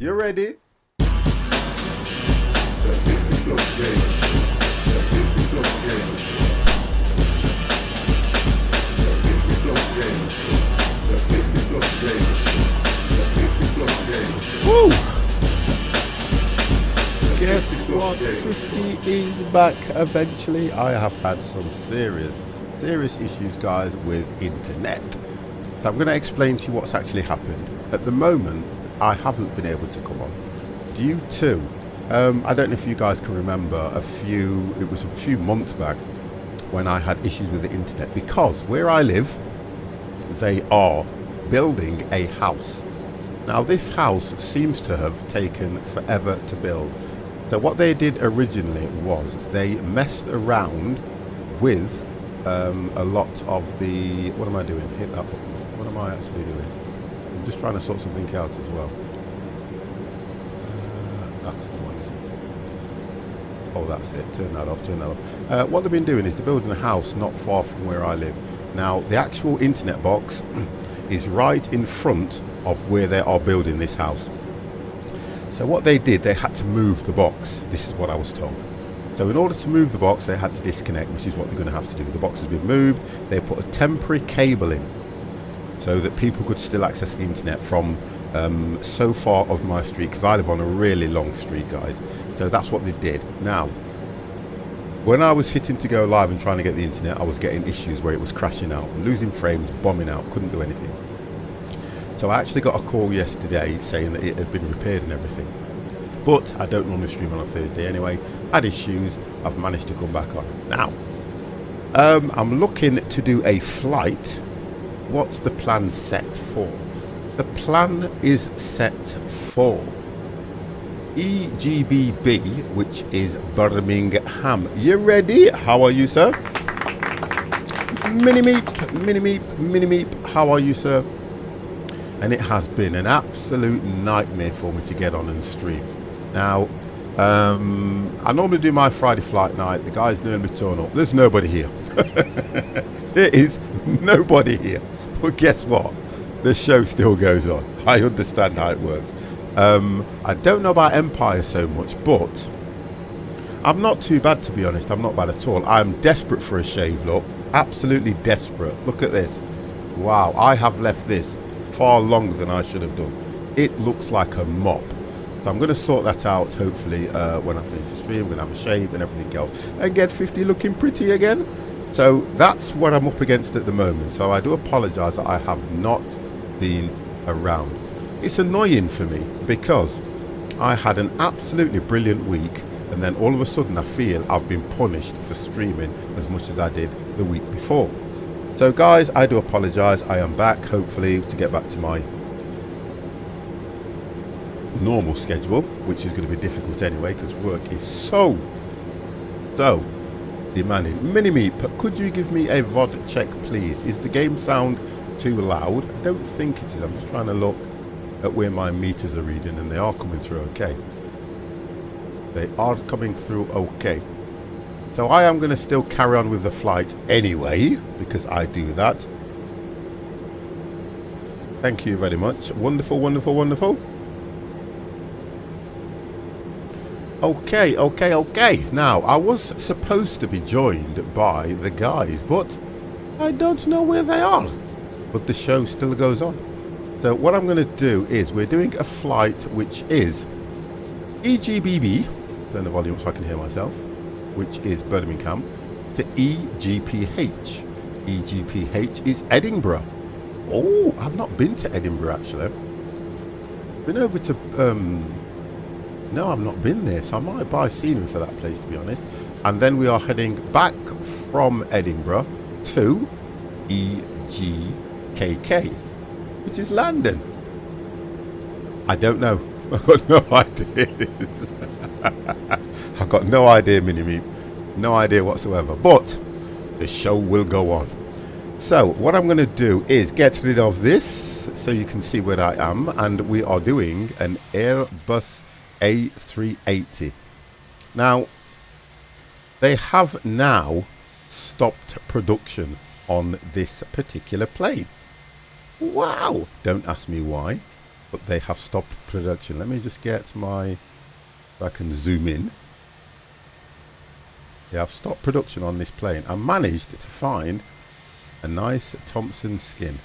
You ready? Woo! Guess what? 50 is back eventually. I have had some serious issues, guys, with internet. So I'm going to explain to you what's actually happened. At the moment, I haven't been able to come on due to I don't know if you guys can remember it was a few months back when I had issues with the internet, because where I live they are building a house. Now this house seems to have taken forever to build. So what they did originally was they messed around with a lot of the, what am I doing? Hit that button. What am I actually doing? I'm just trying to sort something out as well. That's the one, isn't it? Oh, that's it. Turn that off, turn that off. What they've been doing is they're building a house not far from where I live. Now, the actual internet box is right in front of where they are building this house. So what they did, they had to move the box. This is what I was told. So in order to move the box, they had to disconnect, which is what they're going to have to do. The box has been moved. They put a temporary cable in so that people could still access the internet from so far of my street, because I live on a really long street, guys. So that's what they did. Now, when I was hitting to go live and trying to get the internet, I was getting issues where it was crashing out, losing frames, bombing out, couldn't do anything. So I actually got a call yesterday saying that it had been repaired and everything. But I don't normally stream on a Thursday anyway. Had issues. I've managed to come back on. Now, I'm looking to do a flight. What's the plan set for? The plan is set for EGBB, which is Birmingham. You ready? How are you, sir? Mini meep. How are you, sir? And it has been an absolute nightmare for me to get on and stream. Now, I normally do my Friday flight night. The guys normally turn up. There's nobody here. There is nobody here. But guess what? The show still goes on. I understand how it works. I don't know about Empire so much, but I'm not too bad, to be honest. I'm not bad at all. I'm desperate for a shave, look. Absolutely desperate. Look at this. Wow, I have left this far longer than I should have done. It looks like a mop. So I'm going to sort that out, hopefully, when I finish the stream. I'm going to have a shave and everything else and get 50 looking pretty again. So that's what I'm up against at the moment. So I do apologise that I have not been around. It's annoying for me because I had an absolutely brilliant week, and then all of a sudden I feel I've been punished for streaming as much as I did the week before. So guys, I do apologise. I am back, hopefully, to get back to my normal schedule, which is going to be difficult anyway because work is so demanding. Mini-Me, could you give me a VOD check, please? Is the game sound too loud? I don't think it is. I'm just trying to look at where my meters are reading, and they are coming through okay. They are coming through okay. So I am going to still carry on with the flight anyway, because I do that. Thank you very much. Wonderful, wonderful, wonderful. Okay. Now, I was supposed to be joined by the guys, but I don't know where they are. But the show still goes on. So what I'm going to do is we're doing a flight which is EGBB, turn the volume so I can hear myself, which is Birmingham, to EGPH. EGPH is Edinburgh. Oh, I've not been to Edinburgh actually. Been over to no, I've not been there, so I might buy scenery for that place, to be honest. And then we are heading back from Edinburgh to EGKK, which is London. I don't know. I've got no idea. I've got no idea, Mini-Me. No idea whatsoever. But the show will go on. So what I'm going to do is get rid of this so you can see where I am. And we are doing an Airbus A380. Now, they have now stopped production on this particular plane. Wow! Don't ask me why, but they have stopped production. Let me just get my, if I can zoom in. They have stopped production on this plane. I managed to find a nice Thompson skin.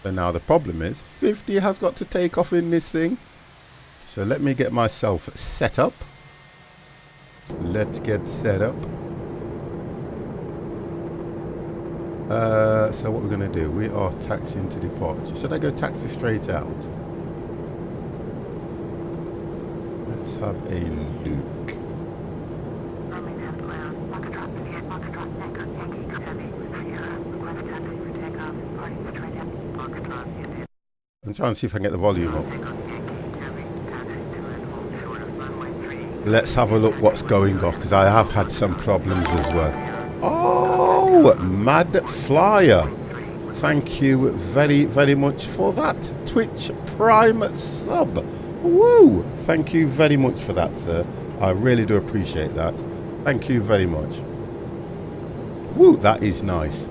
So now the problem is 50 has got to take off in this thing. So let me get myself set up. Let's get set up. So what we're going to do, we are taxiing to departure. Should I go taxi straight out? Let's have a look. I'm trying to see if I can get the volume up. Let's have a look what's going off, because I have had some problems as well. Oh, Mad Flyer. Thank you very, very much for that. Twitch Prime sub. Woo! Thank you very much for that, sir. I really do appreciate that. Thank you very much. Woo, that is nice.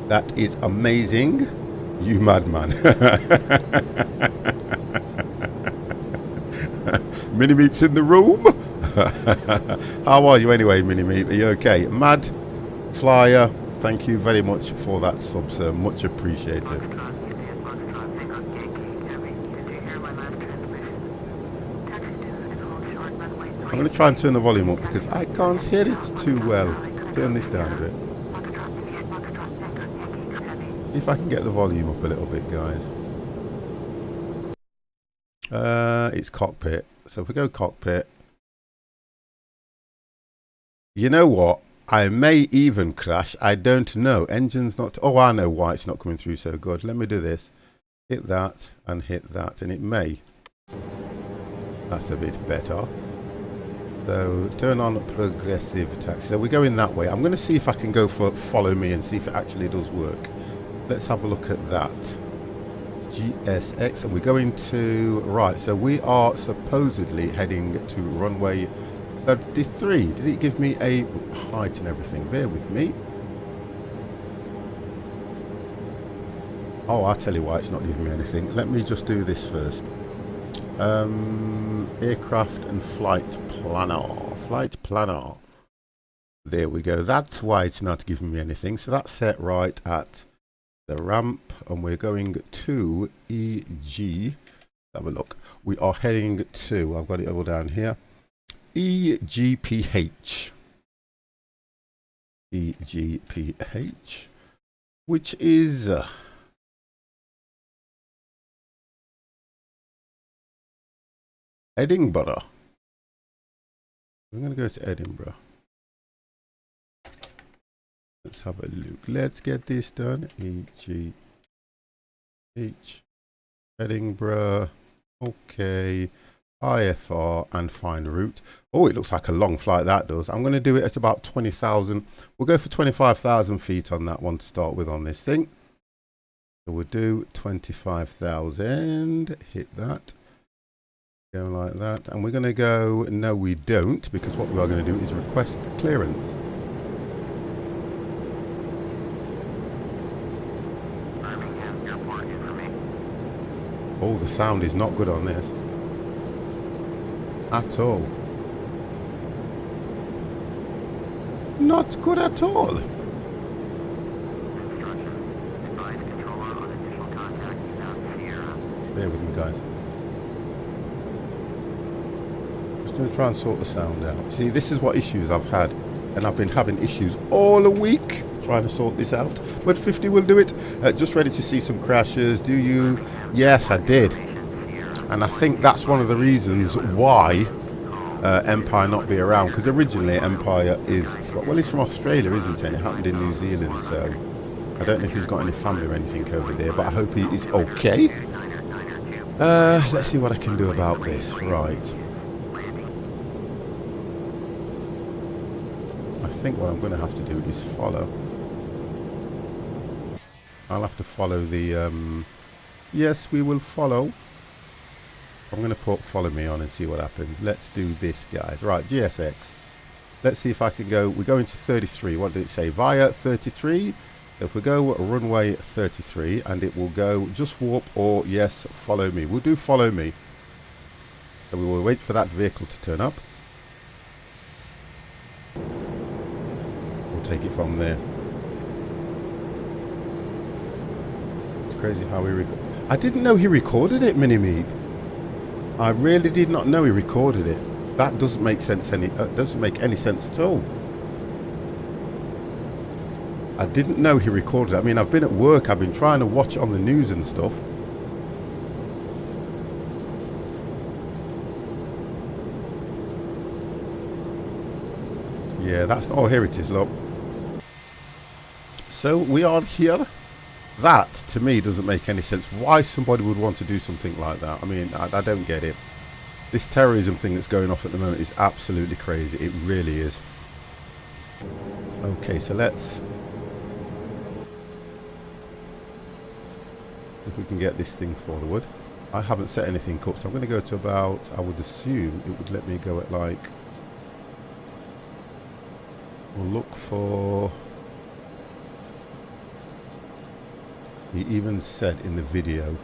That is amazing. You madman. Mini Meep's in the room. How are you anyway, Mini Meep? Are you okay? Mad Flyer, thank you very much for that sub, sir. Much appreciated. I'm going to try and turn the volume up because I can't hear it too well. Let's turn this down a bit. If I can get the volume up a little bit, guys. It's cockpit. So if we go cockpit. You know what? I may even crash. I don't know. Engine's not... Oh, I know why it's not coming through so good. Let me do this. Hit that and hit that. And it may. That's a bit better. So turn on progressive taxi. So we're going that way. I'm going to see if I can go for follow me and see if it actually does work. Let's have a look at that. GSX. And we're going to... Right. So we are supposedly heading to runway 33. Did it give me a height and everything? Bear with me. Oh, I'll tell you why it's not giving me anything. Let me just do this first. Aircraft and flight planner. Flight planner. There we go. That's why it's not giving me anything. So that's set right at the ramp. And we're going to EG. Have a look. We are heading to... I've got it all down here. EGPH. EGPH. Which is... Edinburgh. I'm going to go to Edinburgh. Let's have a look. Let's get this done. EGH. Edinburgh. Okay. IFR and find route. Oh, it looks like a long flight that does. I'm going to do it at about 20,000. We'll go for 25,000 feet on that one to start with on this thing. So we'll do 25,000. Hit that. Go like that. And we're going to go... No, we don't. Because what we are going to do is request clearance. Oh, the sound is not good on this. At all. Not good at all. Bear with me, guys. Just going to try and sort the sound out. See, this is what issues I've had. And I've been having issues all a week trying to sort this out. But 50 will do it. Just ready to see some crashes. Do you? Yes, I did. And I think that's one of the reasons why Empire not be around. Because originally Empire is... Well, he's from Australia, isn't he? And it happened in New Zealand. So I don't know if he's got any family or anything over there. But I hope he is okay. Let's see what I can do about this. Right. I think what I'm going to have to do is follow. I'll have to follow the... yes, we will follow. I'm going to put follow me on and see what happens. Let's do this, guys. Right, GSX. Let's see if I can go... We're going to 33. What did it say? Via 33. If we go runway 33, and it will go just warp or yes, follow me. We'll do follow me. So we will wait for that vehicle to turn up. We'll take it from there. It's crazy how he I didn't know he recorded it, Mini-Me. I really did not know he recorded it. That doesn't make sense doesn't make any sense at all. I didn't know he recorded it. I mean, I've been at work, I've been trying to watch it on the news and stuff. Yeah, that's not, oh, here it is, look. So we are here. That, to me, doesn't make any sense. Why somebody would want to do something like that? I mean, I don't get it. This terrorism thing that's going off at the moment is absolutely crazy. It really is. Okay, so let's... if we can get this thing forward. I haven't set anything up, so I'm going to go to about... I would assume it would let me go at like... we'll look for... he even said in the video...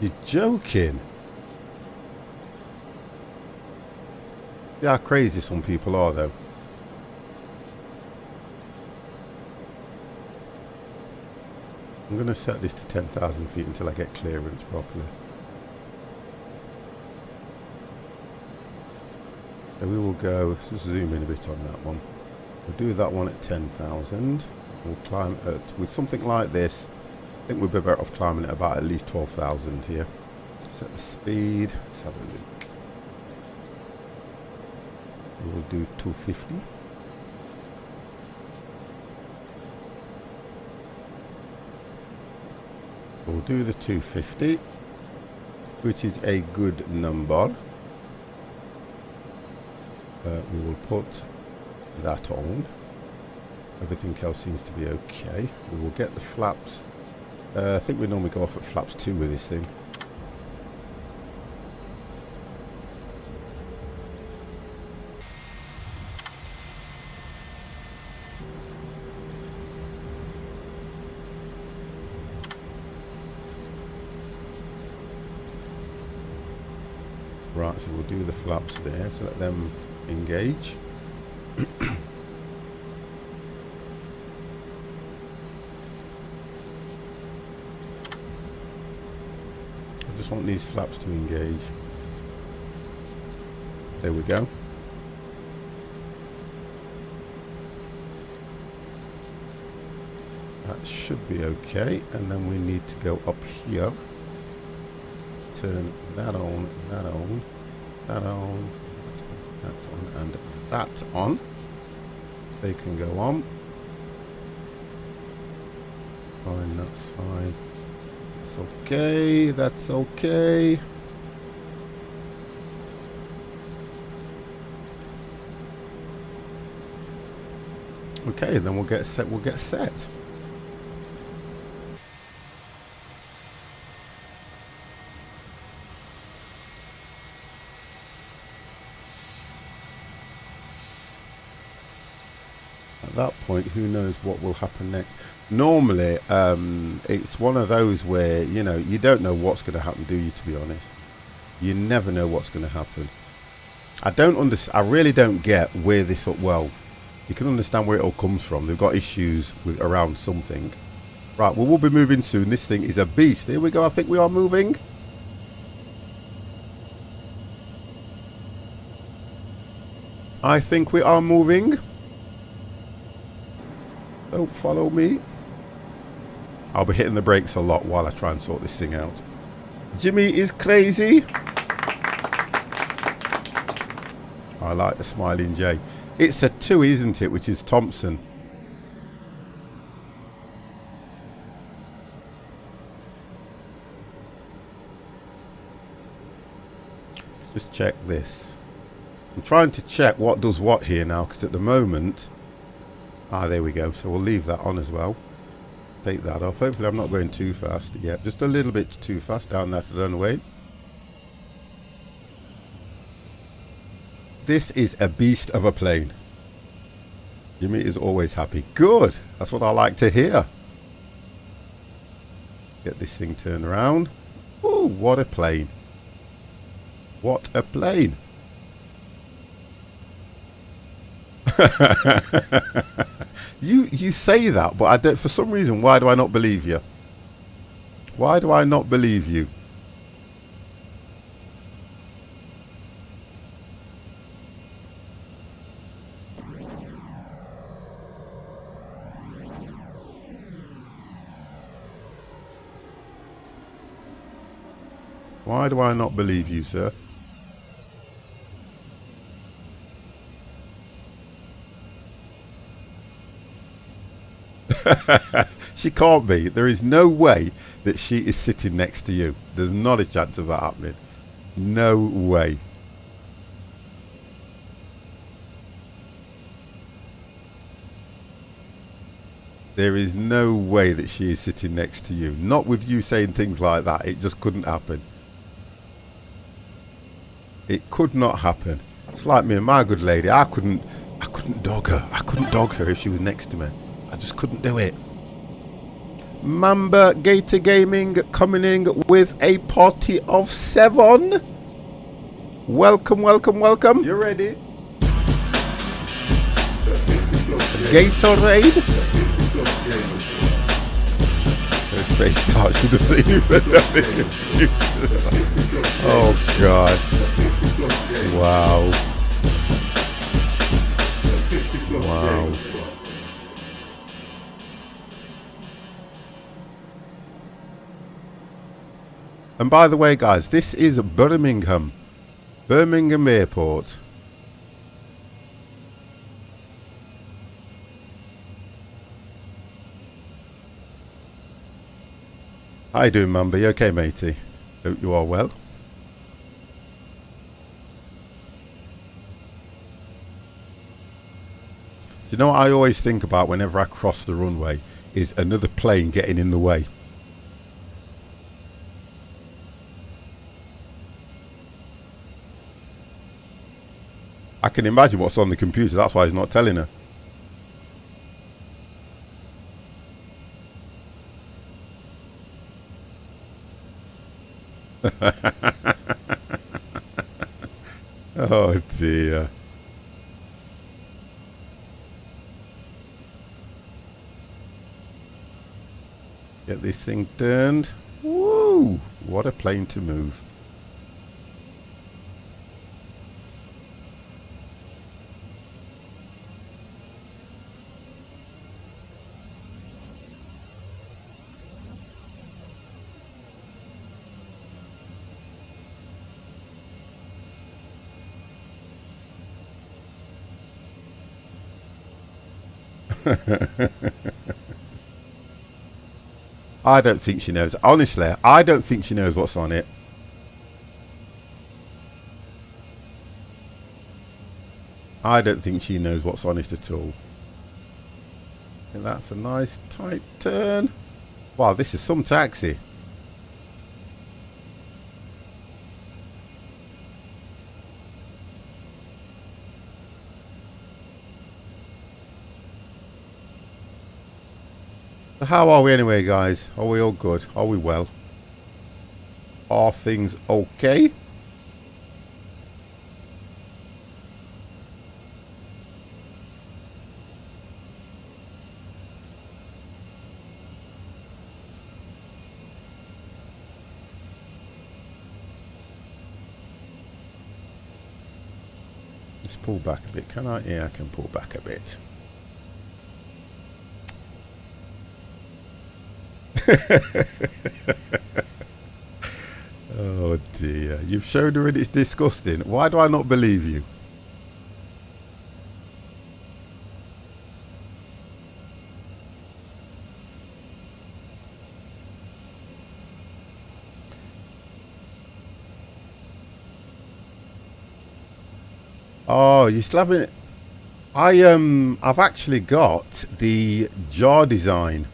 you're joking? They are crazy, some people are though. I'm going to set this to 10,000 feet until I get clearance properly. So we will go, let's just zoom in a bit on that one. We'll do that one at 10,000. We'll climb with something like this. I think we'd be better off climbing at about at least 12,000 here. Set the speed. Let's have a look. We'll do 250. We'll do the 250, which is a good number. We will put that on. Everything else seems to be okay. We will get the flaps. I think we normally go off at flaps 2 with this thing. Right, so we'll do the flaps there, so let them engage. I just want these flaps to engage. There we go. That should be okay, and then we need to go up here. Turn that on, that on, that on, that on, and that on. They can go on. Fine, that's fine. That's okay, that's okay. Okay, then we'll get set, At that point, who knows what will happen next. Normally, it's one of those where, you know, you don't know what's going to happen, do you, to be honest? You never know what's going to happen. I really don't get where this, well, you can understand where it all comes from. They've got issues with around something. Right, well, we'll be moving soon. This thing is a beast. Here we go. I think we are moving. I think we are moving. Don't follow me. I'll be hitting the brakes a lot while I try and sort this thing out. Jimmy is crazy. I like the smiling J. It's a 2, isn't it? Which is Thompson. Let's just check this. I'm trying to check what does what here now, because at the moment... Ah, there we go. So we'll leave that on as well. Take that off. Hopefully I'm not going too fast yet. Just a little bit too fast down that runway. This is a beast of a plane. Jimmy is always happy. Good. That's what I like to hear. Get this thing turned around. Oh, what a plane. What a plane. You say that, but I don't, for some reason, why do I not believe you? Why do I not believe you? Why do I not believe you, sir? She can't be. There is no way that she is sitting next to you. There's not a chance of that happening. No way. There is no way that she is sitting next to you. Not with you saying things like that. It just couldn't happen. It could not happen. It's like me and my good lady. I couldn't dog her. I couldn't dog her if she was next to me. I just couldn't do it. Mamba Gator Gaming coming in with a party of 7. Welcome, welcome, welcome. You ready? Gatorade. So Space Car, she doesn't even know it. Oh God. Wow. Wow. And by the way, guys, this is Birmingham Airport. How you doing, Mamba? You okay, matey? Hope you are well. So you know what I always think about whenever I cross the runway is another plane getting in the way. I can imagine what's on the computer. That's why he's not telling her. Oh dear. Get this thing turned. Woo! What a plane to move. I don't think she knows. Honestly, I don't think she knows what's on it. I don't think she knows what's on it at all. And that's a nice tight turn. Wow, this is some taxi. So how are we anyway, guys? Are we all good? Are we well? Are things okay? Let's pull back a bit, can I? Yeah, I can pull back a bit. Oh dear, you've shown her and it's disgusting. Why do I not believe you? Oh, you still haven't. I've actually got the jar design,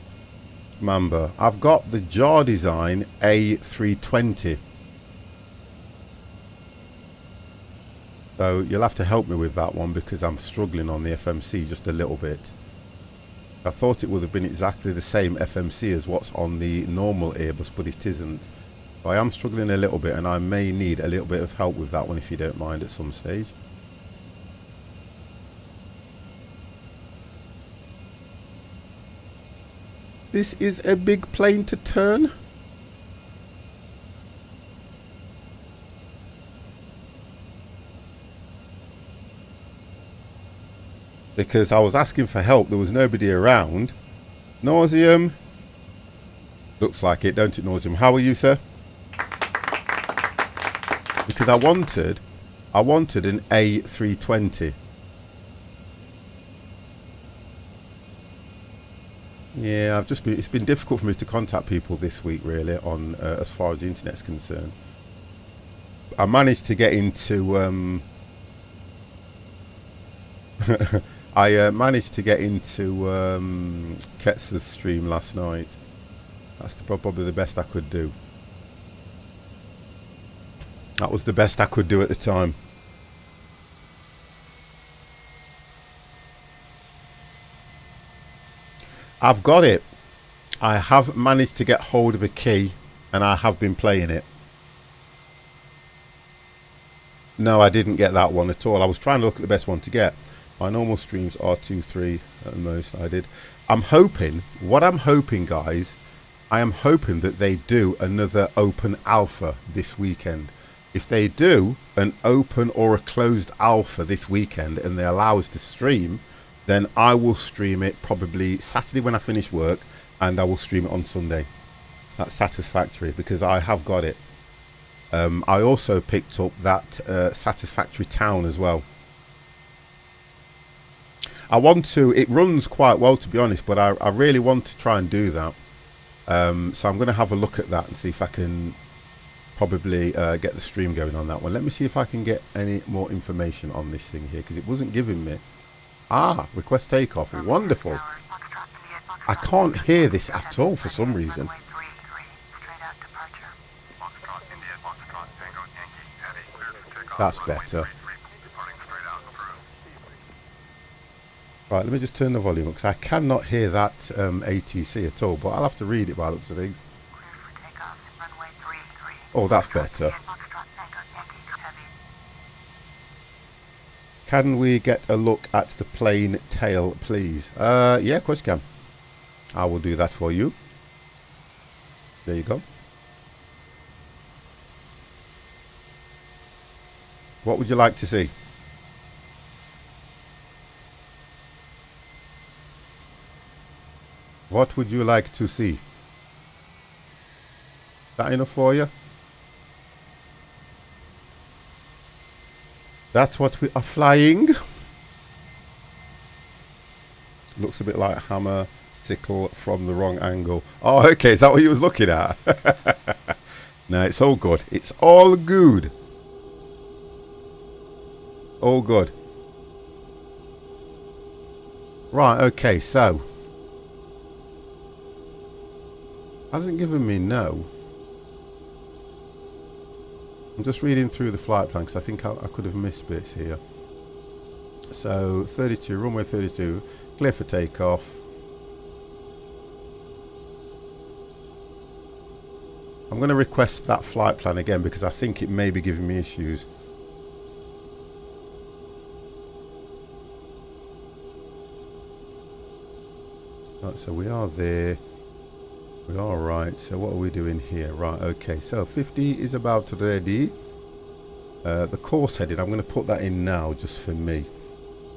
Mamba. I've got the jar design A320. So you'll have to help me with that one because I'm struggling on the FMC just a little bit. I thought it would have been exactly the same FMC as what's on the normal Airbus, but it isn't. So I am struggling a little bit, and I may need a little bit of help with that one if you don't mind at some stage. This is a big plane to turn. Because I was asking for help, there was nobody around. Nauseum. Looks like it, don't it, Nauseum? How are you, sir? Because I wanted an A320. Yeah, it's been difficult for me to contact people this week, really, on as far as the internet's concerned. I managed to get into I managed to get into Ketz's stream last night. That's probably the best I could do. That was the best I could do at the time. I've got it. I have managed to get hold of a key, and I have been playing it. No, I didn't get that one at all. I was trying to look at the best one to get. My normal streams are 2-3 at the most. I did. What I'm hoping, guys, I am hoping that they do another open alpha this weekend. If they do an open or a closed alpha this weekend and they allow us to stream, then I will stream it probably Saturday when I finish work, and I will stream it on Sunday. That's satisfactory because I have got it. I also picked up that Satisfactory Town as well. I want to, it runs quite well to be honest, but I really want to try and do that. So I'm going to have a look at that and see if I can probably get the stream going on that one. Let me see if I can get any more information on this thing here, because it wasn't giving me. Ah, request takeoff. Wonderful. I can't hear this at all for some reason. That's better. Right, let me just turn the volume up because I cannot hear that ATC at all, but I'll have to read it by the looks of things. Oh, that's better. Can we get a look at the plane tail, please? Yeah, of course you can. I will do that for you. There you go. What would you like to see? What would you like to see? Is that enough for you? That's what we are flying. Looks a bit like hammer sickle from the wrong angle. Oh, okay. Is that what you was looking at? No, it's all good. It's all good. All good. Right, okay, so. Hasn't given me no. I'm just reading through the flight plan because I think I could have missed bits here. So 32, runway 32, clear for takeoff. I'm going to request that flight plan again because I think it may be giving me issues. Right, so we are there. We are right. So what are we doing here? Right, okay. So 50 is about ready. The course heading, I'm going to put that in now just for me.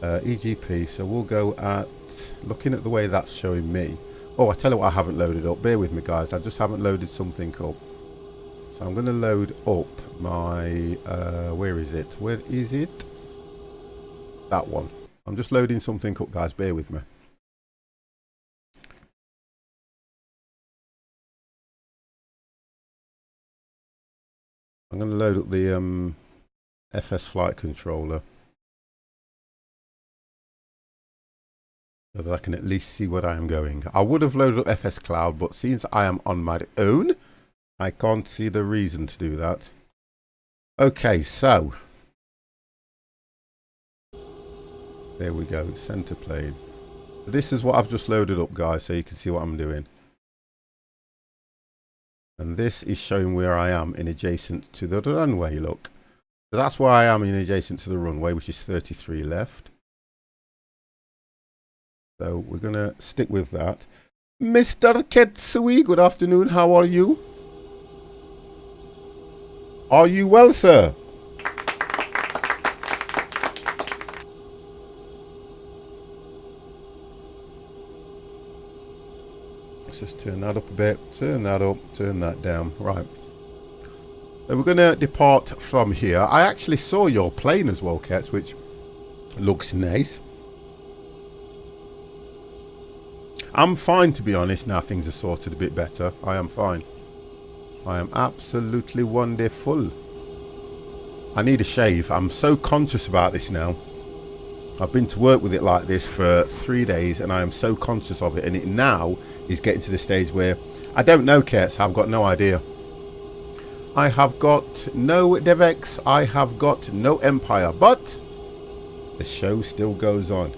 EGP, so we'll go at, looking at the way that's showing me. Oh, I tell you what, I haven't loaded up. Bear with me, guys. I just haven't loaded something up. So I'm going to load up my, where is it? Where is it? That one. I'm just loading something up, guys. Bear with me. I'm going to load up the FS flight controller so that I can at least see what I am going. I would have loaded up FS Cloud, but since I am on my own, I can't see the reason to do that. Okay, so There we go, center plane. This is what I've just loaded up, guys, so you can see what I'm doing. And this is showing where I am in adjacent to the runway, look. So that's where I am in adjacent to the runway, which is 33 left. So we're going to stick with that. Mr. Ketsui, good afternoon. How are you? Are you well, sir? Let's just turn that up a bit. Turn that up, turn that down. Right. So we're going to depart from here. I actually saw your plane as well, Kets, which looks nice. I'm fine, to be honest. Now things are sorted a bit better. I am fine. I am absolutely wonderful. I need a shave. I'm so conscious about this now. I've been to work with it like this for 3 days and I am so conscious of it, and it now is getting to the stage where I don't know, Kets. I've got no idea. I have got no DevX. I have got no Empire, but the show still goes on.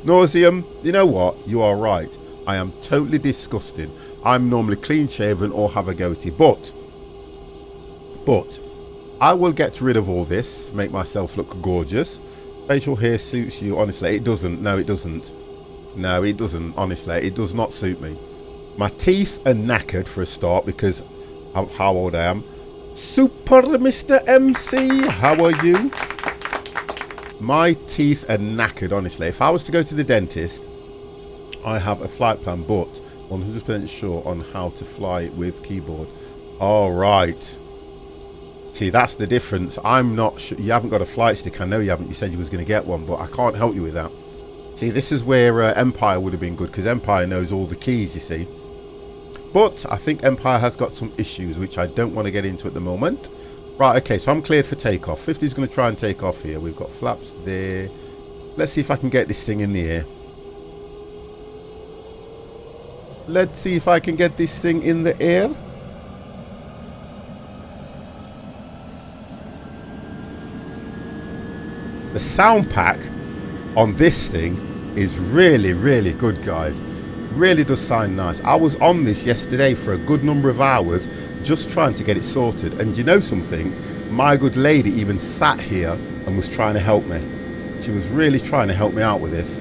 Nauseum, you know what? You are right. I am totally disgusting. I'm normally clean shaven or have a goatee, but I will get rid of all this, make myself look gorgeous. Facial hair suits you. Honestly, it doesn't. No, it doesn't. No, it doesn't. Honestly, it does not suit me. My teeth are knackered for a start because of how old I am. Super Mr. MC, how are you? My teeth are knackered, honestly. If I was to go to the dentist, I have a flight plan, but 100% sure on how to fly with keyboard. All right. See, that's the difference. I'm not sure. You haven't got a flight stick. I know you haven't. You said you was going to get one, but I can't help you with that. See, this is where Empire would have been good, because Empire knows all the keys, you see. But I think Empire has got some issues, which I don't want to get into at the moment. Right, okay, so I'm cleared for takeoff. 50 is going to try and take off here. We've got flaps there. Let's see if I can get this thing in the air. Let's see if I can get this thing in the air. The sound pack on this thing is really, really good, guys. Really does sound nice. I was on this yesterday for a good number of hours just trying to get it sorted, and you know something, my good lady even sat here and was trying to help me. She was really trying to help me out with this,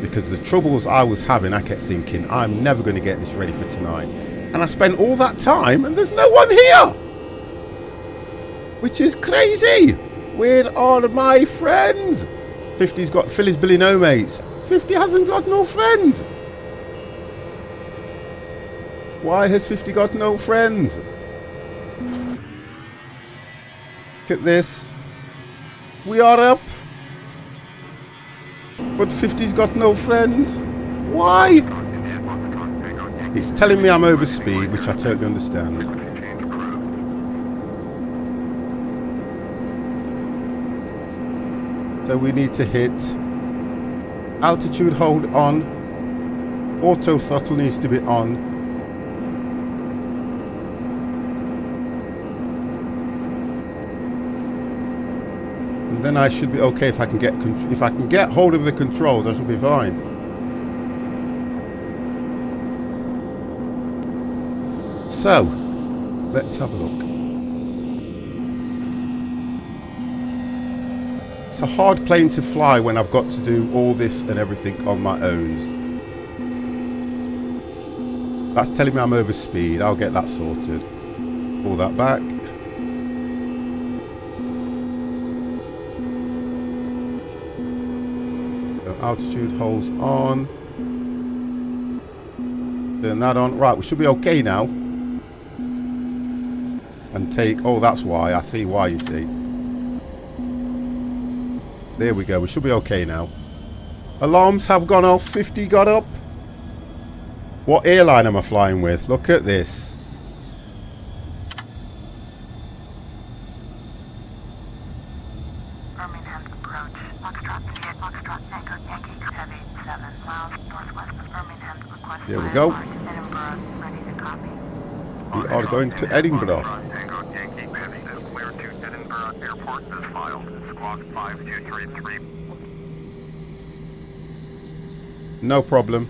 because the troubles I was having, I kept thinking I'm never going to get this ready for tonight, and I spent all that time and there's no one here, which is crazy. Where are my friends? 50's got Philly's Billy no mates. 50 hasn't got no friends. Why has 50 got no friends? Look at this. We are up, but 50's got no friends. Why? It's telling me I'm over speed, which I totally understand. So we need to hit altitude hold on. Auto throttle needs to be on. And then I should be okay. If I can get hold of the controls, I should be fine. So let's have a look. It's a hard plane to fly when I've got to do all this and everything on my own. That's telling me I'm over speed. I'll get that sorted. Pull that back. So altitude holds on. Turn that on. Right, we should be okay now. And take, oh, that's why. I see why, you see. There we go. We should be okay now. Alarms have gone off. 50 got up. What airline am I flying with? Look at this. Birmingham approach. Foxtrot Tango Yankee heavy 7 miles northwest of Birmingham. Request There we go. Edinburgh. Ready to copy. We are going to Edinburgh. Tango Yankee heavy clear to Edinburgh. Foxtrot Airport as filed. Squawk 5233. No problem.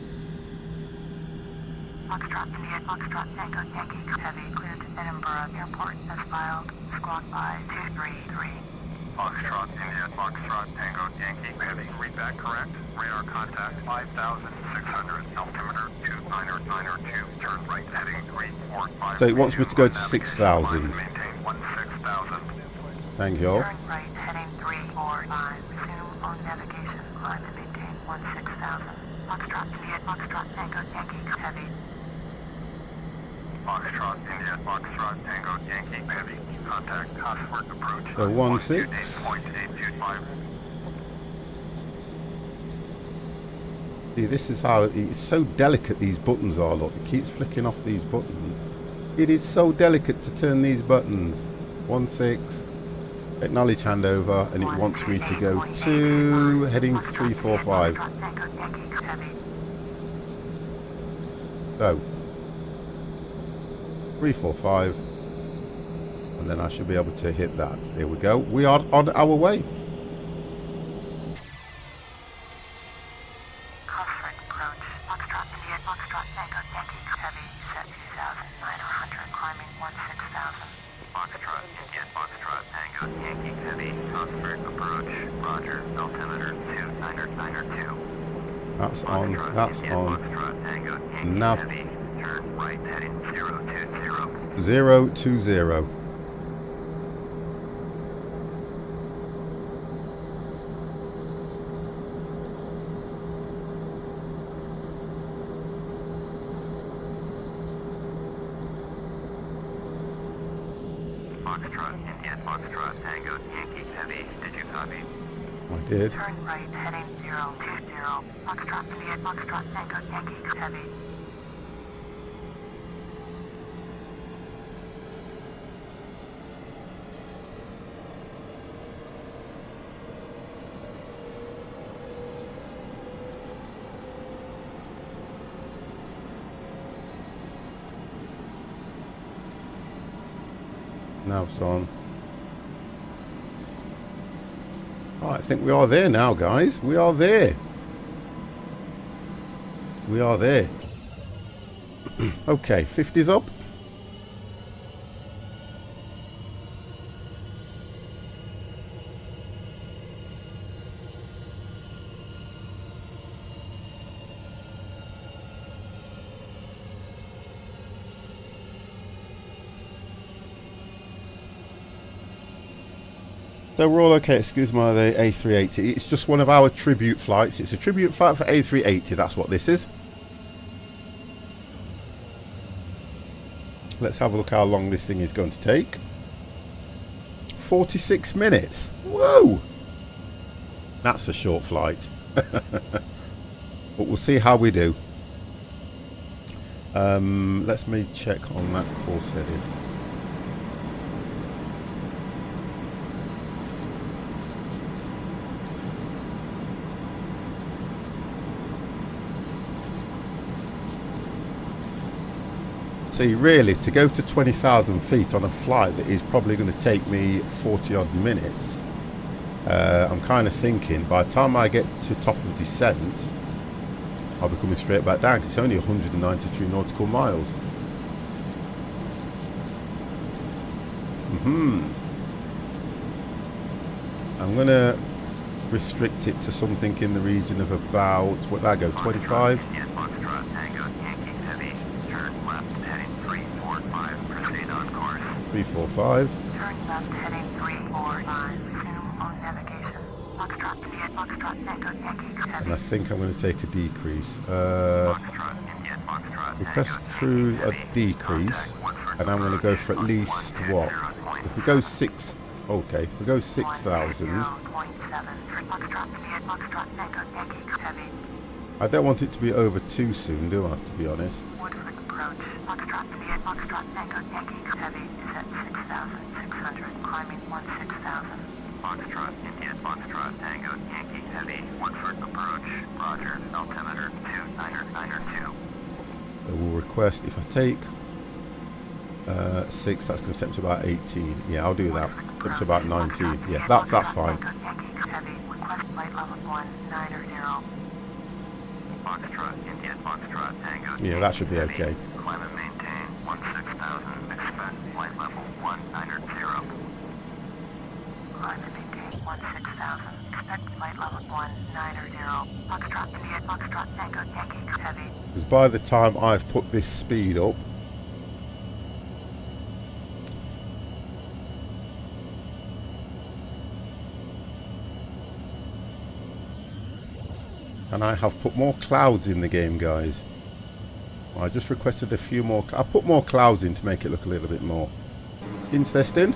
Foxtrot India, Foxtrot Tango Yankee Heavy cleared to Edinburgh Airport as filed. Squawk 5233. Foxtrot India, Foxtrot Tango Yankee Heavy. Read that correct. Radar contact 5,600. Altimeter 29902. Turn right heading 345. So it wants me to go to 6,000. Maintain 16,000. Thank you. Turn right heading 345. Resume on navigation. Climb and maintain 16,000. Foxtrot India, Foxtrot Tango Yankee Heavy. Foxtrot India, Foxtrot Tango Yankey Heavy. Contact Cosworth approach. 16. 128.825. See, this is how it's so delicate these buttons are. Look, it keeps flicking off these buttons. It is so delicate to turn these buttons. 16. Acknowledge handover, and it wants me to go to heading 345. So 345, and then I should be able to hit that. There we go. We are on our way. Cosworth approach. Foxtrot India, Foxtrot Tango Yankee Heavy. Set 2,900. Climbing 16,000. Foxtrot India, Foxtrot Tango Yankee Heavy. Cosworth approach. Roger. Altimeter 29902. That's on. That's on. Foxtrot Tango Yankee Nav Heavy. Turn right heading 020. 020. Foxtrot India, Foxtrot Tango Yankee Heavy. Did you copy? I did. Turn right heading 020. Foxtrot India, Foxtrot Tango Yankee Heavy. Nav's on. Oh, I think we are there now, guys. We are there. We are there. Okay, 50's up. So we're all okay, excuse my the A380. It's just one of our tribute flights. It's a tribute flight for A380, that's what this is. Let's have a look how long this thing is going to take. 46 minutes. Whoa! That's a short flight. But we'll see how we do. Let me check on that course heading. See, really, to go to 20,000 feet on a flight that is probably going to take me 40 odd minutes, I'm kind of thinking by the time I get to top of descent, I'll be coming straight back down because it's only 193 nautical miles. I'm going to restrict it to something in the region of about, what did I go, 25? 345. Turn left heading 345. Resume on navigation. Foxtrot India, Foxtrot Tango Yankee Heavy. And I think I'm going to take a decrease. Foxtrot India, Foxtrot Request Tango cruise a Yankee decrease, Heavy. and I'm going to go for at least what? If we go 6, okay, if we go 6,000, I don't want it to be over too soon, do I, to be honest? Woodford approach. Foxtrot India, Foxtrot Tango Yankee Heavy is at 6,600, climbing 16,000. Foxtrot India, Foxtrot Tango Yankee Heavy, Woodford approach. Roger, altimeter 29902. So we'll request, if I take 6, that's going to set to about 18. Yeah, I'll do that. Woodford up to about 19. Yeah, that's fine. Heavy, request flight level 190. Foxtrot, India, Foxtrot, Tango. Yeah, that should be okay. Climb and maintain 16,000. Expect flight level 190. Climb and maintain 16,000. Expect flight level 190. Foxtrot, India, Foxtrot, Tango, Yankee, heavy. Because by the time I've put this speed up, and I have put more clouds in the game, guys. I just requested a few more. I put more clouds in to make it look a little bit more interesting.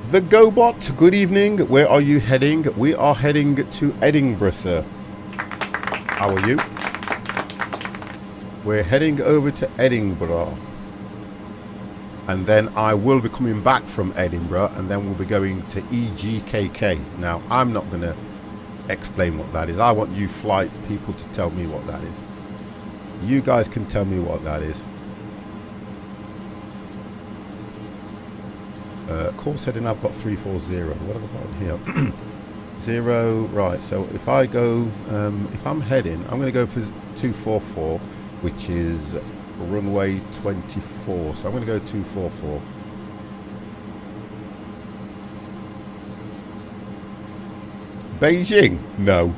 The GoBot, good evening. Where are you heading? We are heading to Edinburgh, sir. How are you? We're heading over to Edinburgh. And then I will be coming back from Edinburgh, and then we'll be going to EGKK. Now, I'm not going to explain what that is. I want you flight people to tell me what that is. You guys can tell me what that is. Course heading, I've got 340. What have I got on here? 0. Right, so if I go, if I'm heading, I'm going to go for 244, which is runway 24. So I'm going to go 244. Beijing? No.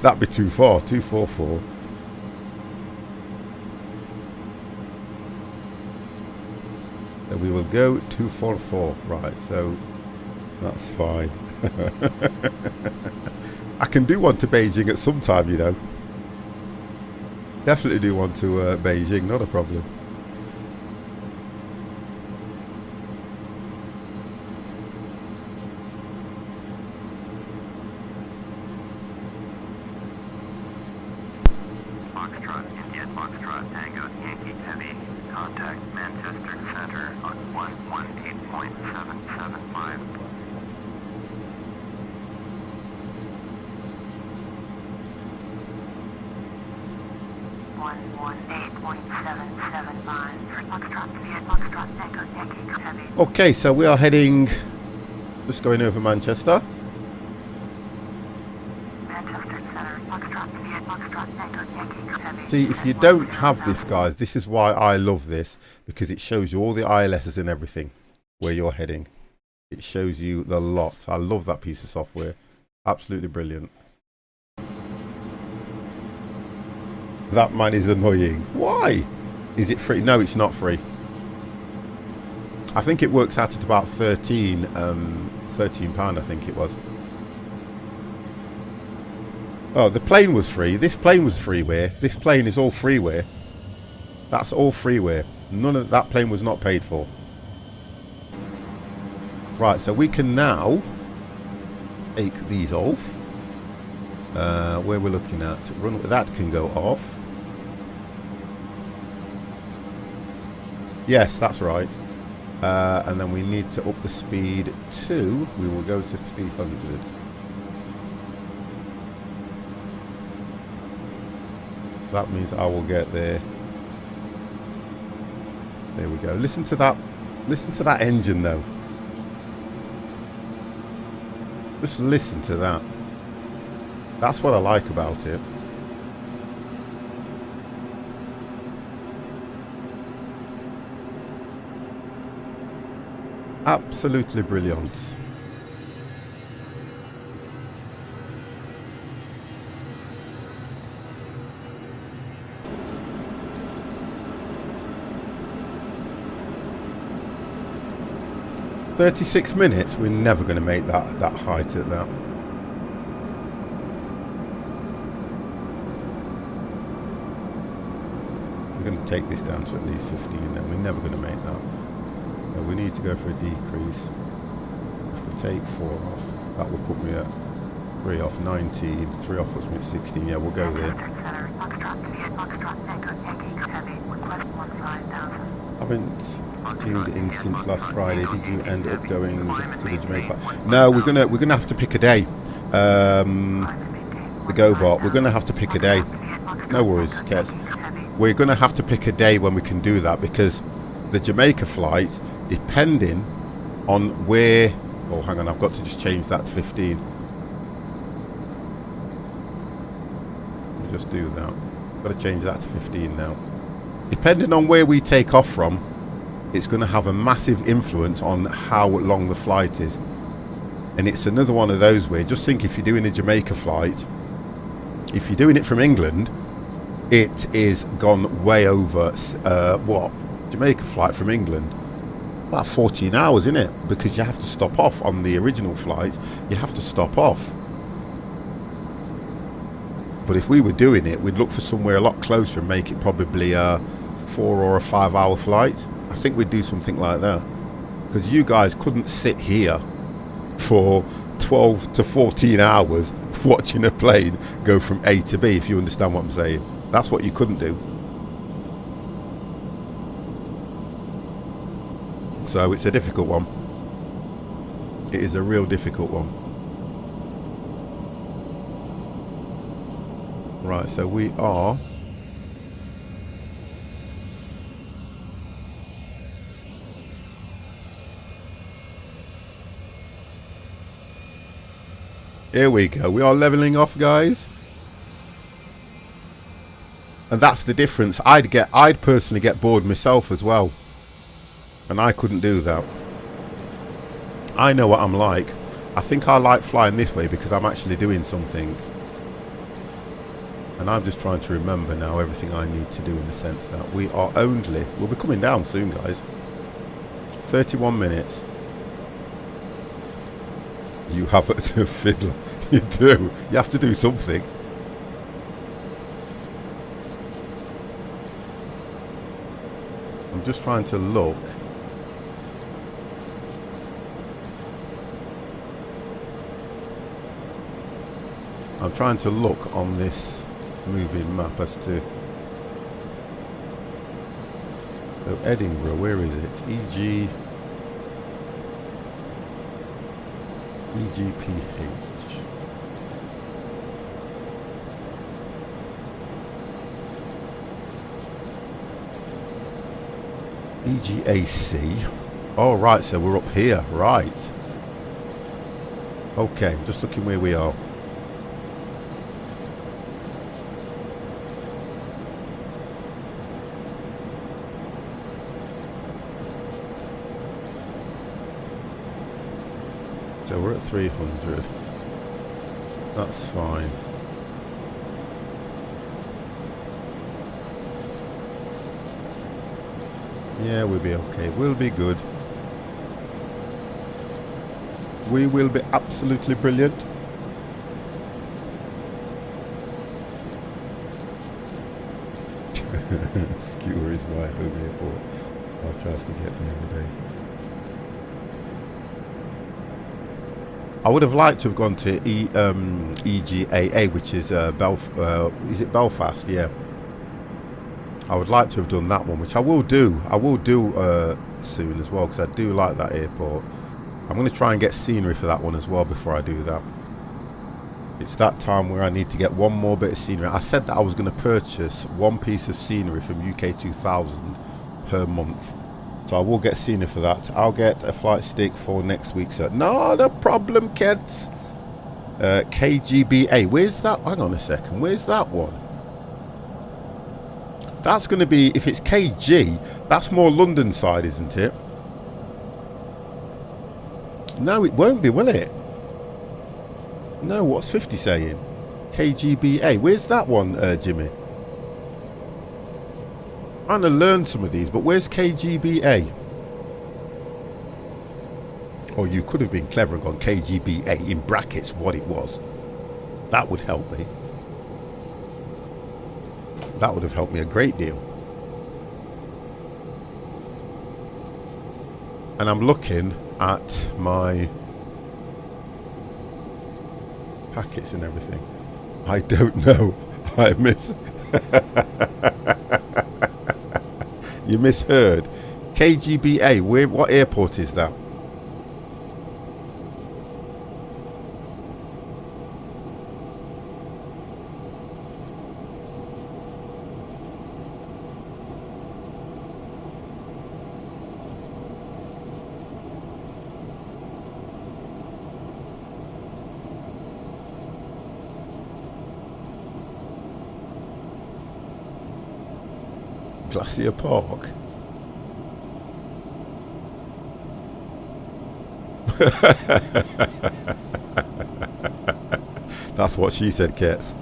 That'd be too far. 244. Then we will go 244. Right, so that's fine. I can do one to Beijing at some time, you know. Definitely do one to Beijing, not a problem. Foxtrot, India, Foxtrot, Tango, Yankee, heavy. Contact Manchester Center on 118.775. Okay, so we are heading, just going over Manchester. See, if you don't have this, guys, this is why I love this, because it shows you all the ILSs and everything where you're heading. It shows you the lot. I love that piece of software. Absolutely brilliant. That man is annoying. Why? Is it free? No, it's not free. I think it works out at about £13, I think it was. Oh, the plane was free. This plane was freeware. This plane is all freeware. That's all freeware. None of that plane was not paid for. Right, so we can now take these off. Where we're looking at, that can go off. Yes, that's right. And then we need to up the speed to, we will go to 300. That means I will get there. There we go. Listen to that engine though. Just listen to that. That's what I like about it. Absolutely brilliant. "36 minutes, we're never going to make that height at that. We're going to take this down to at least 15, then we're never going to make that. No, we need to go for a decrease. If we take 4 off, that will put me at 3 off 19, 3 off puts me at 16. Yeah, we'll go there. I haven't tuned in since last Friday. Did you end up going to the Jamaica? No, we're gonna have to pick a day. The GoBot, we're gonna have to pick a day. No worries, Kez. We're gonna have to pick a day when we can do that, because the Jamaica flight, depending on where. Oh, hang on, I've got to just change that to 15. Let me just do that. Got to change that to 15 now. Depending on where we take off from, it's going to have a massive influence on how long the flight is. And it's another one of those where, just think, if you're doing a Jamaica flight, if you're doing it from England, it is gone way over what Jamaica flight from England, about 14 hours, isn't it? Because you have to stop off on the original flight. You have to stop off. But if we were doing it, we'd look for somewhere a lot closer and make it probably a 4 or a 5 hour flight. I think we'd do something like that, because you guys couldn't sit here for 12 to 14 hours watching a plane go from A to B, if you understand what I'm saying. That's what you couldn't do. So it's a difficult one. It is a real difficult one. Right, so we are here we go. We are leveling off, guys. And that's the difference. I'd personally get bored myself as well. And I couldn't do that. I know what I'm like. I think I like flying this way because I'm actually doing something. And I'm just trying to remember now everything I need to do, in the sense that we are only, we'll be coming down soon, guys. 31 minutes. You have to fiddle. You do. You have to do something. I'm just trying to look. I'm trying to look on this moving map as to. So Edinburgh, where is it? EGPH. EGAC. Oh, right, so we're up here, right. Okay, just looking where we are. So we're at 300. That's fine. Yeah, we'll be okay. We'll be good. We will be absolutely brilliant. Skewer is my home airport. I'll try to get there every day. I would have liked to have gone to EGAA, which is is it Belfast? Yeah. I would like to have done that one, which I will do. I will do soon as well, because I do like that airport. I'm going to try and get scenery for that one as well before I do that. It's that time where I need to get one more bit of scenery. I said that I was going to purchase one piece of scenery from UK 2000 per month. So I will get scenery for that. I'll get a flight stick for next week, sir. Not a problem, kids. KGBA. Where's that? Hang on a second. Where's that one? That's going to be, if it's KG, that's more London side, isn't it? No, it won't be, will it? No, what's 50 saying? KGBA. Where's that one, Jimmy? I'm trying to learn some of these, but where's KGBA? Or you could have been clever and gone KGBA in brackets what it was. That would help me. That would have helped me a great deal. And I'm looking at my packets and everything. I don't know. I miss. You misheard. KGBA. Where? What airport is that? Glacier Park. That's what she said, Kets.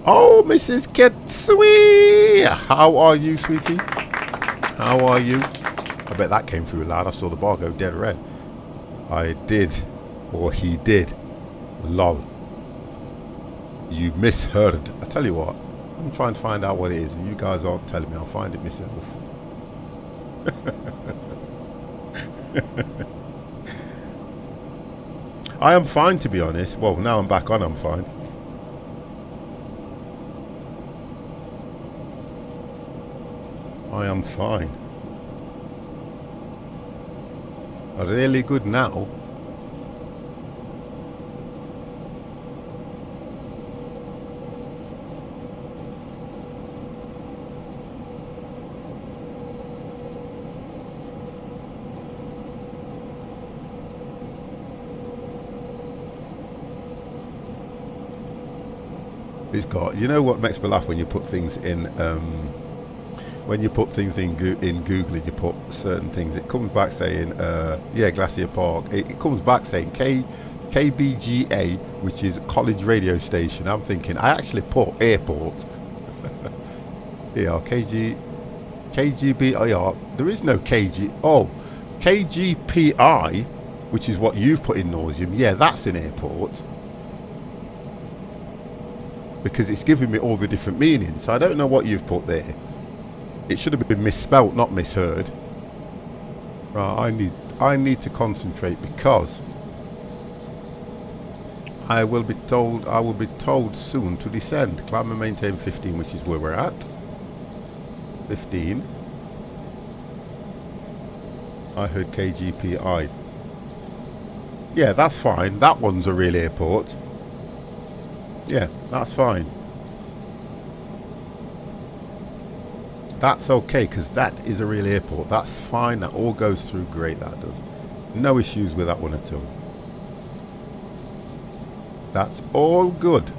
Oh, Mrs. Ketsui! How are you, sweetie? How are you? I bet that came through loud. I saw the bar go dead red. I did. Or he did. Lol. You misheard. I tell you what. I'm trying to find out what it is, and you guys aren't telling me. I'll find it myself. I am fine, to be honest. Well, now I'm back on, I'm fine. I am fine. Really good now. It's got, you know what makes me laugh when you put things in in Google and you put certain things, it comes back saying yeah, Glacier Park. It comes back saying KBGA, which is college radio station. I'm thinking I actually put airport. Yeah, KGBIR. There is no KG. Oh, KGPI, which is what you've put in nauseum. Yeah, that's an airport. Because it's giving me all the different meanings. So I don't know what you've put there. It should have been misspelt, not misheard. Right, I need to concentrate because I will be told soon to descend. Climb and maintain 15, which is where we're at. 15. I heard KGPI. Yeah, that's fine. That one's a real airport. Yeah, that's fine. That's okay, because that is a real airport. That's fine. That all goes through great. That does. No issues with that one at all. That's all good.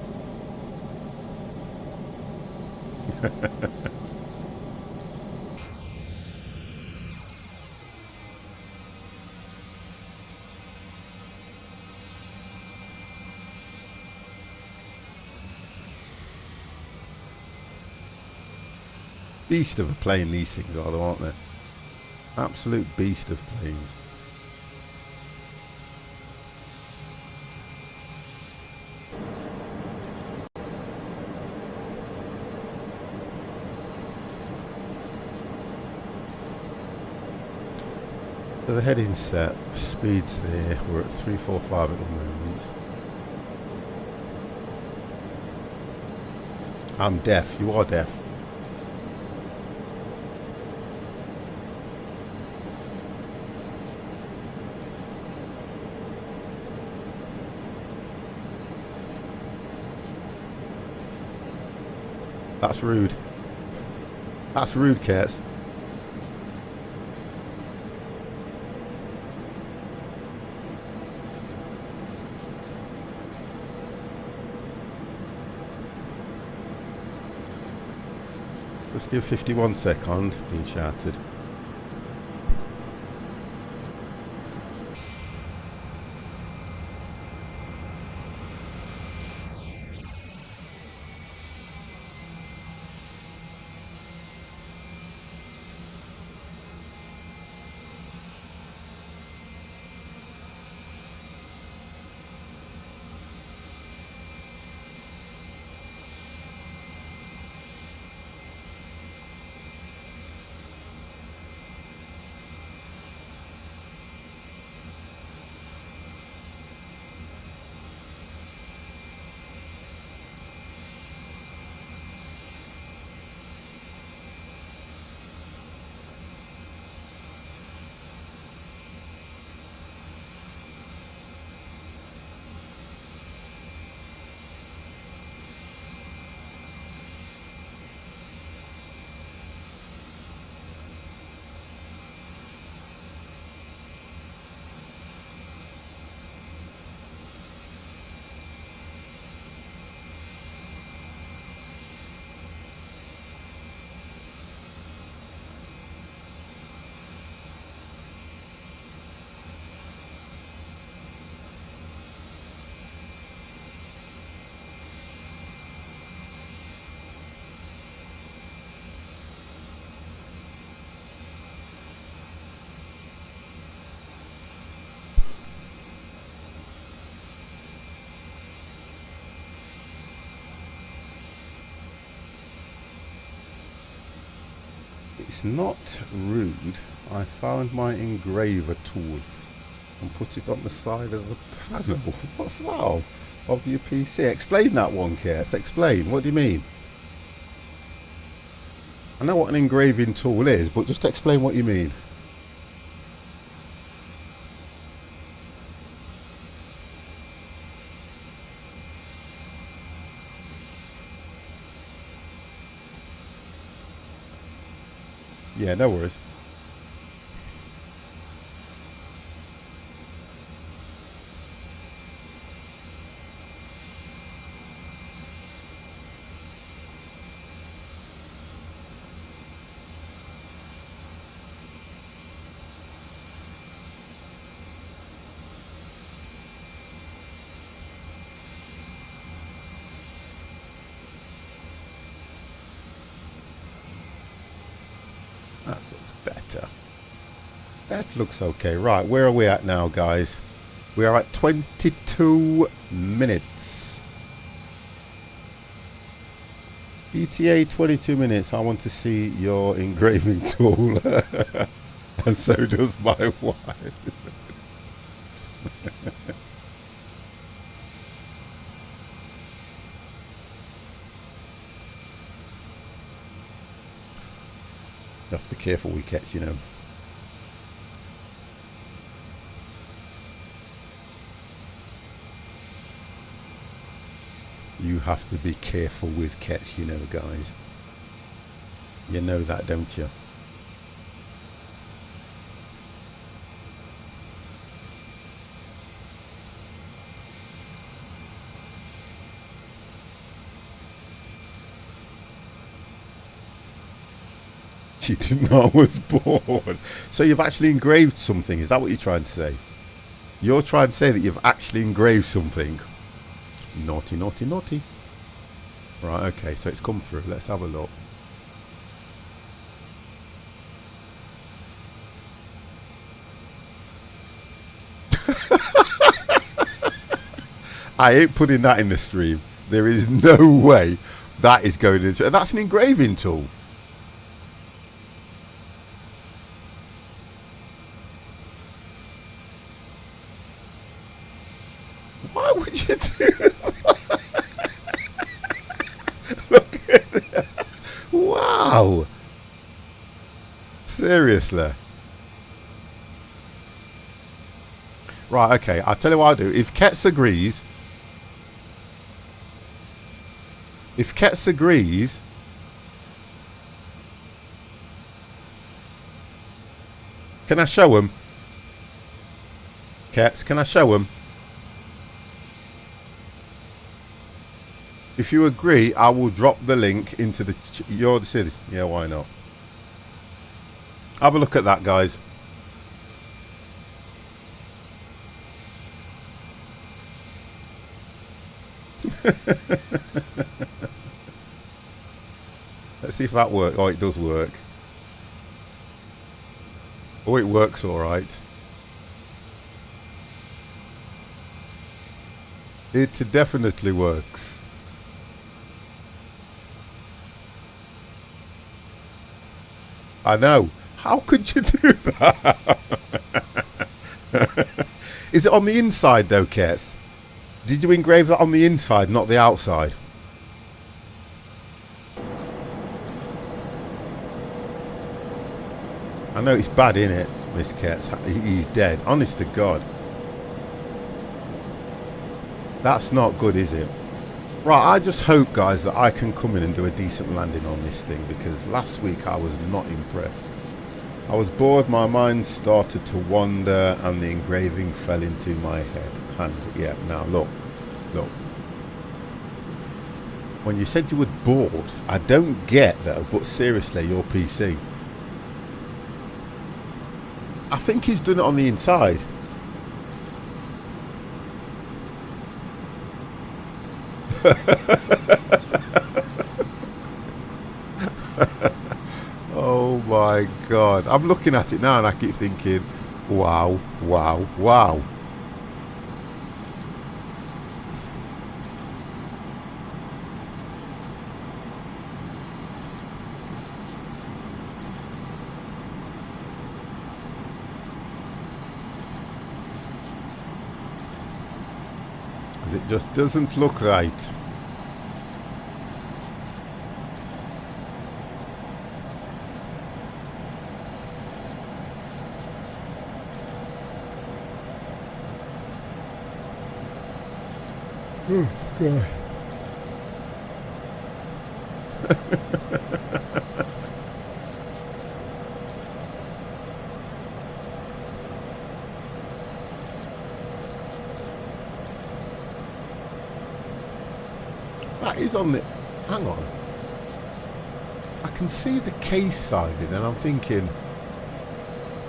Beast of a plane these things are, though, aren't they? Absolute beast of planes. So the heading set, speeds there, we're at 345 at the moment. I'm deaf, you are deaf. That's rude. That's rude, Kets. Let's give 51 seconds, being shouted. It's not rude. I found my engraver tool and put it on the side of the panel. What's that of your PC? Explain that one, Kate. Explain. What do you mean? I know what an engraving tool is, but just explain what you mean. Yeah, no worries. That looks better. That looks okay. Right, where are we at now, guys? We are at 22 minutes. ETA 22 minutes. I want to see your engraving tool. And so does my wife. You have to be careful with cats, you know. You have to be careful with cats, you know, guys. You know that, don't you? She didn't know I was bored. So you've actually engraved something. Is that what you're trying to say? You're trying to say that you've actually engraved something. Naughty, naughty, naughty. Right, okay, so it's come through. Let's have a look. I ain't putting that in the stream. There is no way that is going into... And that's an engraving tool. Why would you do that? Look at it. Wow. Seriously. Right, okay. I'll tell you what I'll do. If Ketz agrees... If Ketz agrees... Can I show him? Ketz, can I show him? If you agree, I will drop the link into the... Your city. Yeah, why not? Have a look at that, guys. Let's see if that works. Oh, it does work. Oh, it works all right. It definitely works. I know. How could you do that? Is it on the inside though, Kets? Did you engrave that on the inside, not the outside? I know it's bad, innit, Miss Kets? He's dead. Honest to God. That's not good, is it? Right, I just hope, guys, that I can come in and do a decent landing on this thing, because last week I was not impressed. I was bored, my mind started to wander, and the engraving fell into my hand. Yeah, now look. When you said you were bored, I don't get though, but seriously, your PC. I think he's done it on the inside. Oh my God. I'm looking at it now and I keep thinking, wow, wow, wow. because it just doesn't look right. Oh, God. That is on the... Hang on. I can see the case siding and I'm thinking...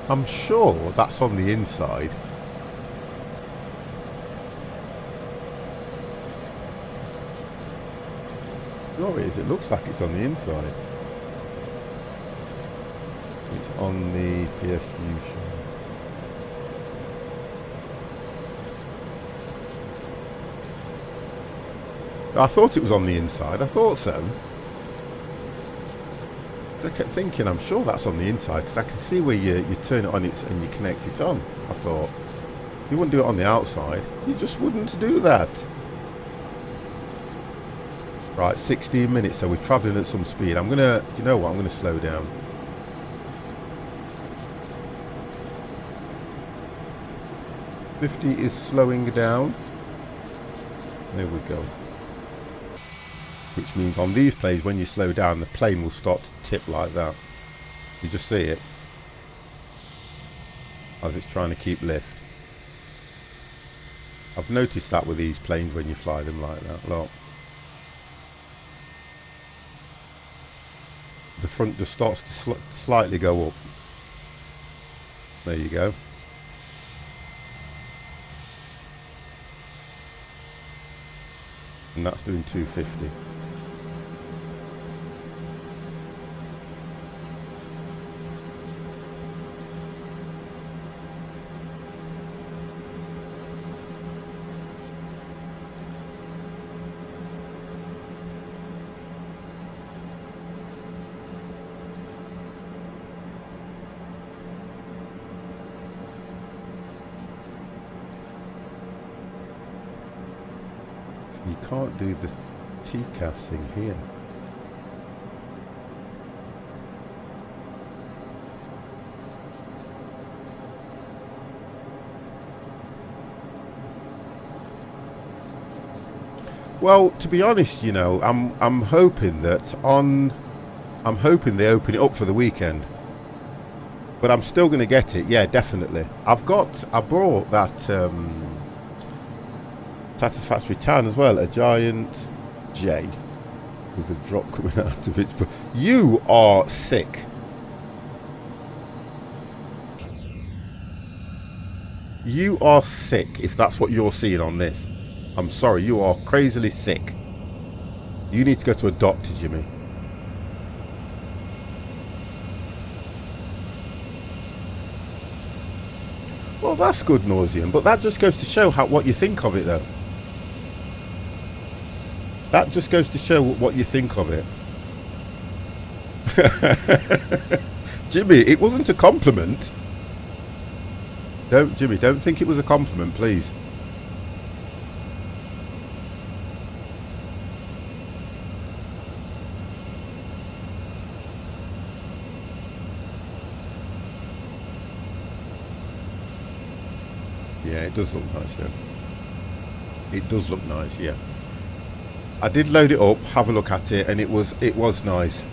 I'm sure that's on the inside. No, it is. It looks like it's on the inside. It's on the PSU show. I thought it was on the inside. I thought so. I kept thinking, I'm sure that's on the inside because I can see where you turn it on and you connect it on. I thought, you wouldn't do it on the outside. You just wouldn't do that. Right, 16 minutes, so we're travelling at some speed. I'm going to, do you know what, I'm going to slow down. .50 is slowing down. There we go. Which means on these planes, when you slow down, the plane will start to tip like that. You just see it. As it's trying to keep lift. I've noticed that with these planes when you fly them like that. Look. The front just starts to slightly go up. There you go. And that's doing 250. You can't do the TCAS thing here. Well, to be honest, you know, I'm hoping that I'm hoping they open it up for the weekend. But I'm still going to get it. Yeah, definitely. I brought that Satisfactory Tan as well, a Giant J with a drop coming out of it. But you are sick. You are sick if that's what you're seeing on this. I'm sorry, you are crazily sick. You need to go to a doctor, Jimmy. Well, that's good, Nauseum, but that just goes to show what you think of it, though. That just goes to show what you think of it. Jimmy, it wasn't a compliment. Jimmy, don't think it was a compliment, please. Yeah, it does look nice, though. It does look nice, yeah. I did load it up, have a look at it, and it was nice.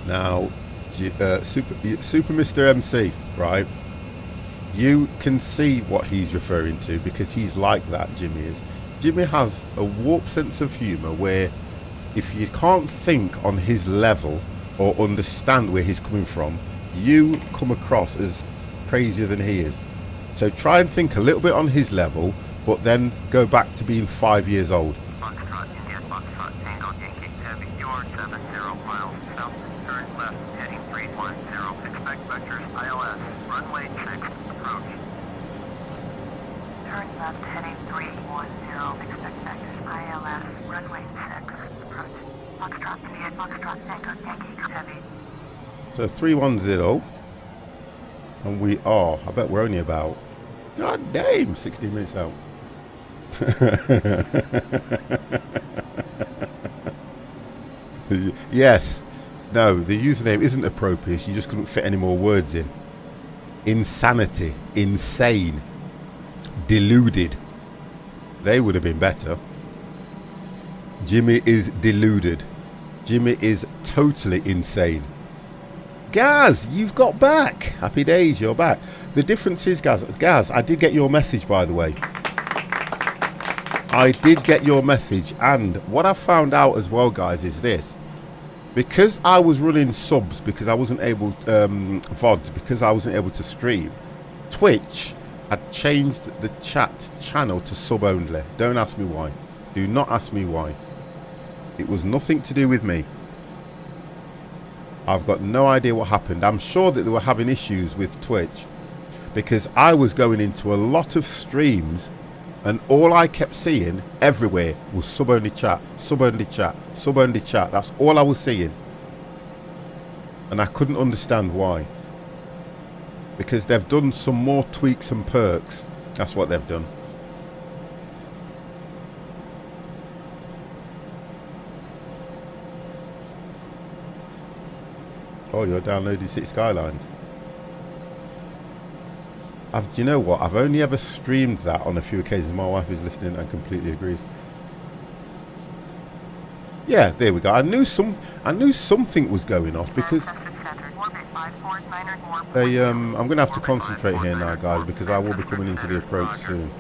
Now, Super Mr. MC, right? You can see what he's referring to because he's like that, Jimmy is. Jimmy has a warped sense of humour where if you can't think on his level or understand where he's coming from, you come across as crazier than he is. So try and think a little bit on his level, but then go back to being 5 years old. Foxtrot, India, Foxtrot, Tango, Yankee, Heavy, you are 70 miles south, turn left, heading 310, expect vectors, ILS, runway 6, approach. Turn left, heading 310, expect vectors, ILS, runway 6, approach. Foxtrot, India, Foxtrot, Tango, Yankee, Heavy. So 310, and we are, I bet we're only about God damn, 16 minutes out. Yes. No, the username isn't appropriate. You just couldn't fit any more words in. Insanity. Insane. Deluded. They would have been better. Jimmy is deluded. Jimmy is totally insane. Gaz, you've got back. Happy days, you're back. The difference is, Gaz, I did get your message, by the way. I did get your message, and what I found out as well, guys, is this. Because I was running subs, because I wasn't able VODs, because I wasn't able to stream, Twitch had changed the chat channel to sub only. Don't ask me why. Do not ask me why. It was nothing to do with me. I've got no idea what happened. I'm sure that they were having issues with Twitch, because I was going into a lot of streams and all I kept seeing everywhere was sub only chat, sub only chat, sub only chat. That's all I was seeing. And I couldn't understand why. Because they've done some more tweaks and perks. That's what they've done. Oh, you're downloading City Skylines. Do you know what? I've only ever streamed that on a few occasions. My wife is listening and completely agrees. Yeah, there we go. I knew something was going off because they. I'm going to have to concentrate here now, guys, because I will be coming into the approach soon.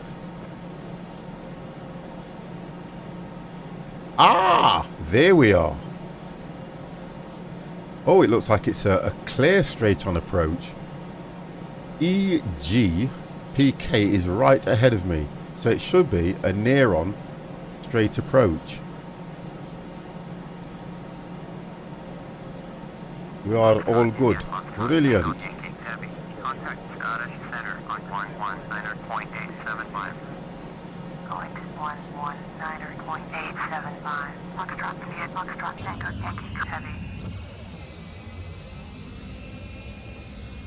Ah, there we are. Oh, it looks like it's a clear straight on approach. EG PK is right ahead of me, so it should be a near on straight approach. We are all good. Brilliant.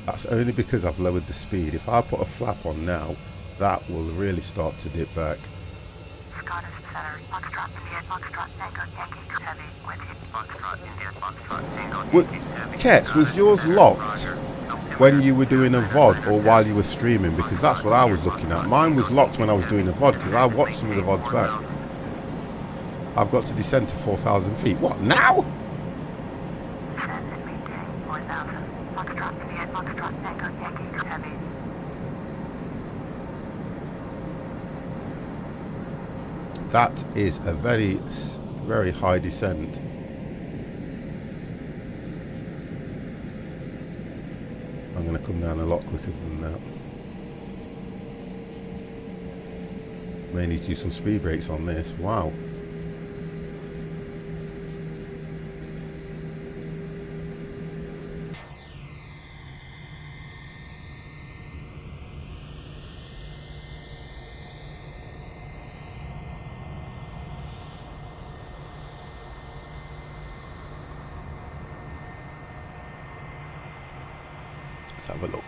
That's only because I've lowered the speed. If I put a flap on now, that will really start to dip back. Kets, was yours locked when you were doing a VOD or while you were streaming? Because that's what I was looking at. Mine was locked when I was doing a VOD because I watched some of the VODs back. I've got to descend to 4,000 feet. What, now? That is a very, very high descent. I'm going to come down a lot quicker than that. May need to do some speed brakes on this. Wow. Let's have a look.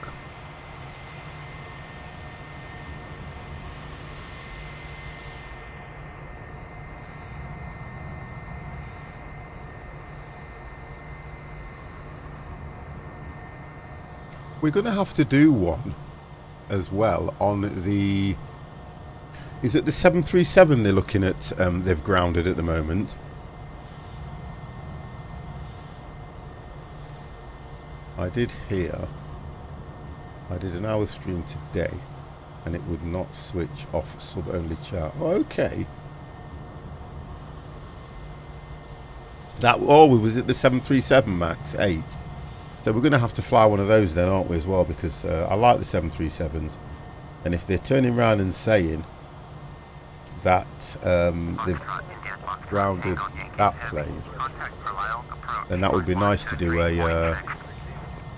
We're going to have to do one as well on the... Is it the 737 they're looking at? They've grounded at the moment. I did hear... I did an hour stream today and it would not switch off sub-only chat. Oh, okay. That, oh, was it the 737 MAX 8? So we're going to have to fly one of those then, aren't we, as well? Because I like the 737s. And if they're turning around and saying that they've grounded that plane, then that would be nice to do a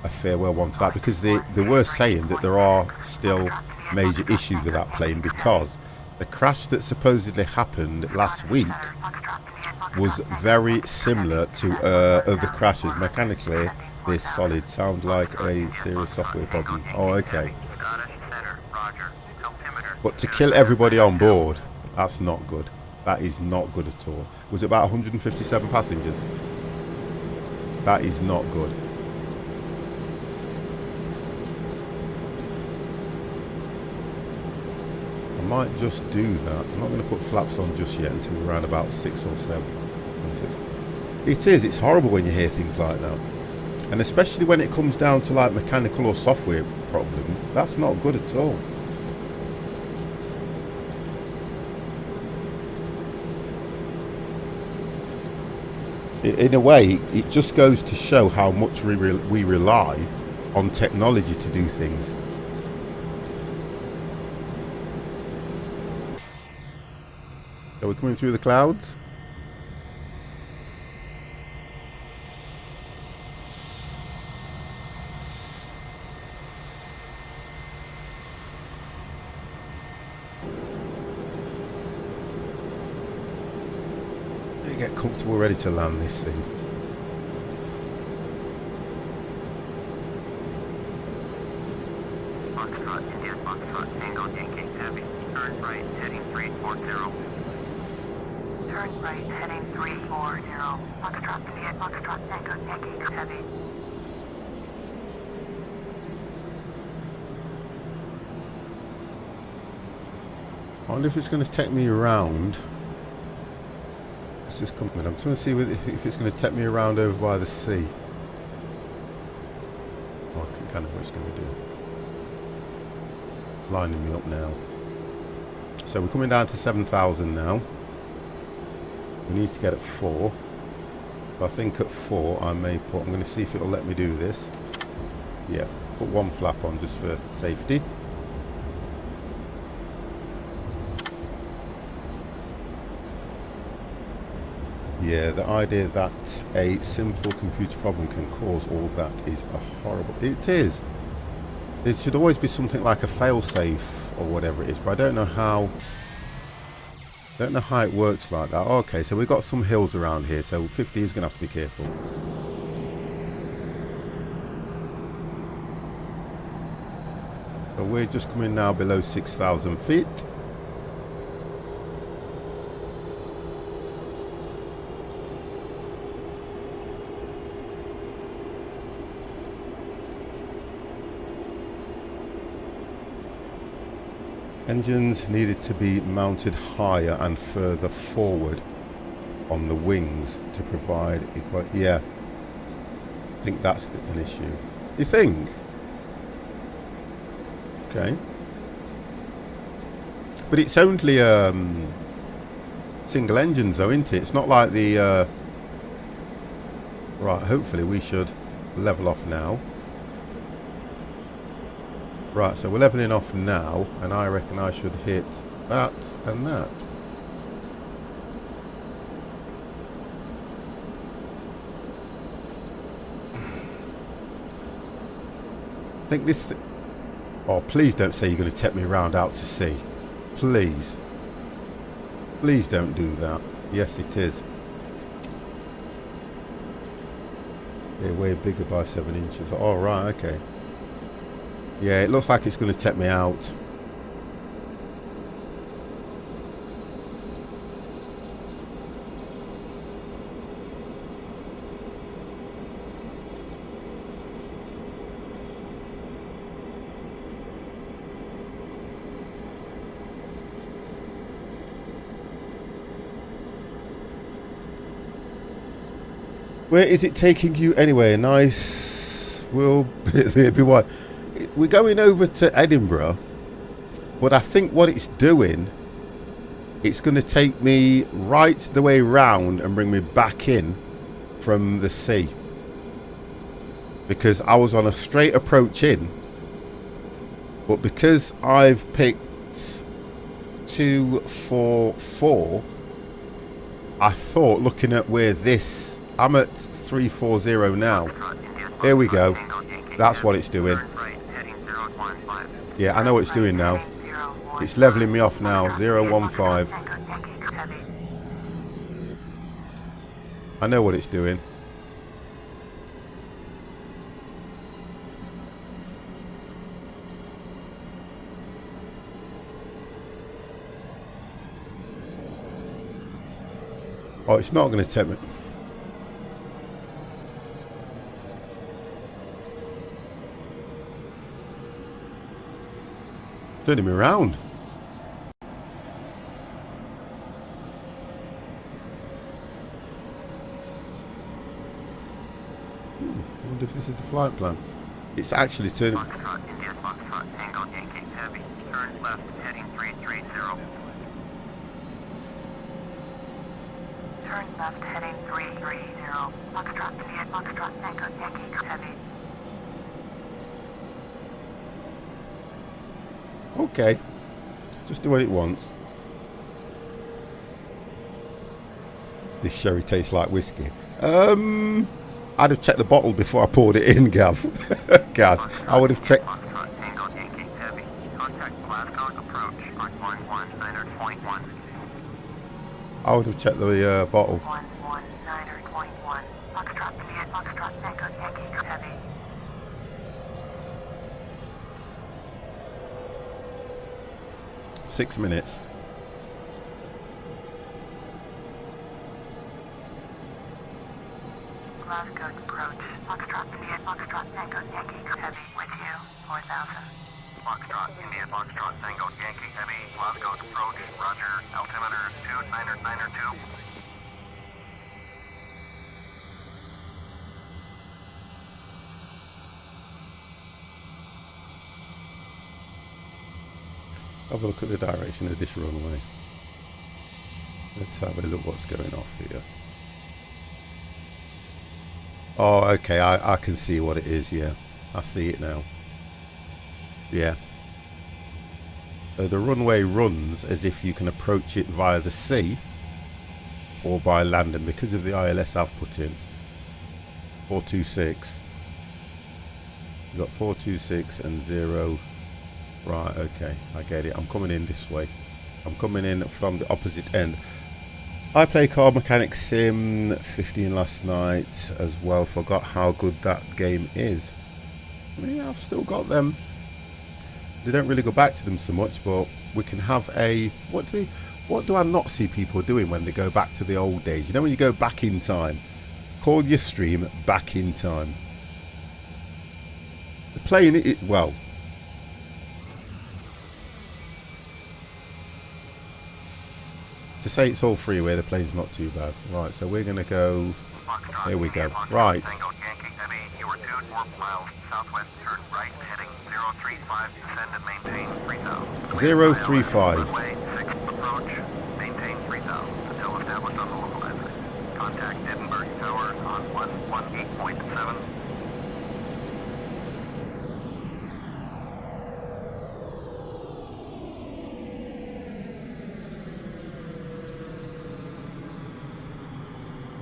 farewell one to that, because they were saying that there are still major issues with that plane, because the crash that supposedly happened last week was very similar to other crashes. Mechanically, they're solid. Sounds like a serious software problem. Oh, okay. But to kill everybody on board, that's not good. That is not good at all. Was it about 157 passengers? That is not good. I might just do that. I'm not going to put flaps on just yet until we're around about 6 or 7. It's horrible when you hear things like that. And especially when it comes down to like mechanical or software problems, that's not good at all. In a way, it just goes to show how much we rely on technology to do things. Are we coming through the clouds? Get comfortable, ready to land this thing. Foxtrot, India, Foxtrot, Tango, Yankee, Heavy. Turn right, heading 340. Turn right, heading 340. Foxtrot, India, Foxtrot, Tango, Yankee, Heavy. I wonder if it's going to take me around. It's just coming. I'm trying to see if it's going to take me around over by the sea. Oh, I think I know what it's going to do. Lining me up now. So we're coming down to 7,000 now. We need to get at 4. I think at 4 I may put, I'm going to see if it'll let me do this. Yeah, put one flap on just for safety. Yeah, the idea that a simple computer problem can cause all that is a horrible... It is. It should always be something like a fail-safe or whatever it is, but I don't know how... it works like that. Okay, so we've got some hills around here, so 50 is going to have to be careful. So we're just coming now below 6,000 feet. Engines needed to be mounted higher and further forward on the wings to provide yeah, I think that's an issue. You think? Okay. But it's only single engines though, isn't it? It's not like the right, hopefully we should level off now. Right, so we're leveling off now, and I reckon I should hit that and that. I think this... Oh, please don't say you're going to take me around out to sea. Please. Please don't do that. Yes, it is. They're way bigger by 7 inches. Oh, right, okay. Yeah, it looks like it's going to take me out. Where is it taking you anyway? Nice. Will be what? We're going over to Edinburgh, but I think what it's doing, it's going to take me right the way round and bring me back in from the sea, because I was on a straight approach in, but because I've picked 244, I thought, looking at where this, I'm at 340 now. Here we go. That's what it's doing. Yeah, I know what it's doing now. It's leveling me off now. 015. I know what it's doing. Oh, it's not going to take me. Turning me around. I wonder if this is the flight plan. It's actually turning. Foxtrot, India, Foxtrot, Tango, Yankee, Heavy. Turn left, heading 330. Turn left, heading 330. Foxtrot, India, Foxtrot, Tango, Yankee, Heavy. Okay. Just do what it wants. This sherry tastes like whiskey. I'd have checked the bottle before I poured it in, Gav. Gaz, I would have checked. Foxtrot, Tango, Yankee, Heavy. Contact Glasgow, approach, Mark 119.1. I would have checked the bottle. 119.1. Foxtrot, India, Foxtrot, Tango, Yankee, Heavy. Six minutes. Glasgow approach. Foxtrot, India, Foxtrot, Tango, Yankee, Heavy. With you, 4,000. Foxtrot, India, Foxtrot, Tango, Yankee, Heavy. Glasgow approach. Roger. Altimeter 2992. Have a look at the direction of this runway. Let's have a look what's going off here. Oh, okay, I can see what it is, yeah. I see it now. Yeah. So the runway runs as if you can approach it via the sea or by land, and because of the ILS I've put in, 426. You've got 426 and 0. Right, okay, I get it. I'm coming in this way. I'm coming in from the opposite end. I play Car Mechanic Sim 15 last night as well. Forgot how good that game is. Yeah, I've still got them. They don't really go back to them so much, but we can have a... What do I not see people doing when they go back to the old days? You know, when you go back in time? Call your stream Back in Time. They're playing it... Well... To say it's all freeway, the plane's not too bad. Right, so we're going to go... Here we go. Right. 035. Contact Edinburgh Tower on 118.7.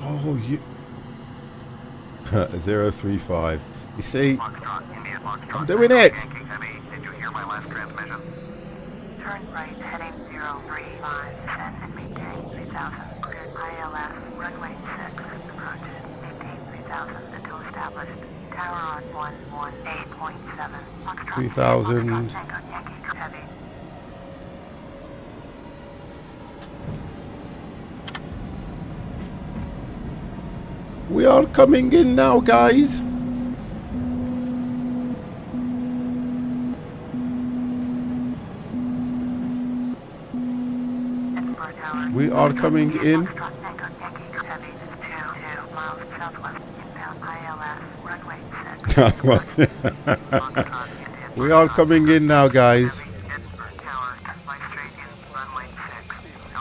Oh, you... 035. You see, I'm doing it! Did you hear my last transmission? Turn right, heading 035, descend and maintain 3000. Cleared ILS, runway 6, approach, maintain 3000 until established. Tower on 118.7. 3000. Tango, Yankee, heavy. We are coming in now, guys. We are coming in. We are coming in now, guys.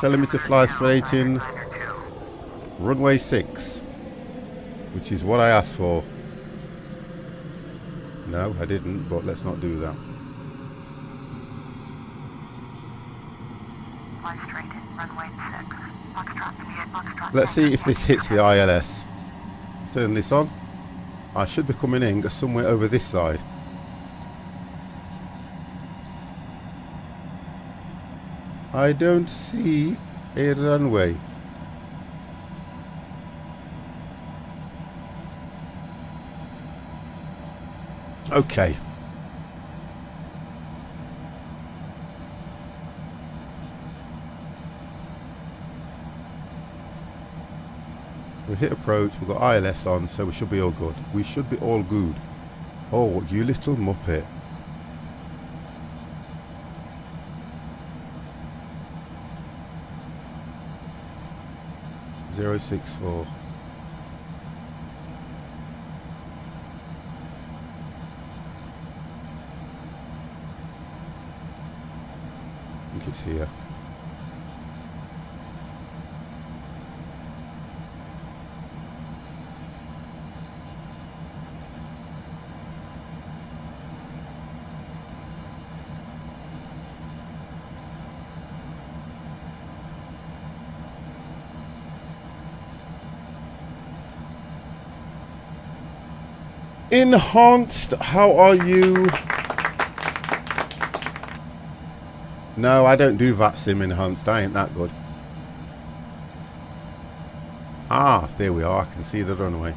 Telling me to fly straight in runway 6, which is what I asked for. No, I didn't, but let's not do that. Let's see if this hits the ILS. Turn this on. I should be coming in somewhere over this side. I don't see a runway. Okay. We hit approach, we've got ILS on, so we should be all good. We should be all good. Oh, you little muppet. Zero 064. I think it's here. Enhanced, how are you? No, I don't do VATSIM enhanced. I ain't that good. Ah, there we are. I can see the runway.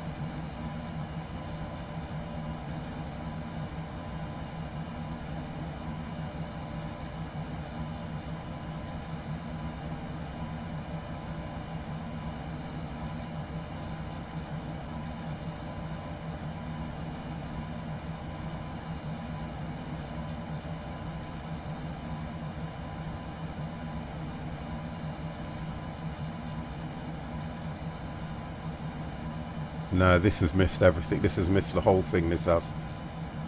No, this has missed everything. This has missed the whole thing, this has.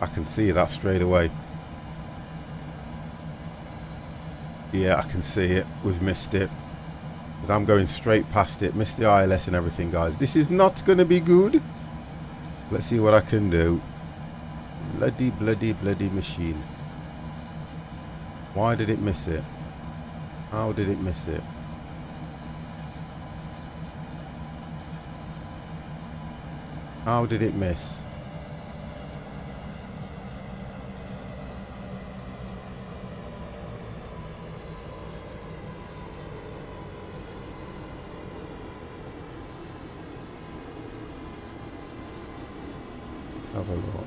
I can see that straight away. Yeah, I can see it. We've missed it. Because I'm going straight past it. Missed the ILS and everything, guys. This is not going to be good. Let's see what I can do. Bloody, bloody, bloody machine. Why did it miss it? How did it miss it? How did it miss? Have a look.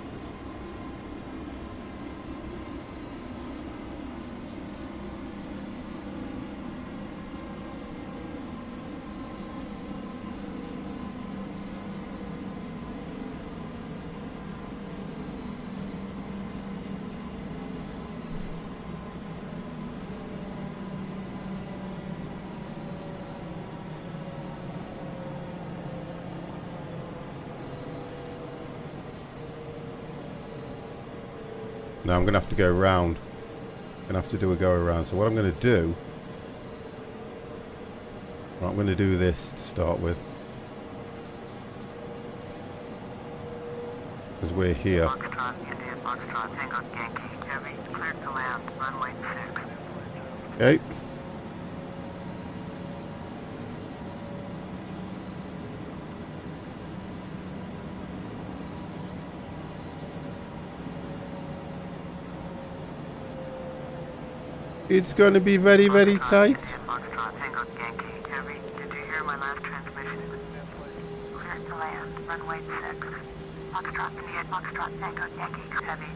Now I'm going to have to go around. I'm going to have to do a go around. So what I'm going to do... Right, I'm going to do this to start with. Because we're here. Foxtrot, India, Foxtrot, Tango, Yankee, Heavy, cleared to land, runway 6. Okay. It's going to be very, very tight. Foxtrot, Tango, Yankee, Heavy, did you hear my last transmission? Cleared to land, runway 6. Foxtrot, India, Foxtrot, Tango, Yankee, Heavy.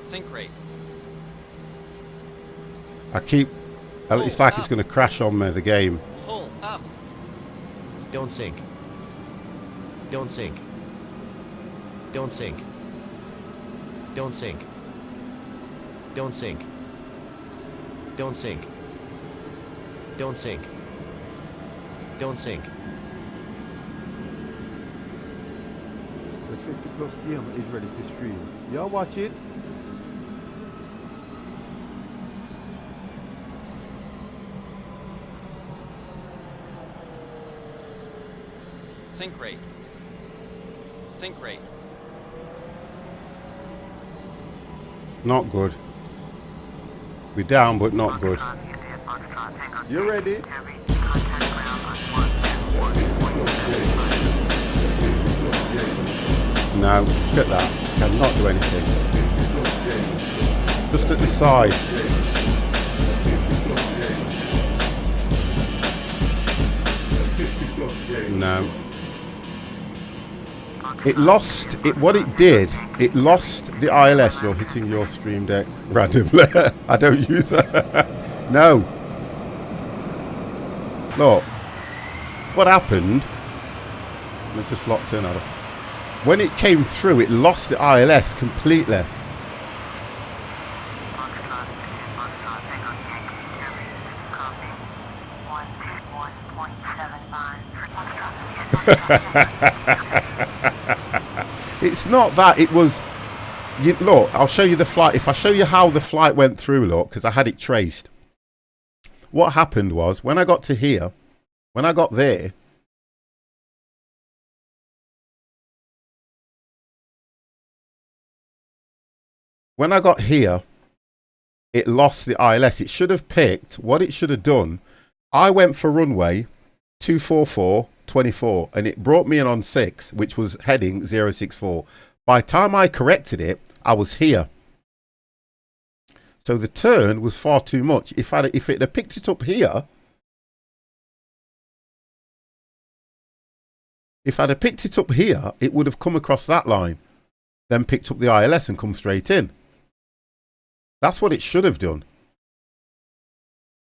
Sync rate. I keep... It's like it's going to crash on me, the game. Pull up. Don't sink. Don't sink. Don't sink. Don't sink. Don't sink. Don't sink. Don't sink. Don't sink. The 50 plus game is ready for stream. Y'all watch it. Sync rate. Sync rate. Not good. We're down, but not good. Foxtrot, India, Foxtrot, Tango, You ready? heavy, contact ground on 1.75. No, look at that. Cannot do anything. Just at the side. No. It lost it. What it did, it lost the ILS. You're hitting your stream deck randomly. I don't use that. No. Look. What happened? I just locked in. When it came through, it lost the ILS completely. Foxtrot, Foxtrot, Tango, Yankee, heavy, copy, 1.75. It's not that. It was. Look, I'll show you the flight. If I show you how the flight went through, look, because I had it traced. What happened was when I got to here, when I got there. When I got here, it lost the ILS. It should have picked what it should have done. I went for runway 244.24 and it brought me in on 6, which was heading 064. By the time I corrected it, I was here. So the turn was far too much. If it had picked it up here, it would have come across that line, then picked up the ILS and come straight in. That's what it should have done.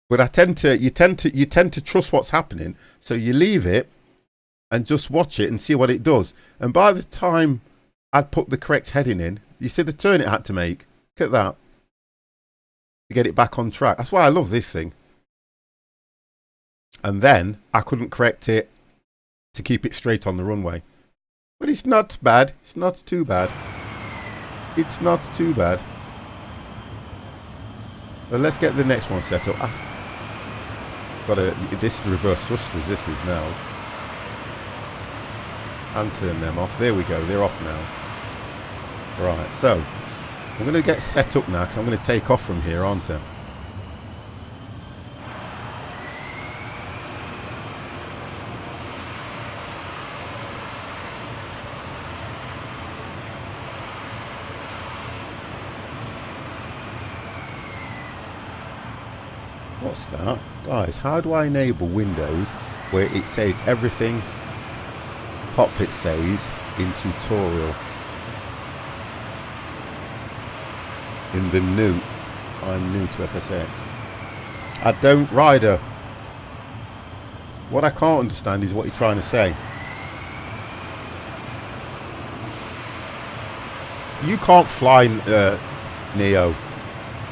But you tend to trust what's happening, so you leave it and just watch it and see what it does. And by the time I'd put the correct heading in, you see the turn it had to make. Look at that. To get it back on track. That's why I love this thing. And then I couldn't correct it to keep it straight on the runway. But it's not bad. It's not too bad. It's not too bad. Well, let's get the next one set up. This is the reverse thrusters, this is now. And turn them off. There we go, they're off now. Right, so I'm going to get set up now because I'm going to take off from here, aren't I? What's that? Guys, how do I enable Windows where it says everything cockpit says in tutorial? In the new. I'm new to FSX. I don't, Ryder. What I can't understand is what you're trying to say. You can't fly, Neo.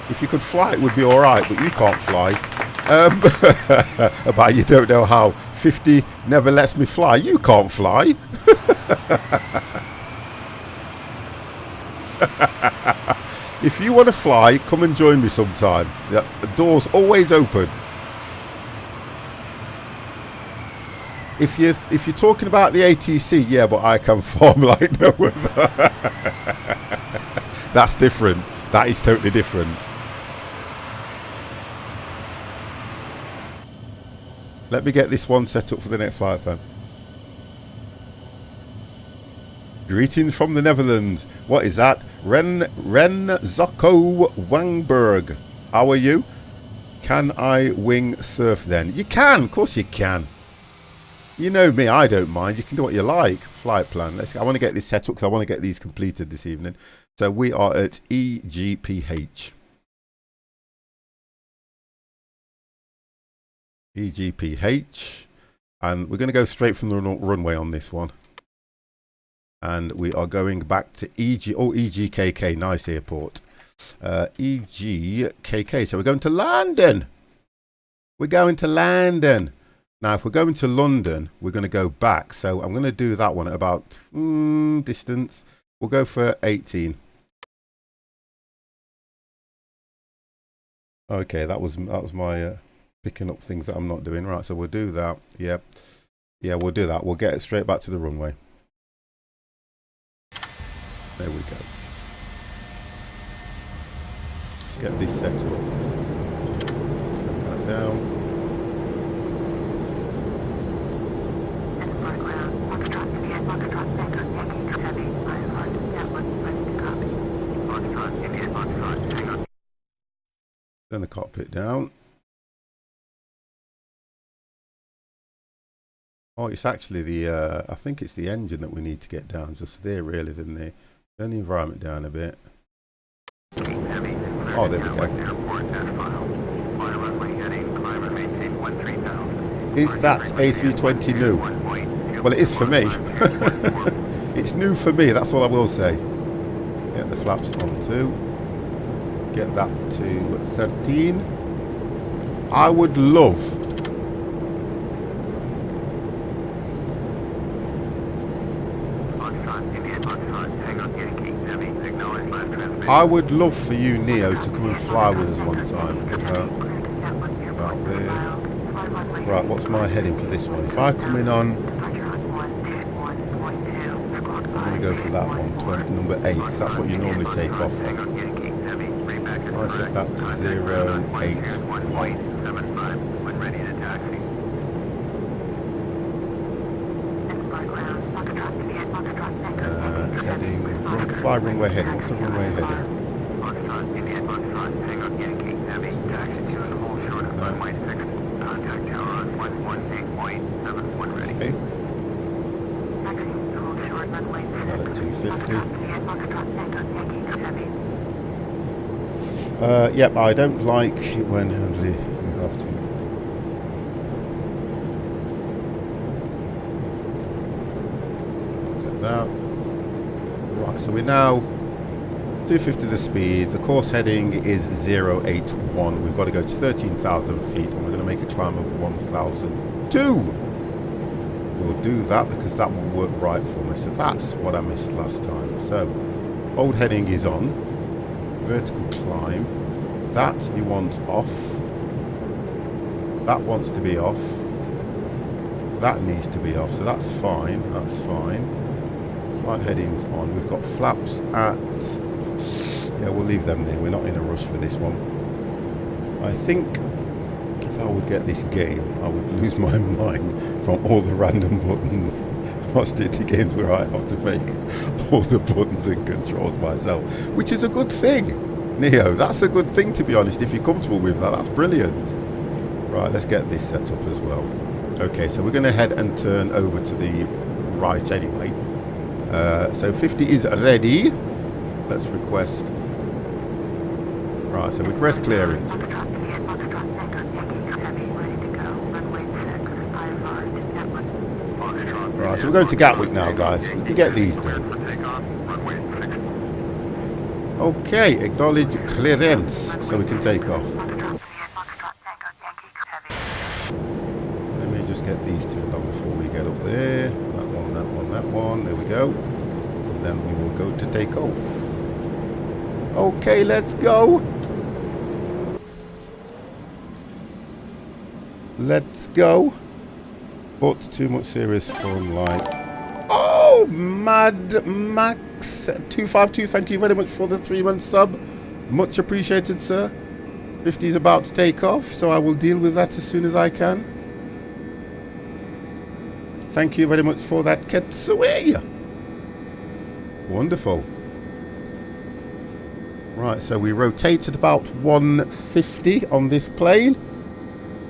If you could fly, it would be all right, but you can't fly. But you don't know how. 50 never lets me fly. You can't fly. If you want to fly, come and join me sometime. The door's always open. If you're talking about the ATC, yeah, but I can form like no other. That's different. That is totally different. Let me get this one set up for the next flight then. Greetings from the Netherlands. What is that? Ren Zocco Wangberg. How are you? Can I wing surf then? You can, of course you can. You know me, I don't mind. You can do what you like. Flight plan. Let's. I want to get this set up because I want to get these completed this evening. So we are at EGPH. EGPH, and we're going to go straight from the runway on this one, and we are going back to EGKK. Nice airport. EGKK. So we're going to London. We're going to London. Now if we're going to London, we're going to go back, so I'm going to do that one at about distance. We'll go for 18. Okay, that was my picking up things that I'm not doing. Right, so we'll do that. Yeah, we'll do that. We'll get it straight back to the runway. There we go. Let's get this set up. Turn that down. Turn the cockpit down. Oh, it's actually the, I think it's the engine that we need to get down just there really, than the, turn the environment down a bit. Oh, there we go. Is that A320 new? Well, it is for me. It's new for me, that's all I will say. Get the flaps on too. Get that to 13. I would love for you, Neo, to come and fly with us one time. About there. Right, what's my heading for this one? If I come in on, I'm going to go for that one, number 8, because that's what you normally take off on. I set that to 081. Heading, fly runway heading. What's the runway heading? Okay. That at 250. Yep, I don't like it when you have to. Look at that. Right, so we're now 250 the speed. The course heading is 081. We've got to go to 13,000 feet, and we're going to make a climb of 1,002. We'll do that because that will work right for me. So that's what I missed last time. So old heading is on. Vertical climb. That you want off. That wants to be off. That needs to be off. So that's fine. That's fine. Flight headings on. We've got flaps at... Yeah, we'll leave them there. We're not in a rush for this one. I think if I would get this game, I would lose my mind from all the random buttons. Hostility games where I have to make all the buttons and controls myself, which is a good thing, Neo. That's a good thing, to be honest. If you're comfortable with that, that's brilliant. Right, let's get this set up as well. Okay, so we're going to head and turn over to the right anyway. So 50 is ready. Let's request. Right, so request clearance. Right, so we're going to Gatwick now, guys. We can get these done. Okay, acknowledge clearance, so we can take off. Let me just get these turned on before we get up there. That one, that one, that one. There we go. And then we will go to take off. Okay, let's go. Let's go. But too much serious fun, like... Oh, Mad Max 252, thank you very much for the 3-month sub. Much appreciated, sir. 50 is about to take off, so I will deal with that as soon as I can. Thank you very much for that, Ketsui. Wonderful. Right, so we rotate at about 150 on this plane.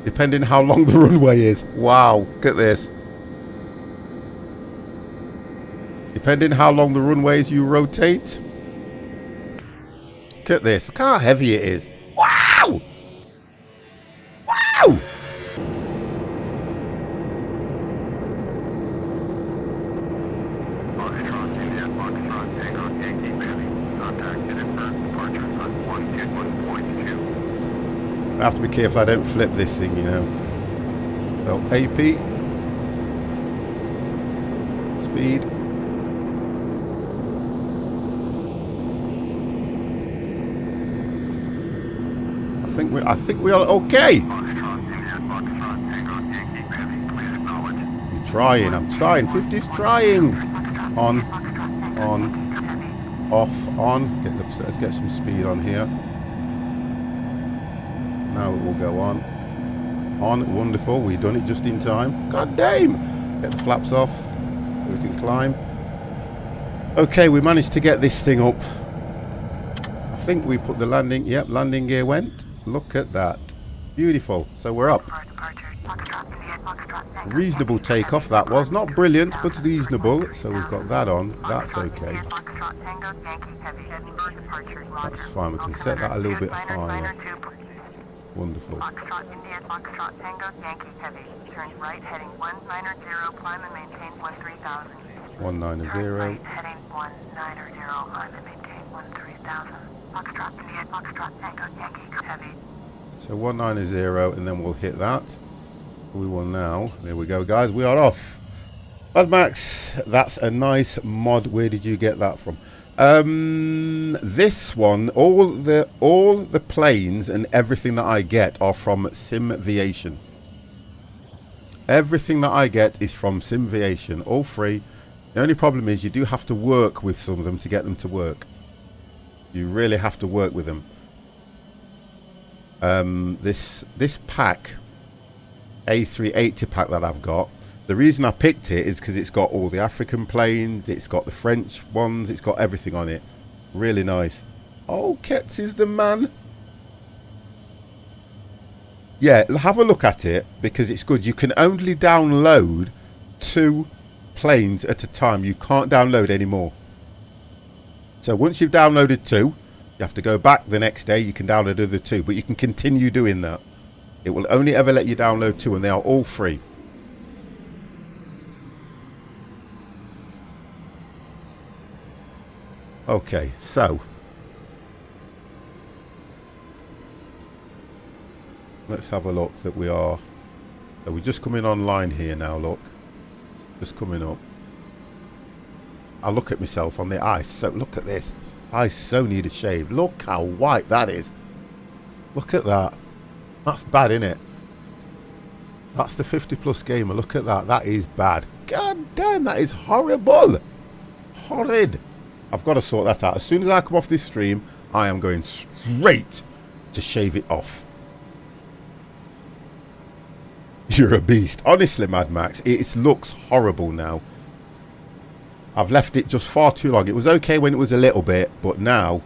Depending how long the runway is. Wow, look at this. Depending how long the runway is, you rotate. Look at this. Look how heavy it is. Wow! Wow! I have to be careful I don't flip this thing, you know. So AP. Speed. I think we are okay. I'm trying. 50's trying. On. Off, on. Let's get some speed on here. Now it will go on. On, wonderful. We've done it just in time. God damn! Get the flaps off. We can climb. Okay, we managed to get this thing up. I think we put the landing. Yep, landing gear went. Look at that. Beautiful. So we're up. Reasonable takeoff that was. Not brilliant, but reasonable. So we've got that on. That's okay. That's fine. We can set that a little bit higher. Wonderful. 190. So 190, and then we'll hit that. We will now. There we go, guys. We are off. Mad Max, that's a nice mod. Where did you get that from? This one, all the planes and everything that I get are from Simviation. Everything that I get is from Simviation, all free. The only problem is you do have to work with some of them to get them to work. You really have to work with them. This pack, A380 pack that I've got, the reason I picked it is because it's got all the African planes, it's got the French ones, it's got everything on it. Really nice. Oh, Ketz is the man. Yeah, have a look at it because it's good. You can only download 2 planes at a time. You can't download any more. So once you've downloaded 2, you have to go back the next day. You can download the other 2, but you can continue doing that. It will only ever let you download 2, and they are all free. Okay, so let's have a look that we are. So we're just coming online here now. Look, just coming up. I look at myself on the ice. So look at this. I so need a shave. Look how white that is. Look at that. That's bad, isn't it? That's the 50+ gamer. Look at that. That is bad. God damn, that is horrible. Horrid. I've got to sort that out. As soon as I come off this stream, I am going straight to shave it off. You're a beast. Honestly, Mad Max, it looks horrible now. I've left it just far too long. It was okay when it was a little bit, but now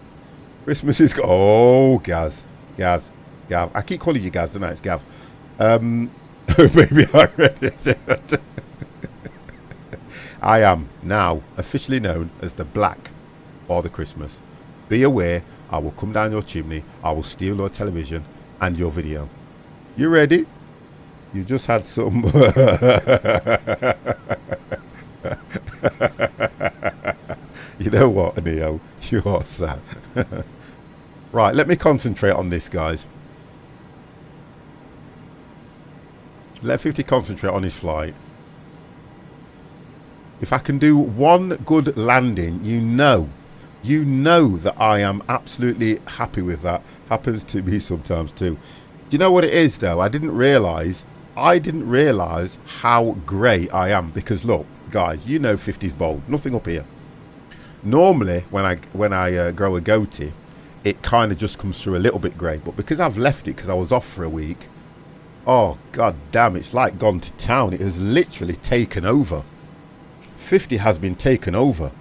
Christmas is... Oh, Gaz. Gav. I keep calling you Gaz, don't I? It's Gav. Maybe I read it. I am now officially known as the Black Father Christmas. Be aware, I will come down your chimney, I will steal your television and your video. You ready? You just had some... You know what, Neo? You are sad. Right, let me concentrate on this, guys. Let 50 concentrate on his flight. If I can do one good landing, you know that I am absolutely happy with that. Happens to me sometimes too. Do you know what it is though? I didn't realise how grey I am, because look, guys, you know 50's bold. Nothing up here. Normally, when I grow a goatee, it kind of just comes through a little bit grey. But because I've left it because I was off for a week, oh god damn, it's like gone to town. It has literally taken over. 50 has been taken over.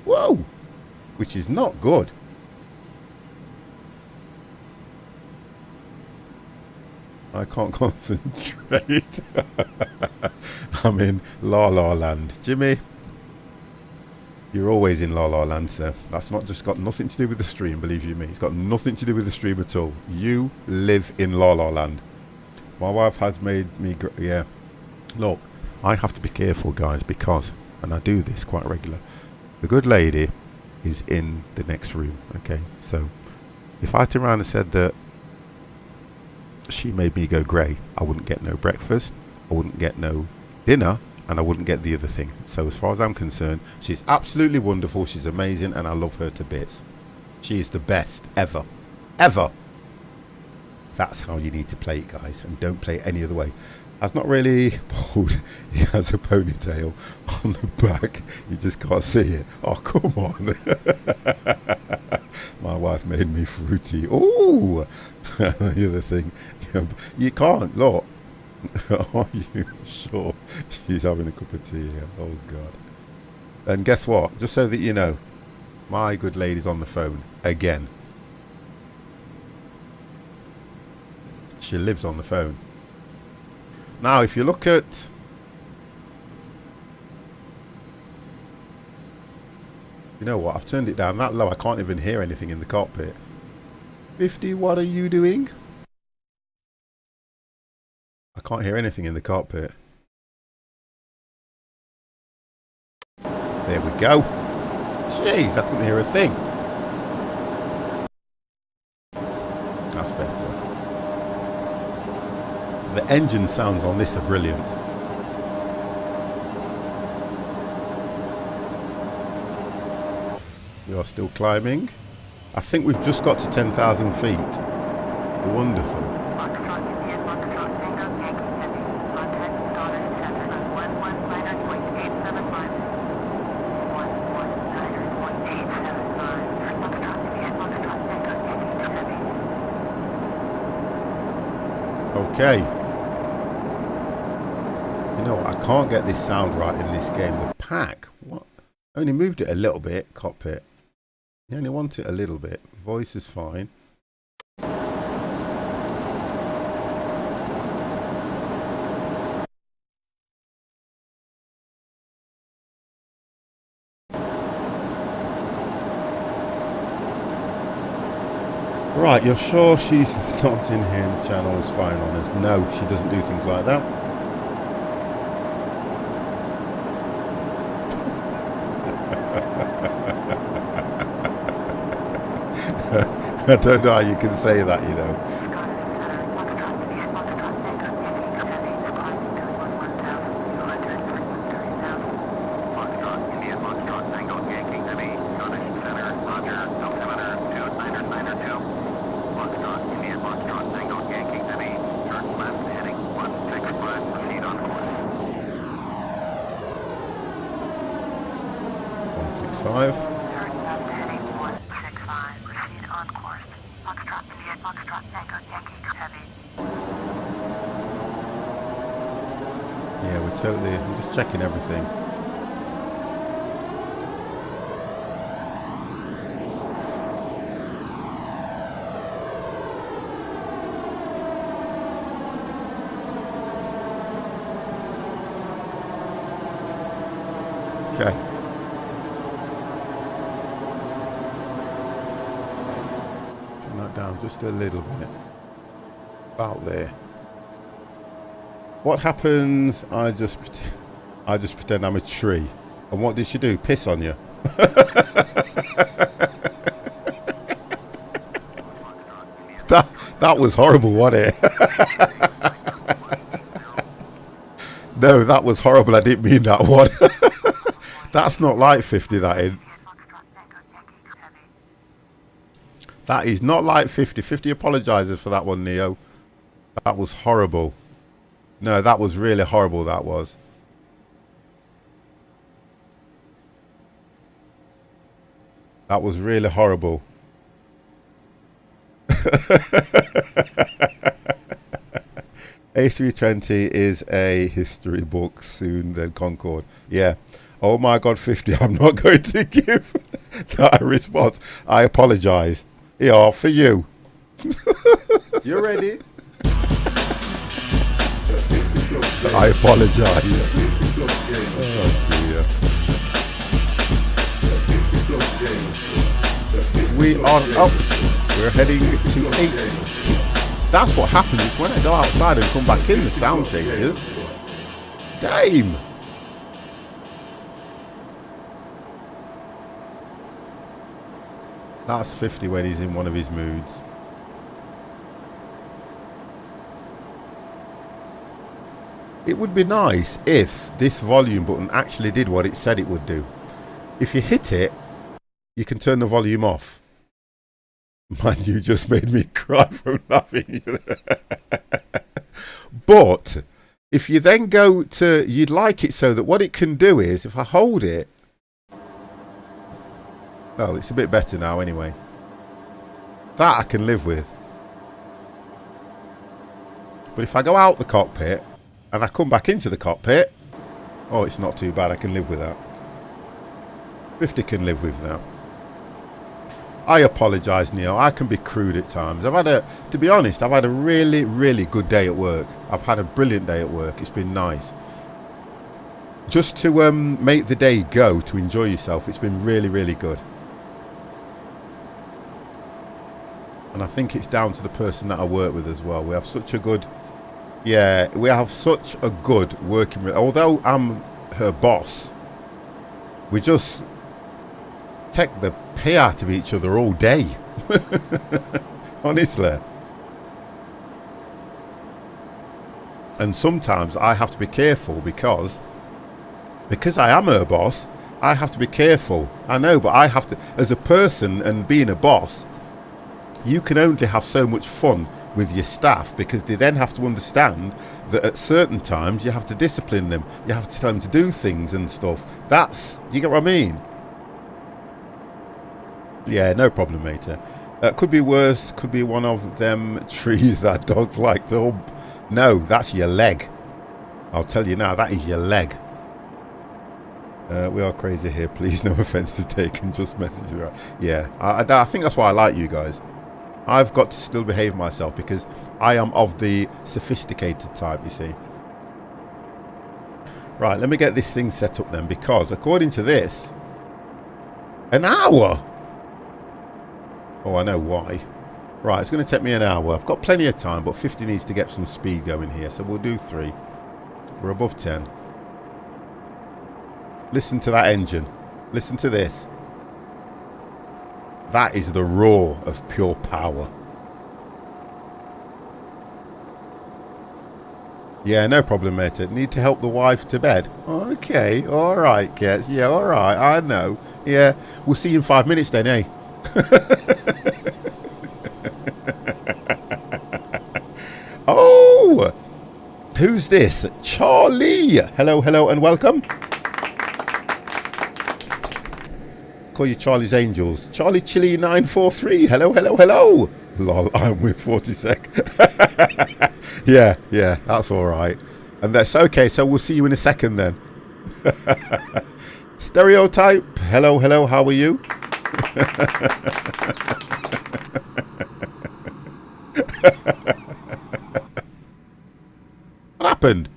Whoa, which is not good. I can't concentrate. I'm in La La Land. Jimmy, you're always in La La Land, sir. That's not just got nothing to do with the stream, believe you me. It's got nothing to do with the stream at all. You live in La La Land. My wife has made me... Yeah. Look, I have to be careful, guys, because... and I do this quite regular. The good lady is in the next room, okay? So if I turned around and said that she made me go grey, I wouldn't get no breakfast, I wouldn't get no dinner, and I wouldn't get the other thing. So as far as I'm concerned, she's absolutely wonderful, she's amazing, and I love her to bits. She is the best ever. Ever. That's how you need to play it, guys, and don't play it any other way. That's not really bald. He has a ponytail on the back. You just can't see it. Oh, come on. My wife made me fruity. Oh, the other thing. You can't, look. Are you sure? She's having a cup of tea here. Oh, God. And guess what? Just so that you know, my good lady's on the phone again. She lives on the phone. Now, if you look at... You know what? I've turned it down that low. I can't even hear anything in the cockpit. 50, what are you doing? I can't hear anything in the cockpit. There we go. Jeez, I couldn't hear a thing. That's better. The engine sounds on this are brilliant. We are still climbing. I think we've just got to 10,000 feet. Wonderful. Okay. You know what? I can't get this sound right in this game. The pack. What? I only moved it a little bit. Cockpit. You only want it a little bit. Voice is fine. Right, you're sure she's not in here in the channel spying on us? No, she doesn't do things like that. I don't know how you can say that, you know. Yeah, we're totally... I'm just checking everything. Okay. Turn that down just a little bit. About there. What happens? I just pretend I'm a tree. And what did she do? Piss on you? That was horrible, wasn't it? No, that was horrible. I didn't mean that one. That's not like 50, that is. That is not like 50. 50 apologises for that one, Neo. That was horrible. No, that was really horrible, that was. That was really horrible. A320 is a history book soon, then Concorde. Yeah. Oh my God, 50. I'm not going to give that a response. I apologise. Yeah, for you. You ready? I apologise. Oh dear. We are up. We're heading to 8. That's what happens. It's when I go outside and come back in, the sound changes. Damn. That's 50 when he's in one of his moods. It would be nice if this volume button actually did what it said it would do. If you hit it, you can turn the volume off. Man, you just made me cry from laughing. But If you then go to, you'd like it so that what it can do is, if I hold it, well, it's a bit better now anyway. That I can live with. But if I go out the cockpit and I come back into the cockpit, oh, it's not too bad. I can live with that. 50 can live with that. I apologise, Neil. I can be crude at times. To be honest, I've had a really, really good day at work. I've had a brilliant day at work. It's been nice. Just to make the day go, to enjoy yourself, it's been really, really good. And I think it's down to the person that I work with as well. We have such a good, yeah, we have such a good working, although I'm her boss, we just take the pay out of each other all day. Honestly. And sometimes I have to be careful because I am her boss. I have to be careful. I know, but I have to, as a person and being a boss, you can only have so much fun with your staff, because they then have to understand that at certain times you have to discipline them. You have to tell them to do things and stuff. That's, you get what I mean? Yeah, no problem, mate. Could be worse. Could be one of them trees that dogs like to hump. No, that's your leg. I'll tell you now, that is your leg. We are crazy here. Please, no offence is taken. Just message me. Yeah, I think that's why I like you guys. I've got to still behave myself because I am of the sophisticated type, you see. Right, let me get this thing set up then, because according to this, an hour. Oh, I know why. Right, it's going to take me an hour. I've got plenty of time, but 50 needs to get some speed going here, so we'll do 3. We're above 10. Listen to that engine. Listen to this. That is the roar of pure power. Yeah, no problem, mate. Need to help the wife to bed. Okay, all right, Kets. Yeah, all right, I know. Yeah, we'll see you in 5 minutes then, eh? Oh, who's this? Charlie. Hello, hello, and welcome. Call you Charlie's Angels. Charlie Chili 943. Hello, hello, hello. Lol, I'm with 40 sec. Yeah, that's all right. And that's okay. So we'll see you in a second then. Stereotype. Hello, hello. How are you? What happened?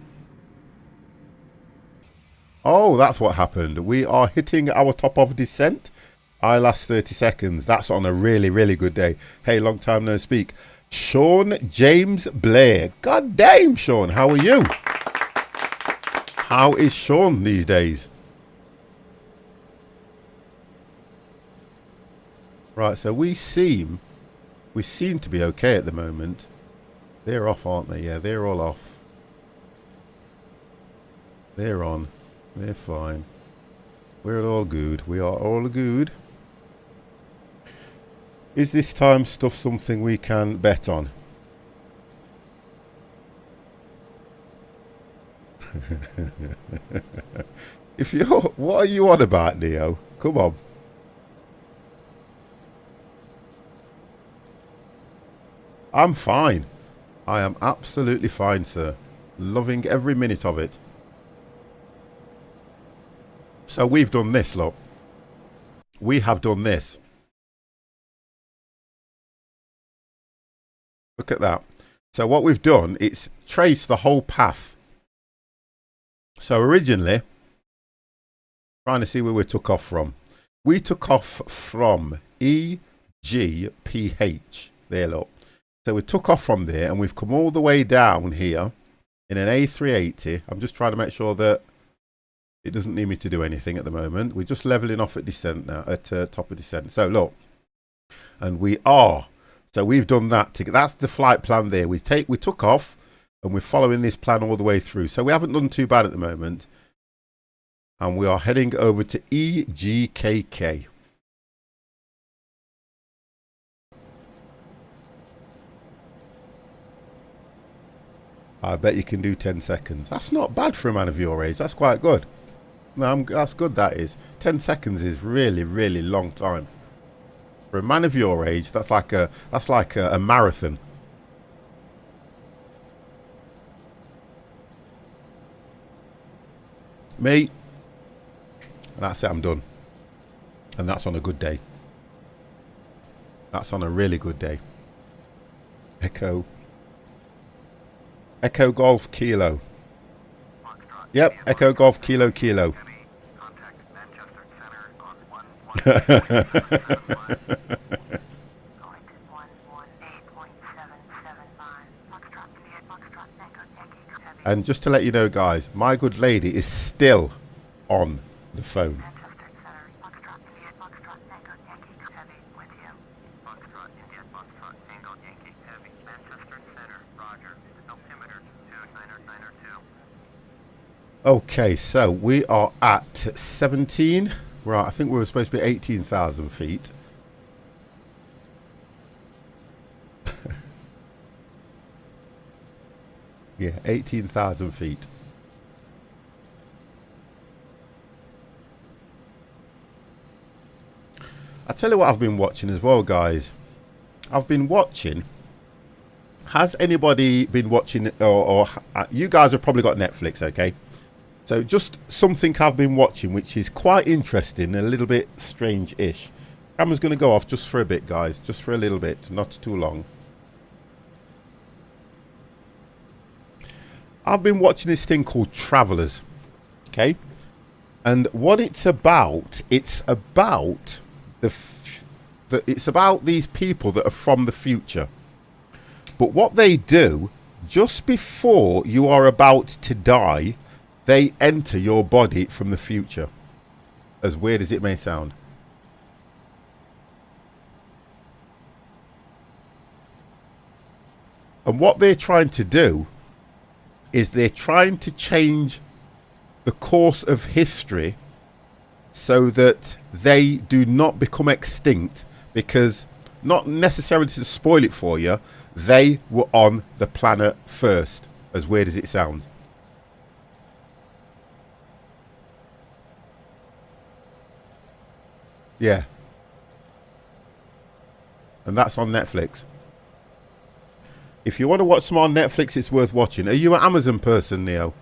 Oh, that's what happened. We are hitting our top of descent. I last 30 seconds. That's on a really, really good day. Hey, long time no speak. Sean James Blair. God damn, Sean. How are you? How is Sean these days? Right, so we seem to be okay at the moment. They're off, aren't they? Yeah, they're all off. They're on. They're fine. We're all good. We are all good. Is this time stuff something we can bet on? If you're, what are you on about, Neo? Come on. I'm fine. I am absolutely fine, sir. Loving every minute of it. So we've done this, look. We have done this. Look at that. So what we've done, it's traced the whole path. So originally, trying to see where we took off from. We took off from EGPH. There, look. So we took off from there and we've come all the way down here in an A380. I'm just trying to make sure that it doesn't need me to do anything at the moment. We're just leveling off at descent now, at top of descent. So look, and we are. So we've done that. That's the flight plan there. We took off and we're following this plan all the way through. So we haven't done too bad at the moment. And we are heading over to EGKK. I bet you can do 10 seconds. That's not bad for a man of your age. That's quite good. No, that's good, that is. 10 seconds is really, really long time. For a man of your age, that's like a marathon. Me, that's it, I'm done. And that's on a good day. That's on a really good day. Echo Golf Kilo. Yep, Echo Golf Kilo Kilo. And just to let you know, guys, my good lady is still on the phone. Okay, so we are at 17. Right, I think we were supposed to be 18,000 feet. Yeah, 18,000 feet. I tell you what I've been watching as well, guys. I've been watching. Has anybody been watching, or you guys have probably got Netflix, okay? So just something I've been watching which is quite interesting, a little bit strange-ish. Camera's going to go off just for a bit, guys, just for a little bit, not too long. I've been watching this thing called Travelers, okay? And what it's about these people that are from the future. But what they do, just before you are about to die, they enter your body from the future. As weird as it may sound. And what they're trying to do is they're trying to change the course of history so that they do not become extinct, because, not necessarily to spoil it for you, they were on the planet first, as weird as it sounds. Yeah. And that's on Netflix. If you want to watch some on Netflix, it's worth watching. Are you an Amazon person, Neo?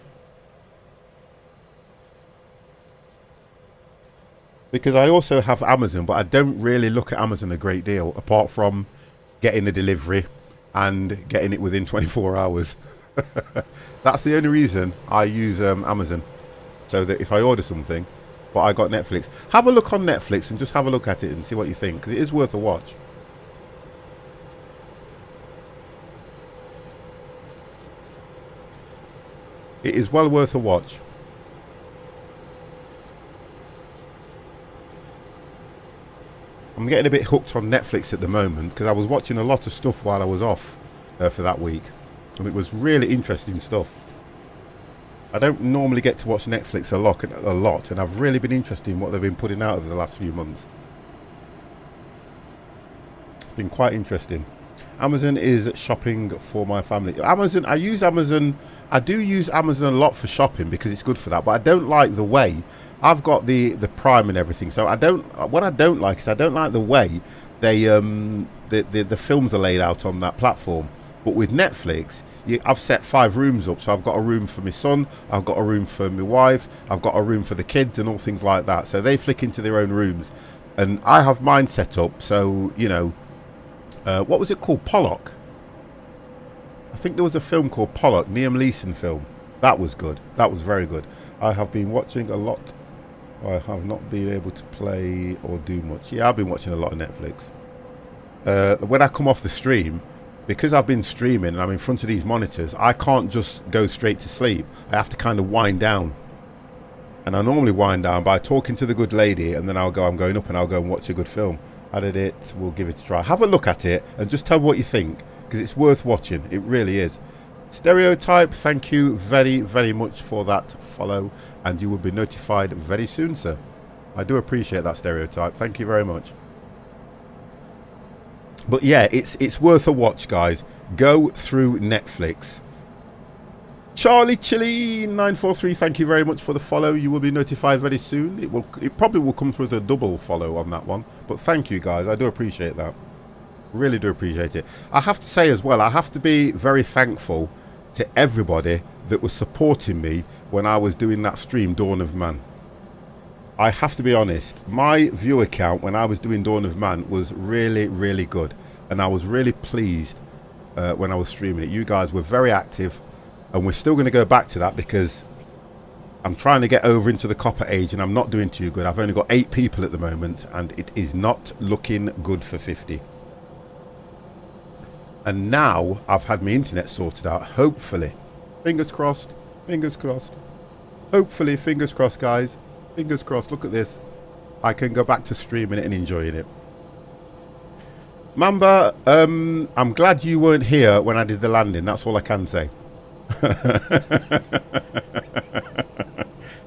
Because I also have Amazon, but I don't really look at Amazon a great deal, apart from getting a delivery and getting it within 24 hours. That's the only reason I use Amazon. So that if I order something, but I got Netflix. Have a look on Netflix and just have a look at it and see what you think, because it is worth a watch. It is well worth a watch. I'm getting a bit hooked on Netflix at the moment because I was watching a lot of stuff while I was off for that week, and it was really interesting stuff. I don't normally get to watch Netflix a lot, and I've really been interested in what they've been putting out over the last few months. It's been quite interesting. Amazon is shopping for my family. Amazon, I use Amazon. I do use Amazon a lot for shopping because it's good for that, but I don't like the way. I've got the Prime and everything, so what I don't like is I don't like the way they the films are laid out on that platform. But with Netflix, I've set 5 rooms up, so I've got a room for my son, I've got a room for my wife, I've got a room for the kids and all things like that. So they flick into their own rooms, and I have mine set up. So you know, what was it called? Pollock. I think there was a film called Pollock, Liam Neeson film. That was good. That was very good. I have been watching a lot. I have not been able to play or do much. Yeah, I've been watching a lot of Netflix. When I come off the stream, because I've been streaming and I'm in front of these monitors, I can't just go straight to sleep. I have to kind of wind down. And I normally wind down by talking to the good lady, and then I'm going up and I'll go and watch a good film. Added it, we'll give it a try. Have a look at it and just tell me what you think, because it's worth watching. It really is. Stereotype, thank you very, very much for that follow, and you will be notified very soon, sir. I do appreciate that, Stereotype. Thank you very much. But yeah, it's worth a watch, guys. Go through Netflix. Charlie Chili 943, thank you very much for the follow. You will be notified very soon. It probably will come through as a double follow on that one. But thank you guys, I do appreciate that. Really do appreciate it. I have to say as well, I have to be very thankful to everybody that was supporting me when I was doing that stream Dawn of Man. I have to be honest, my viewer count when I was doing Dawn of Man was really, really good. And I was really pleased when I was streaming it. You guys were very active. And we're still going to go back to that because I'm trying to get over into the copper age and I'm not doing too good. I've only got 8 people at the moment and it is not looking good for 50. And now I've had my internet sorted out, hopefully. Fingers crossed, fingers crossed. Hopefully, fingers crossed, guys. Fingers crossed, look at this. I can go back to streaming it and enjoying it. Mamba, I'm glad you weren't here when I did the landing. That's all I can say.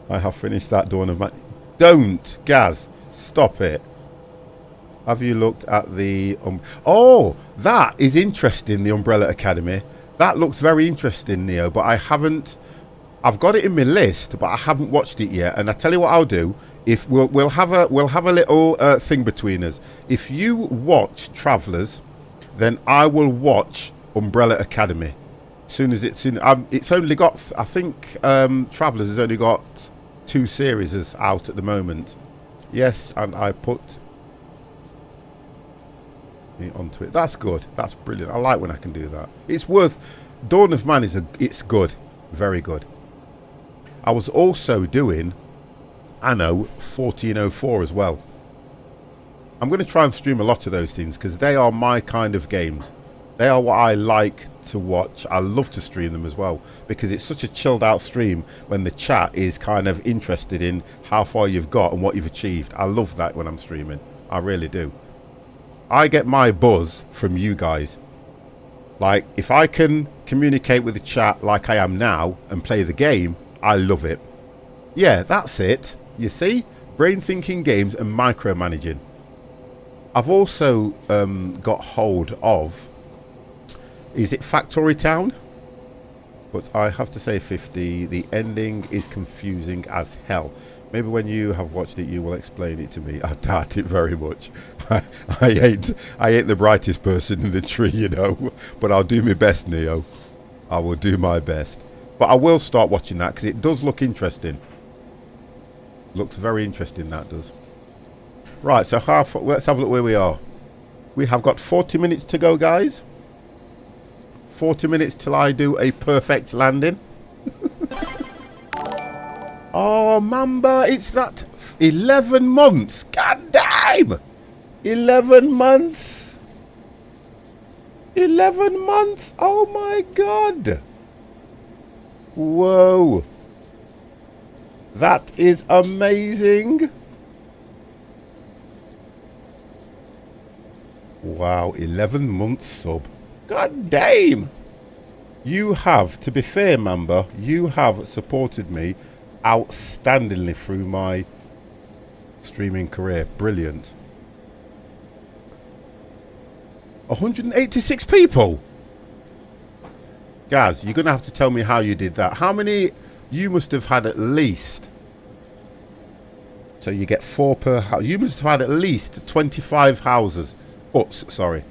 I have finished that Dawn of Man. Don't, Gaz, stop it. Have you looked at the oh, that is interesting, the Umbrella Academy. That looks very interesting, Neo, but I haven't. I've got it in my list, but I haven't watched it yet. And I tell you what I'll do, if we'll have a little thing between us. If you watch Travelers, then I will watch Umbrella Academy. Soon as it's only got, I think Travelers has only got 2 series out at the moment. Yes, and I put it onto it. That's good. That's brilliant. I like when I can do that. It's worth. Dawn of Man it's good, very good. I was also doing Anno 1404 as well. I'm going to try and stream a lot of those things because they are my kind of games. They are what I like to watch. I love to stream them as well because it's such a chilled out stream when the chat is kind of interested in how far you've got and what you've achieved. I love that when I'm streaming. I really do. I get my buzz from you guys. Like, if I can communicate with the chat like I am now and play the game, I love it. Yeah, that's it. You see? Brain thinking games and micromanaging. I've also got hold of, is it Factory Town? But I have to say 50. The ending is confusing as hell. Maybe when you have watched it, you will explain it to me. I doubt it very much. I ain't the brightest person in the tree, you know. But I'll do my best, Neo. I will do my best. But I will start watching that because it does look interesting. Looks very interesting, that does. Right, so let's have a look where we are. We have got 40 minutes to go, guys. 40 minutes till I do a perfect landing. Oh, Mamba, it's that 11 months. God damn! 11 months. 11 months. Oh, my God. Whoa. That is amazing. Wow, 11 months sub. God damn. You have, to be fair, Mamba, you have supported me outstandingly through my streaming career. Brilliant. 186 people. Gaz, you're gonna have to tell me how you did that. How many? You must have had at least, so you get 4 per house. You must have had at least 25 houses, huts, sorry.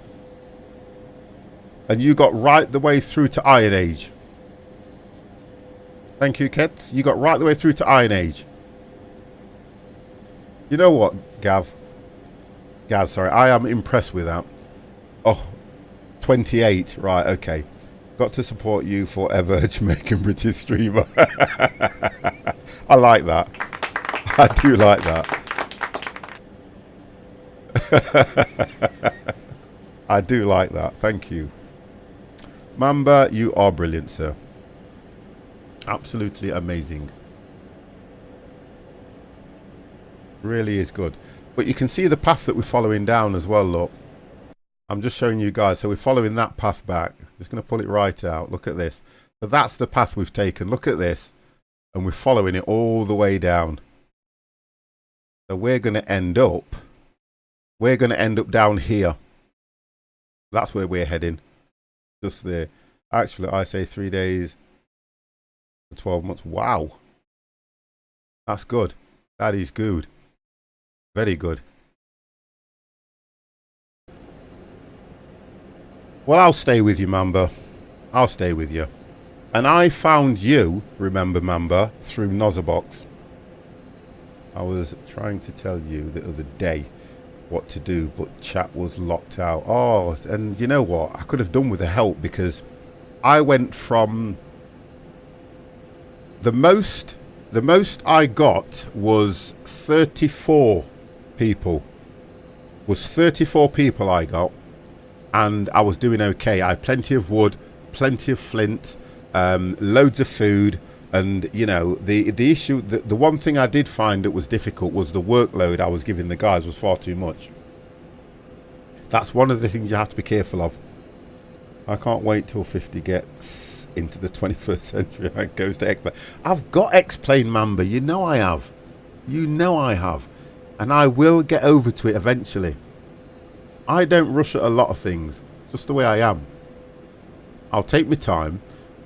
And you got right the way through to Iron Age. Thank you, Kets. You got right the way through to Iron Age. You know what, Gaz, sorry. I am impressed with that. Oh, 28. Right, okay. Got to support you forever, Jamaican British streamer. I like that. I do like that. I do like that. Thank you. Mamba, you are brilliant, sir. Absolutely amazing. Really is good. But you can see the path that we're following down as well, look. I'm just showing you guys. So we're following that path back. Just going to pull it right out. Look at this. So that's the path we've taken. Look at this. And we're following it all the way down. So we're going to end up. We're going to end up down here. That's where we're heading. Just there. Actually, I say 3 days. 12 months. Wow. That's good. That is good. Very good. Well, I'll stay with you, Mamba. I'll stay with you. And I found you, remember, Mamba, through Nozerbox. I was trying to tell you the other day what to do, but chat was locked out. Oh, and you know what? I could have done with the help, because I went from the most I got was 34 people. Was 34 people I got, and I was doing okay. I had plenty of wood, plenty of flint, loads of food, and you know, the issue, the one thing I did find that was difficult was the workload I was giving the guys was far too much. That's one of the things you have to be careful of. I can't wait till 50 gets into the 21st century and goes to X-Plane. I've got X-Plane, Mamba. You know I have. You know I have. And I will get over to it eventually. I don't rush at a lot of things. It's just the way I am. I'll take my time,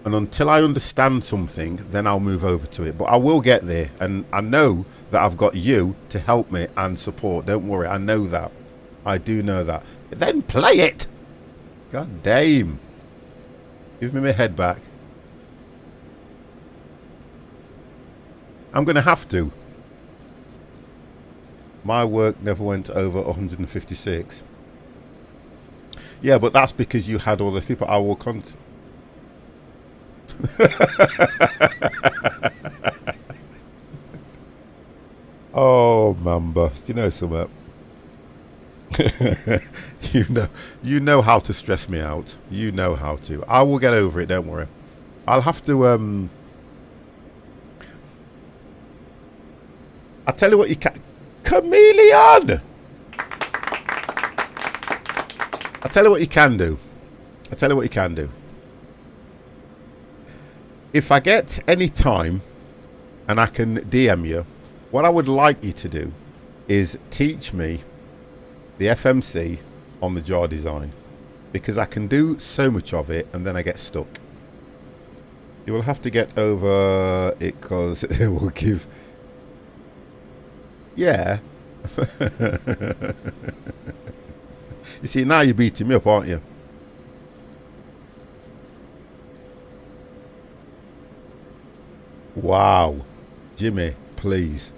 and until I understand something, then I'll move over to it. But I will get there, and I know that I've got you to help me and support. Don't worry, I know that. I do know that. Then play it! God damn. Give me my head back. I'm going to have to. My work never went over 156. Yeah, but that's because you had all those people. I will contact. Oh, Mamba. Do you know something? you know how to stress me out. You know how to. I will get over it, don't worry. I'll have to I'll tell you what you can. Chameleon! I'll tell you what you can do. I'll tell you what you can do. If I get any time and I can DM you, what I would like you to do is teach me the FMC on the jar design, because I can do so much of it and then I get stuck. You will have to get over it, because it will give. Yeah. You see, now you're beating me up, aren't you? Wow. Jimmy, please.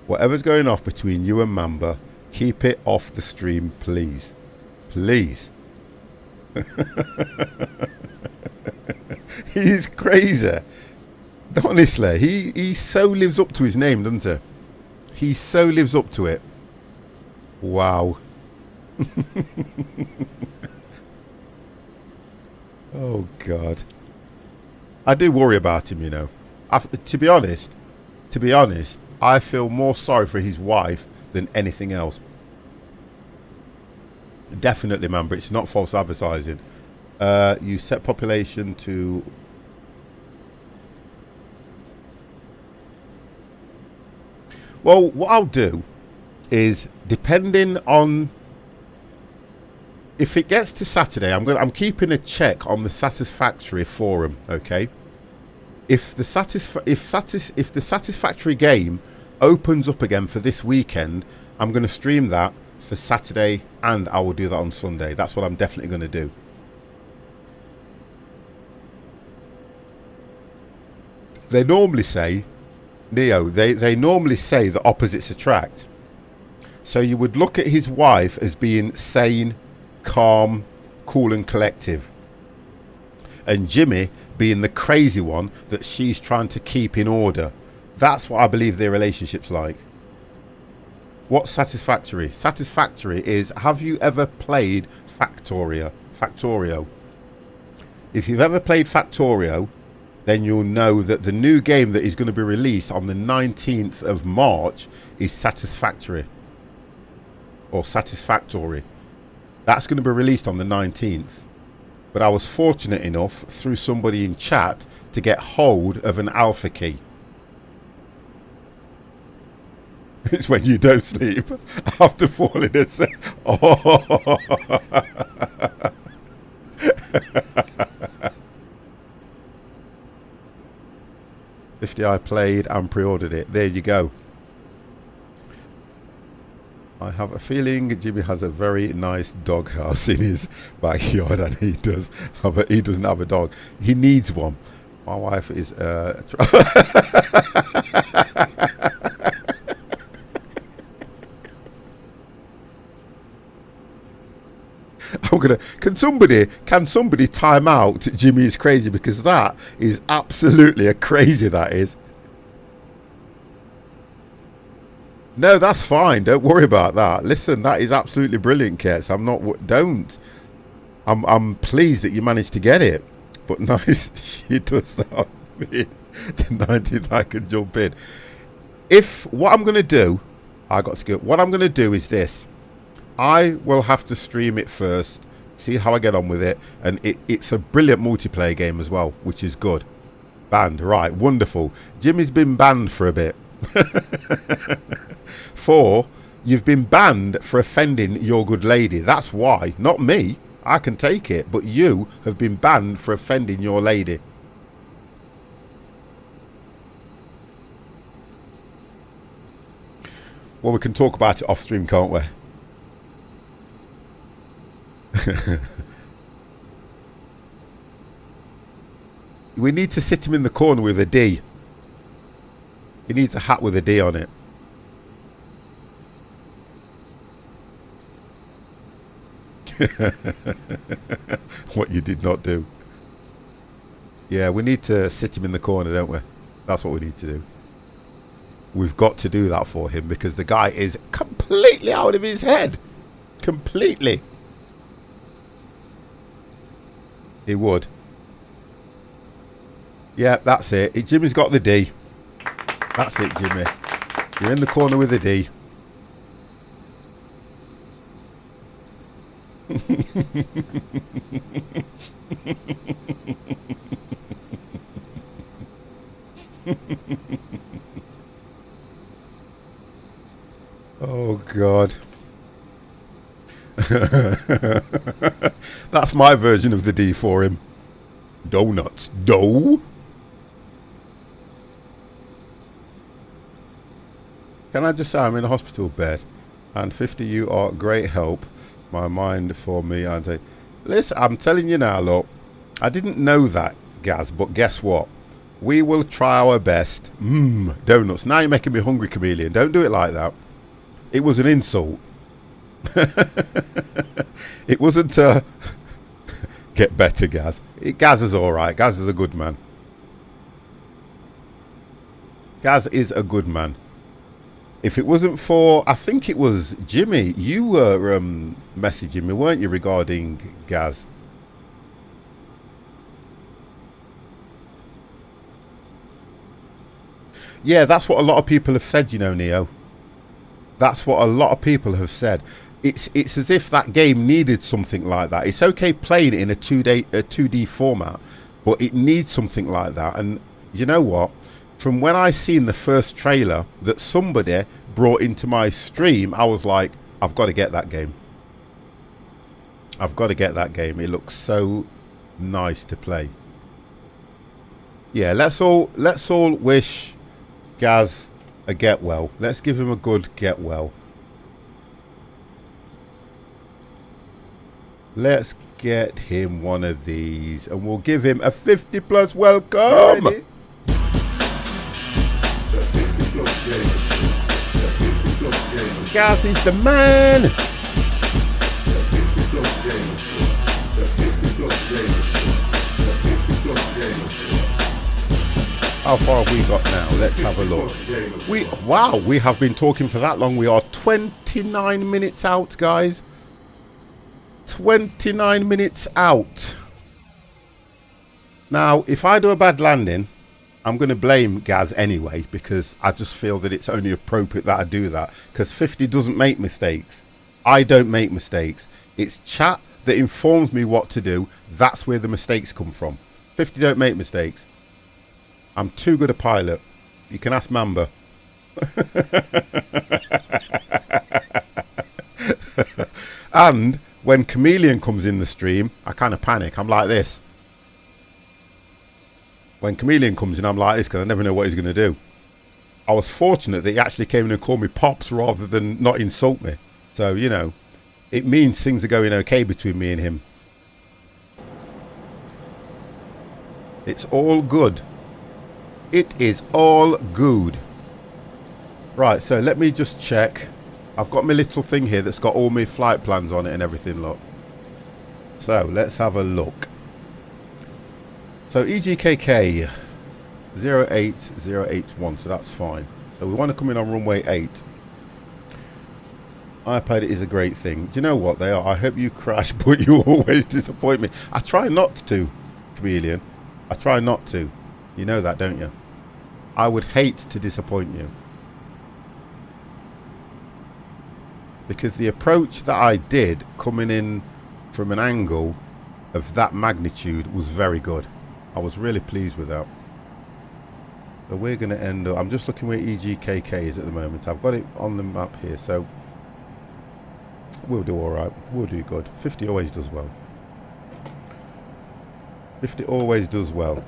Whatever's going off between you and Mamba, keep it off the stream, please. Please. He's crazy. Honestly, he so lives up to his name, doesn't he? He so lives up to it. Wow. Oh, God. I do worry about him, you know. To be honest, I feel more sorry for his wife than anything else. Definitely, man, but it's not false advertising. You set population to... Well, what I'll do is, depending on if it gets to Saturday, I'm keeping a check on the Satisfactory forum, okay? If the Satisfactory game opens up again for this weekend, I'm going to stream that for Saturday, and I will do that on Sunday. That's what I'm definitely going to do. They normally say, Neo, they normally say that opposites attract. So you would look at his wife as being sane, calm, cool and collective, and Jimmy being the crazy one that she's trying to keep in order. That's what I believe their relationship's like. What's Satisfactory? Satisfactory is, have you ever played Factorio? If you've ever played Factorio, then you'll know that the new game that is going to be released on the 19th of March is Satisfactory. Or Satisfactory. That's going to be released on the 19th. But I was fortunate enough, through somebody in chat, to get hold of an alpha key. It's when you don't sleep after falling asleep. Oh. 50, I played and pre-ordered it. There you go. I have a feeling Jimmy has a very nice doghouse in his backyard, and he doesn't have a dog. He needs one. My wife is I'm gonna. Can somebody time out Jimmy is crazy, because that is absolutely a crazy, that is. No, that's fine. Don't worry about that. Listen, that is absolutely brilliant, Kets. I'm pleased that you managed to get it. But nice, she does that. The 19th I can jump in. What I'm going to do, what I'm going to do is this. I will have to stream it first, see how I get on with it. And it's a brilliant multiplayer game as well, which is good. Banned, right, wonderful. Jimmy's been banned for a bit. 4, you've been banned for offending your good lady. That's why. Not me. I can take it. But you have been banned for offending your lady. Well, we can talk about it off stream, can't we? We need to sit him in the corner with a D. He needs a hat with a D on it. What you did not do. Yeah, we need to sit him in the corner, don't we? That's what we need to do. We've got to do that for him, because the guy is completely out of his head. Completely. He would. Yeah, that's it. Jimmy's got the D. That's it, Jimmy. You're in the corner with the D. Oh God. That's my version of the D for him. Donuts. Dough. Can I just say I'm in a hospital bed, and 50, you are great help. My mind for me, and say, listen, I'm telling you now, look, I didn't know that, Gaz, but guess what? We will try our best. Donuts. Now you're making me hungry, Chameleon. Don't do it like that. It was an insult. It wasn't get better, Gaz. Gaz is alright. Gaz is a good man. Gaz is a good man. If it wasn't for, I think it was Jimmy, you were messaging me, weren't you, regarding Gaz? Yeah, that's what a lot of people have said, you know, Neo. That's what a lot of people have said. It's as if that game needed something like that. It's okay playing it in a 2D format, but it needs something like that. And you know what? From when I seen the first trailer that somebody brought into my stream, I was like, I've got to get that game. I've got to get that game. It looks so nice to play. Yeah, let's all wish Gaz a get well. Let's give him a good get well. Let's get him one of these, and we'll give him a 50+ welcome. Gaz is the man. How far have we got now? Let's have a look. Wow, we have been talking for that long. We are 29 minutes out, guys. 29 minutes out. Now, if I do a bad landing, I'm going to blame Gaz anyway, because I just feel that it's only appropriate that I do that, because 50 doesn't make mistakes. I don't make mistakes. It's chat that informs me what to do. That's where the mistakes come from. 50 don't make mistakes. I'm too good a pilot. You can ask Mamba. And when Chameleon comes in the stream, I kind of panic. I'm like this. when Chameleon comes in, I'm like this because I never know what he's going to do. I was fortunate that he actually came in and called me Pops rather than not insult me. So, you know, it means things are going okay between me and him. It's all good. It is all good. Right, so let me just check. I've got my little thing here that's got all my flight plans on it and everything, look. So, let's have a look. So, EGKK 08081, so that's fine. So, we want to come in on runway 8. iPad is a great thing. Do you know what they are? I hope you crash, but you always disappoint me. I try not to, Chameleon. I try not to. You know that, don't you? I would hate to disappoint you. Because the approach that I did coming in from an angle of that magnitude was very good. I was really pleased with that. So we're going to end up... I'm just looking where EGKK is at the moment. I've got it on the map here, so... we'll do alright. We'll do good. 50 always does well. 50 always does well.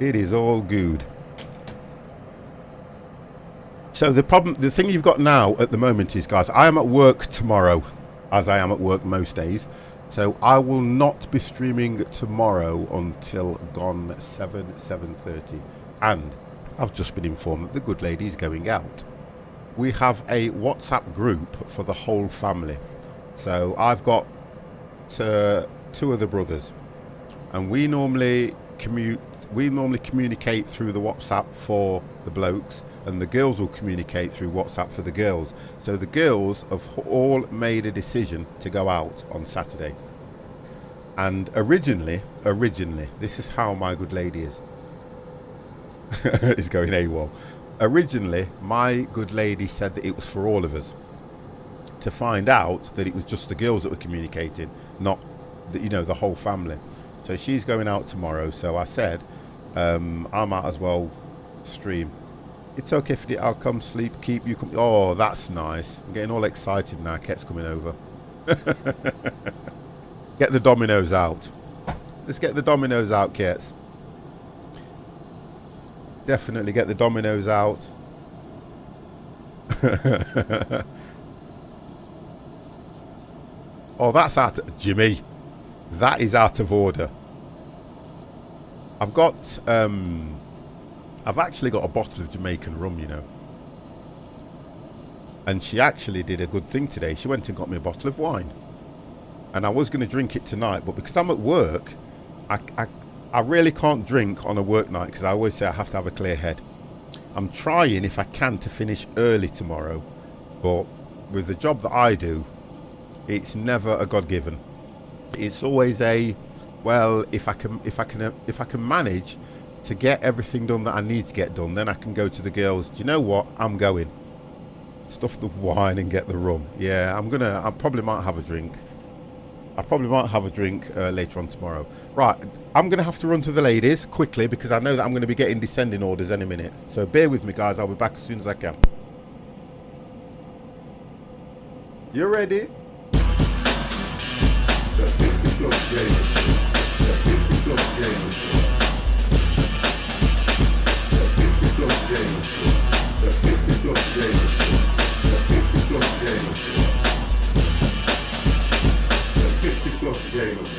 It is all good. So the thing you've got now at the moment is, guys, I am at work tomorrow, as I am at work most days. So I will not be streaming tomorrow until gone 7:30. And I've just been informed that the good lady is going out. We have a WhatsApp group for the whole family. So I've got 2 of the brothers, and we normally communicate through the WhatsApp for the blokes, and the girls will communicate through WhatsApp for the girls. So the girls have all made a decision to go out on Saturday. And originally, this is how my good lady is. It's going AWOL. Originally, my good lady said that it was for all of us. To find out that it was just the girls that were communicating, not the, you know, the whole family. So she's going out tomorrow. So I said, I might as well stream. It's okay if I'll come sleep, keep you. Oh, that's nice. I'm getting all excited now. Ket's coming over. Get the dominoes out. Let's get the dominoes out, Kets. Definitely get the dominoes out. Oh, that's out of, Jimmy. That is out of order. I've got I've actually got a bottle of Jamaican rum, you know. And she actually did a good thing today. She went and got me a bottle of wine. And I was going to drink it tonight, but because I'm at work, I really can't drink on a work night, because I always say I have to have a clear head. I'm trying, if I can, to finish early tomorrow, but with the job that I do, it's never a God-given. It's always a, well, if I can manage to get everything done that I need to get done, then I can go to the girls. Do you know what? I'm going. Stuff the wine and get the rum. Yeah, I probably might have a drink. I probably might have a drink later on tomorrow. Right, I'm going to have to run to the ladies quickly, because I know that I'm going to be getting descending orders any minute. So bear with me, guys. I'll be back as soon as I can. You ready? The 50 plus games. The 50 plus games. The 50 plus games. The 50 plus games. The 50 plus games. The 50 plus games.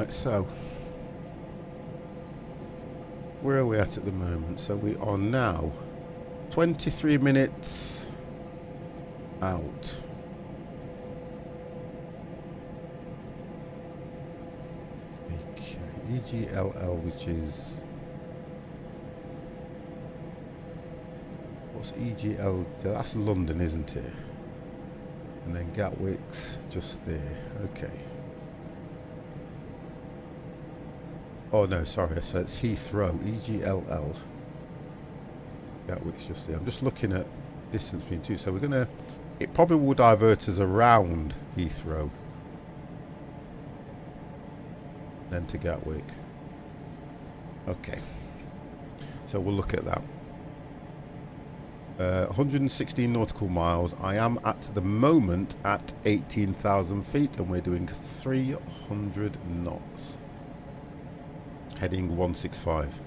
Right, so where are we at the moment? So we are now 23 minutes out. Okay, EGLL, which is, what's EGL? That's London, isn't it? And then Gatwick's just there. Okay. Oh no, sorry, so it's Heathrow, EGLL. Gatwick's just there. I'm just looking at distance between two. So we're gonna, it probably will divert us around Heathrow, then to Gatwick. Okay, so we'll look at that. 116 nautical miles. I am at the moment at 18,000 feet, and we're doing 300 knots. Heading 165.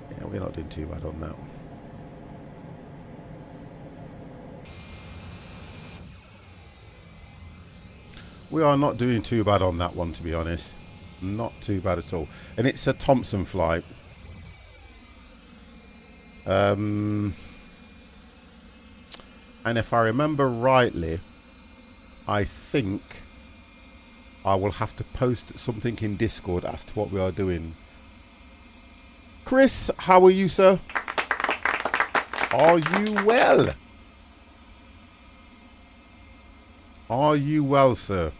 Yeah, we're not doing too bad on that. We are not doing too bad on that one, to be honest. Not too bad at all. And it's a Thompson flight. And if I remember rightly, I think I will have to post something in Discord as to what we are doing. Chris, how are you, sir? Are you well? Are you well, sir?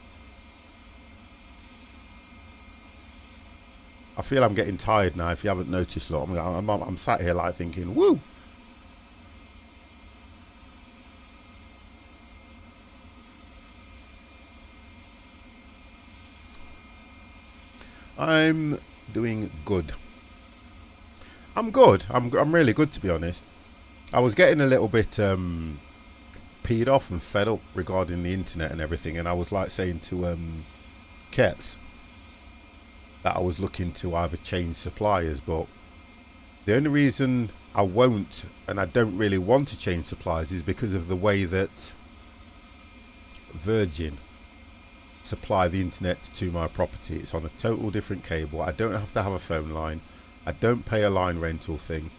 I feel I'm getting tired now, if you haven't noticed. Look, I'm sat here like thinking, woo! I'm doing good. I'm good. I'm really good, to be honest. I was getting a little bit peed off and fed up regarding the internet and everything, and I was like saying to Kets that I was looking to either change suppliers, but the only reason I won't and I don't really want to change suppliers is because of the way that Virgin supply the internet to my property. It's on a total different cable. I don't have to have a phone line. I don't pay a line rental thing,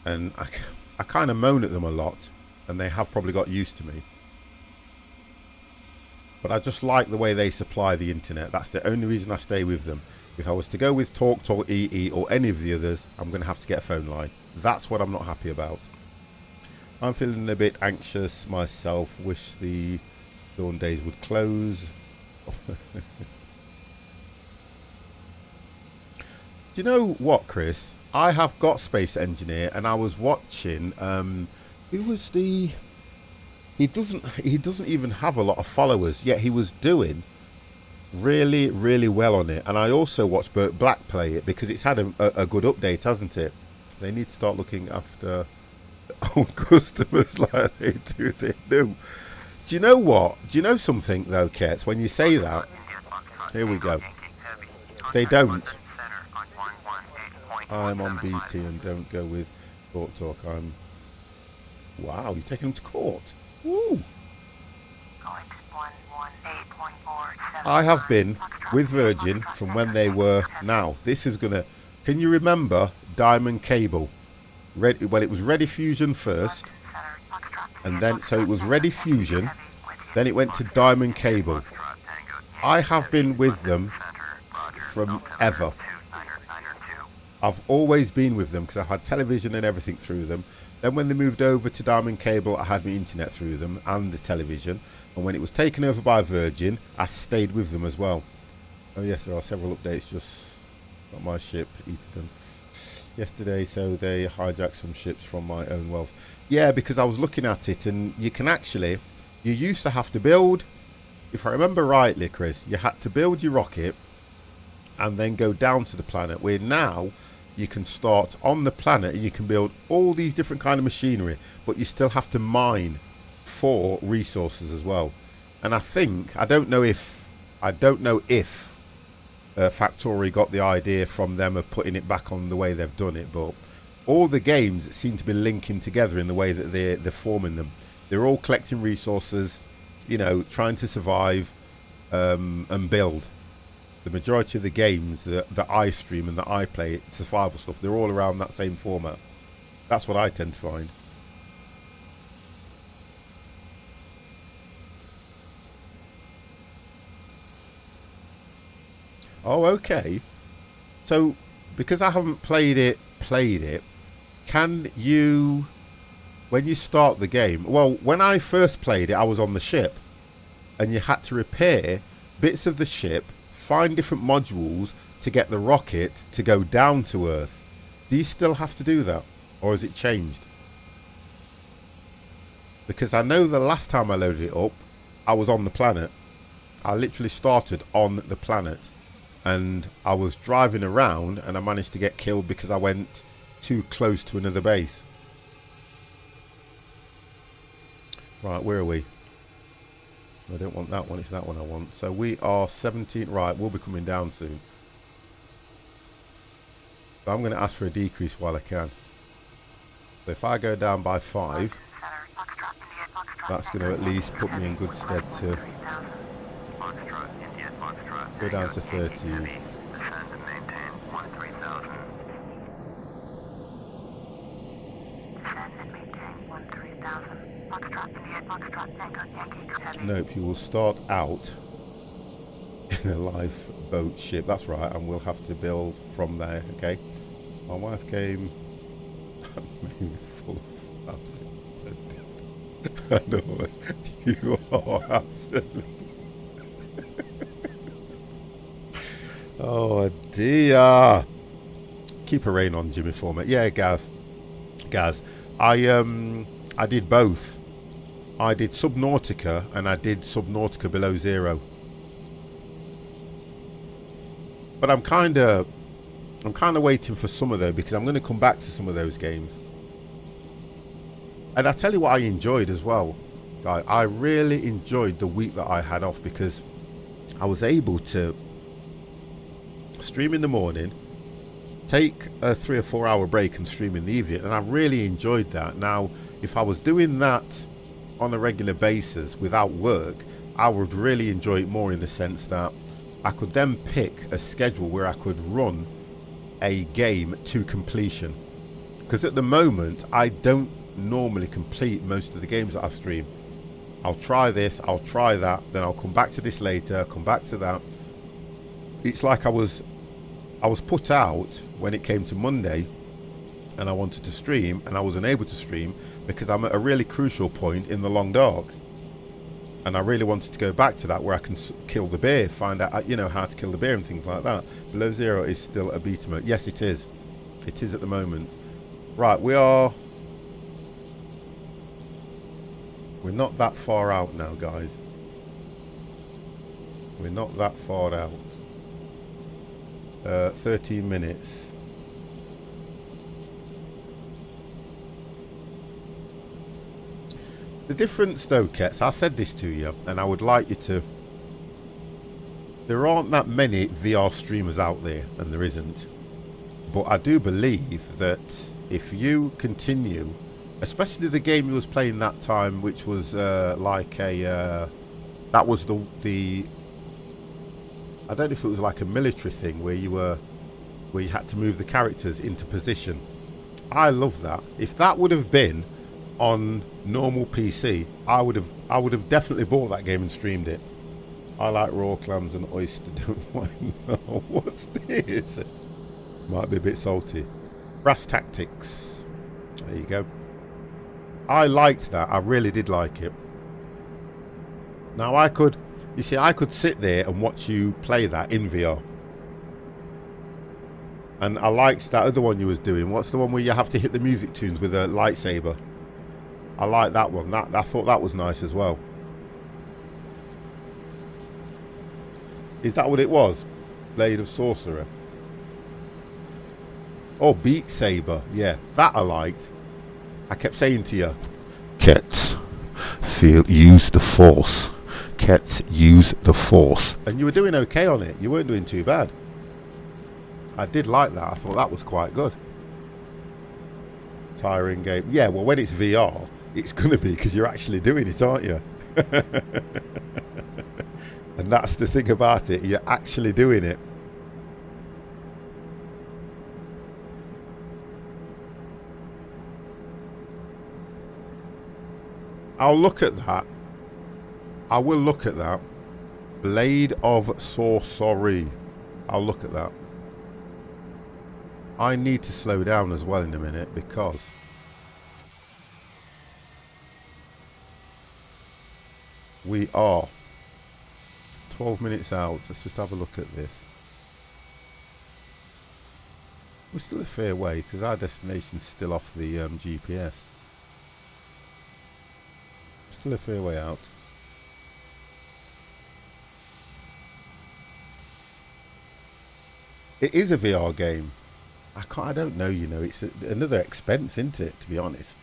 and I kind of moan at them a lot, and they have probably got used to me. But I just like the way they supply the internet. That's the only reason I stay with them. If I was to go with Talk or EE or any of the others, I'm going to have to get a phone line. That's what I'm not happy about. I'm feeling a bit anxious myself. Wish the dawn days would close. Do you know what, Chris? I have got Space Engineer, and I was watching. Who was the? He doesn't even have a lot of followers, yet he was doing really, really well on it. And I also watched Burt Black play it because it's had a good update, hasn't it? They need to start looking after old customers like they do. They do. Do you know what? Do you know something though, Kets? When you say that, here we go. They don't. I'm on BT and don't go with Talk. Wow, you're taking them to court. Woo. I have been with Virgin from when they were. Now this is gonna. Can you remember Diamond Cable? Well, it was Ready Fusion first, and then so it was Ready Fusion, then it went to Diamond Cable. I have been with them from ever. I've always been with them because I had television and everything through them. Then when they moved over to Diamond Cable, I had my internet through them and the television. And when it was taken over by Virgin, I stayed with them as well. Oh yes, there are several updates. Just got my ship Easton yesterday, so they hijacked some ships from my own wealth. Yeah, because I was looking at it, and you can actually, you used to have to build, if I remember rightly, Chris, you had to build your rocket and then go down to the planet, where now you can start on the planet and you can build all these different kind of machinery, but you still have to mine for resources as well. And I think, I don't know if Factory got the idea from them of putting it back on the way they've done it, but all the games seem to be linking together in the way that they're forming them. They're all collecting resources. you know, trying to survive and build. The majority of the games that I stream and that I play, survival stuff, they're all around that same format. That's what I tend to find. Oh, okay. So, because I haven't played it, can you, when you start the game, well, when I first played it, I was on the ship, and you had to repair bits of the ship, find different modules to get the rocket to go down to Earth. Do you still have to do that, or has it changed? Because I know the last time I loaded it up, I was on the planet. I literally started on the planet, and I was driving around, and I managed to get killed because I went too close to another base. Right, where are we? I don't want that one, it's that one I want. So we are 17, right, we'll be coming down soon. So I'm going to ask for a decrease while I can. So if I go down by 5, that's going to at least put me in good stead to go down to 30. Nope, you will start out in a lifeboat ship. That's right, and we'll have to build from there. Okay. My wife came maybe full of absolute. I know you are absolutely. Oh dear. Keep a rein on Jimmy for me. Yeah, Gaz. I did both. I did Subnautica and I did Subnautica Below Zero. But I'm kind of waiting for some of those, because I'm going to come back to some of those games. And I tell you what I enjoyed as well, guys. I really enjoyed the week that I had off, because I was able to stream in the morning, take a 3 or 4 hour break and stream in the evening, and I really enjoyed that. Now, if I was doing that on a regular basis without work, I would really enjoy it more, in the sense that I could then pick a schedule where I could run a game to completion. Because at the moment, I don't normally complete most of the games that I stream. I'll try this, I'll try that, then I'll come back to this later, come back to that. It's like I was put out when it came to Monday, and I wanted to stream, and I was unable to stream because I'm at a really crucial point in the long dark, and I really wanted to go back to that where I can kill the bear, find out, you know, how to kill the bear and things like that. Below Zero is still a beta mode. Yes, it is. It is at the moment. Right, we're not that far out now, guys. We're not that far out. 13 minutes. The difference though, Kets, I said this to you, and I would like you to, there aren't that many VR streamers out there, and there isn't, but I do believe that if you continue, especially the game you was playing that time, which was like a that was the I don't know if it was like a military thing where you had to move the characters into position. I love that. If that would have been on normal PC, I would have definitely bought that game and streamed it. I like raw clams and oyster. Don't mind. What's this? Might be a bit salty. Brass Tactics. There you go. I liked that. I really did like it. Now I could sit there and watch you play that in VR. And I liked that other one you was doing. What's the one where you have to hit the music tunes with a lightsaber? I like that one. I thought that was nice as well. Is that what it was? Blade of Sorcerer. Oh, Beat Saber. Yeah, that I liked. I kept saying to you, Kets, use the Force. Kets, use the Force. And you were doing okay on it. You weren't doing too bad. I did like that. I thought that was quite good. Tiring game. Yeah, well, when it's VR, it's going to be, because you're actually doing it, aren't you? And that's the thing about it, you're actually doing it. I'll look at that. I will look at that. Blade of Sorcery. I'll look at that. I need to slow down as well in a minute because we are 12 minutes out. Let's just have a look at this. We're still a fair way because our destination's still off the GPS. Still a fair way out. It is a VR game. I don't know, you know, it's another expense, isn't it, to be honest,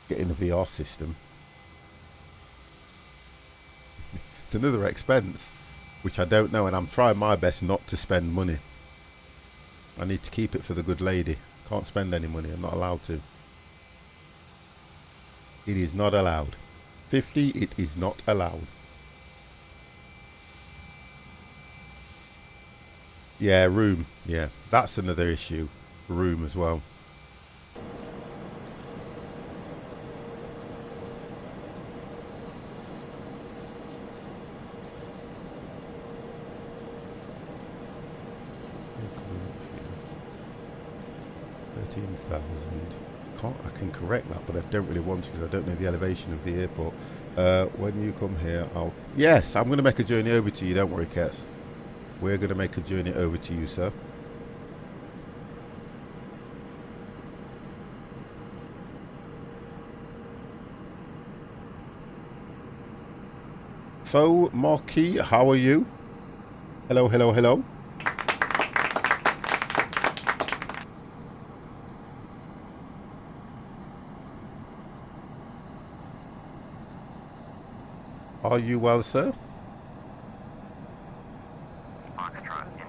getting a VR system. It's another expense, which I don't know, and I'm trying my best not to spend money. I need to keep it for the good lady. Can't spend any money, I'm not allowed to. It is not allowed. 50, it is not allowed. Yeah, room. Yeah, that's another issue. Room as well. Coming up here. 13,000. I can correct that, but I don't really want to because I don't know the elevation of the airport. When you come here, yes, I'm going to make a journey over to you. Don't worry, Kes. We're going to make a journey over to you, sir. Faux Marquis, how are you? Hello, hello, hello. Are you well, sir?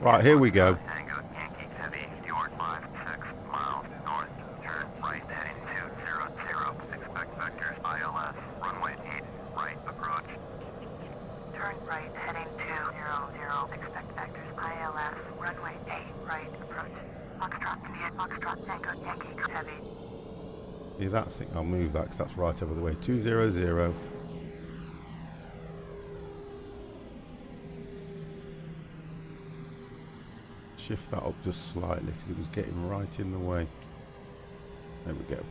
Right, here we go. Turn right, heading 200, expect vectors ILS, runway 8, right, approach. Foxtrot, India, Foxtrot, Tango, Yankee, heavy. Yeah, that thing, I'll move that because that's right over the way. 200. Shift that up just slightly because it was getting right in the way. There we go.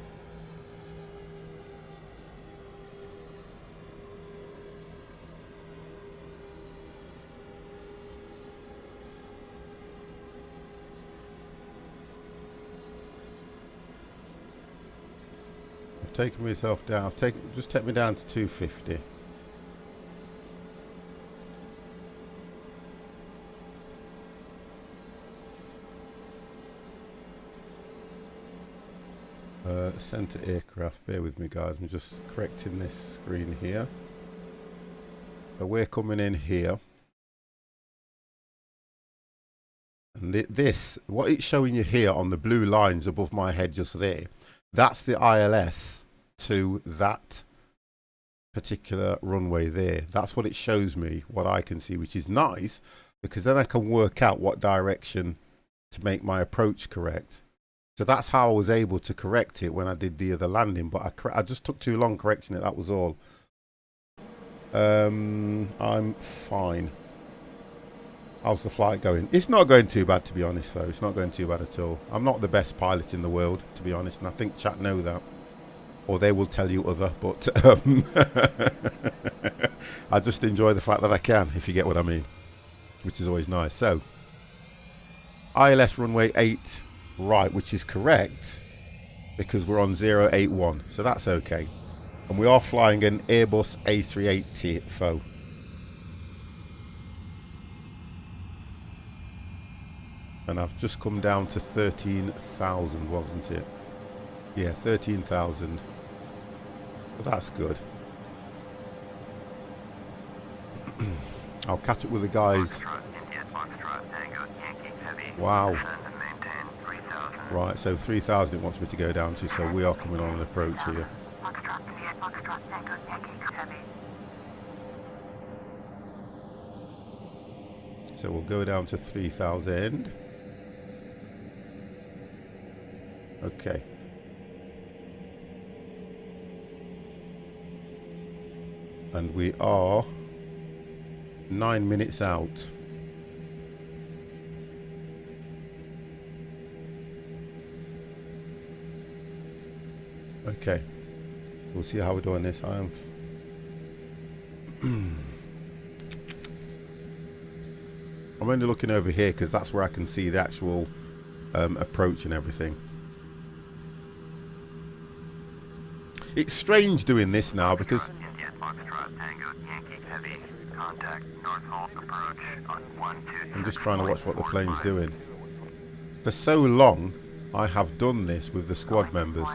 I've taken myself down. Just take me down to 250. Center aircraft, bear with me guys, I'm just correcting this screen here. So we're coming in here. And this, what it's showing you here on the blue lines above my head just there, that's the ILS to that particular runway there. That's what it shows me, what I can see, which is nice, because then I can work out what direction to make my approach correct. So that's how I was able to correct it when I did the other landing, but I just took too long correcting it, that was all. I'm fine. How's the flight going? It's not going too bad, to be honest, though. It's not going too bad at all. I'm not the best pilot in the world, to be honest, and I think chat know that. Or they will tell you other, but I just enjoy the fact that I can, if you get what I mean, which is always nice. So, ILS runway 8. Right, which is correct because we're on 081, so that's okay. And we are flying an Airbus A380 FO. And I've just come down to 13,000, wasn't it? Yeah, 13,000. But that's good. I'll catch up with the guys. Wow. Right, so 3,000 it wants me to go down to, so we are coming on an approach here. So we'll go down to 3,000. Okay. And we are 9 minutes out. Okay. We'll see how we're doing this. I am. I'm only looking over here because that's where I can see the actual approach and everything. It's strange doing this now because I'm just trying to watch what the plane's doing. For so long I have done this with the squad members,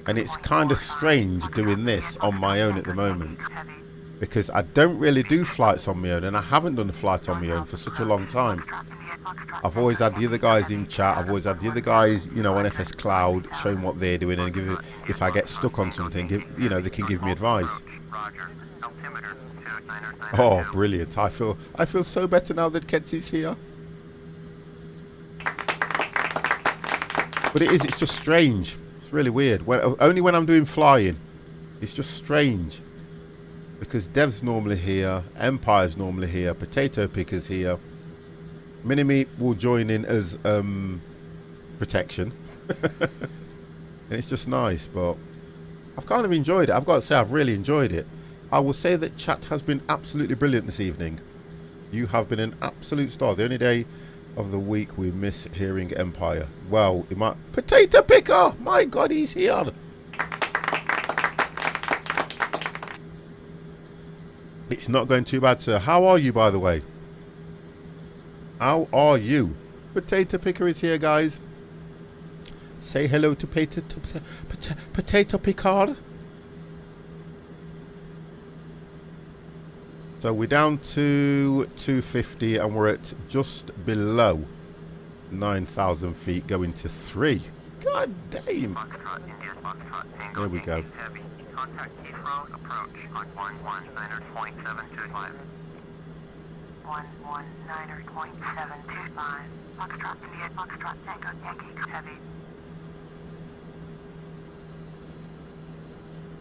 and it's kind of strange doing this on my own at the moment, because I don't really do flights on my own, and I haven't done a flight on my own for such a long time. I've always had the other guys in chat, I've always had the other guys, you know, on FS Cloud showing what they're doing, and give it, if I get stuck on something, you know, they can give me advice. Oh, brilliant. I feel so better now that Ketsy's here. But it's just strange. It's really weird. Only when I'm doing flying. It's just strange. Because Dev's normally here, Empire's normally here, Potato Picker's here. Mini-Me will join in as protection. And it's just nice, but I've kind of enjoyed it. I've got to say, I've really enjoyed it. I will say that chat has been absolutely brilliant this evening. You have been an absolute star. The only day of the week we miss hearing Empire. Well, it might... Potato Picker! My God, he's here! It's not going too bad, sir. How are you, by the way? How are you? Potato Picker is here, guys. Say hello to Potato Picker. So we're down to 250 and we're at just below 9,000 feet, going to 3. God damn. There we go. Contact Heathrow approach on 119.725. 119.725. Foxtrot India, Foxtrot Tango Yankee Heavy.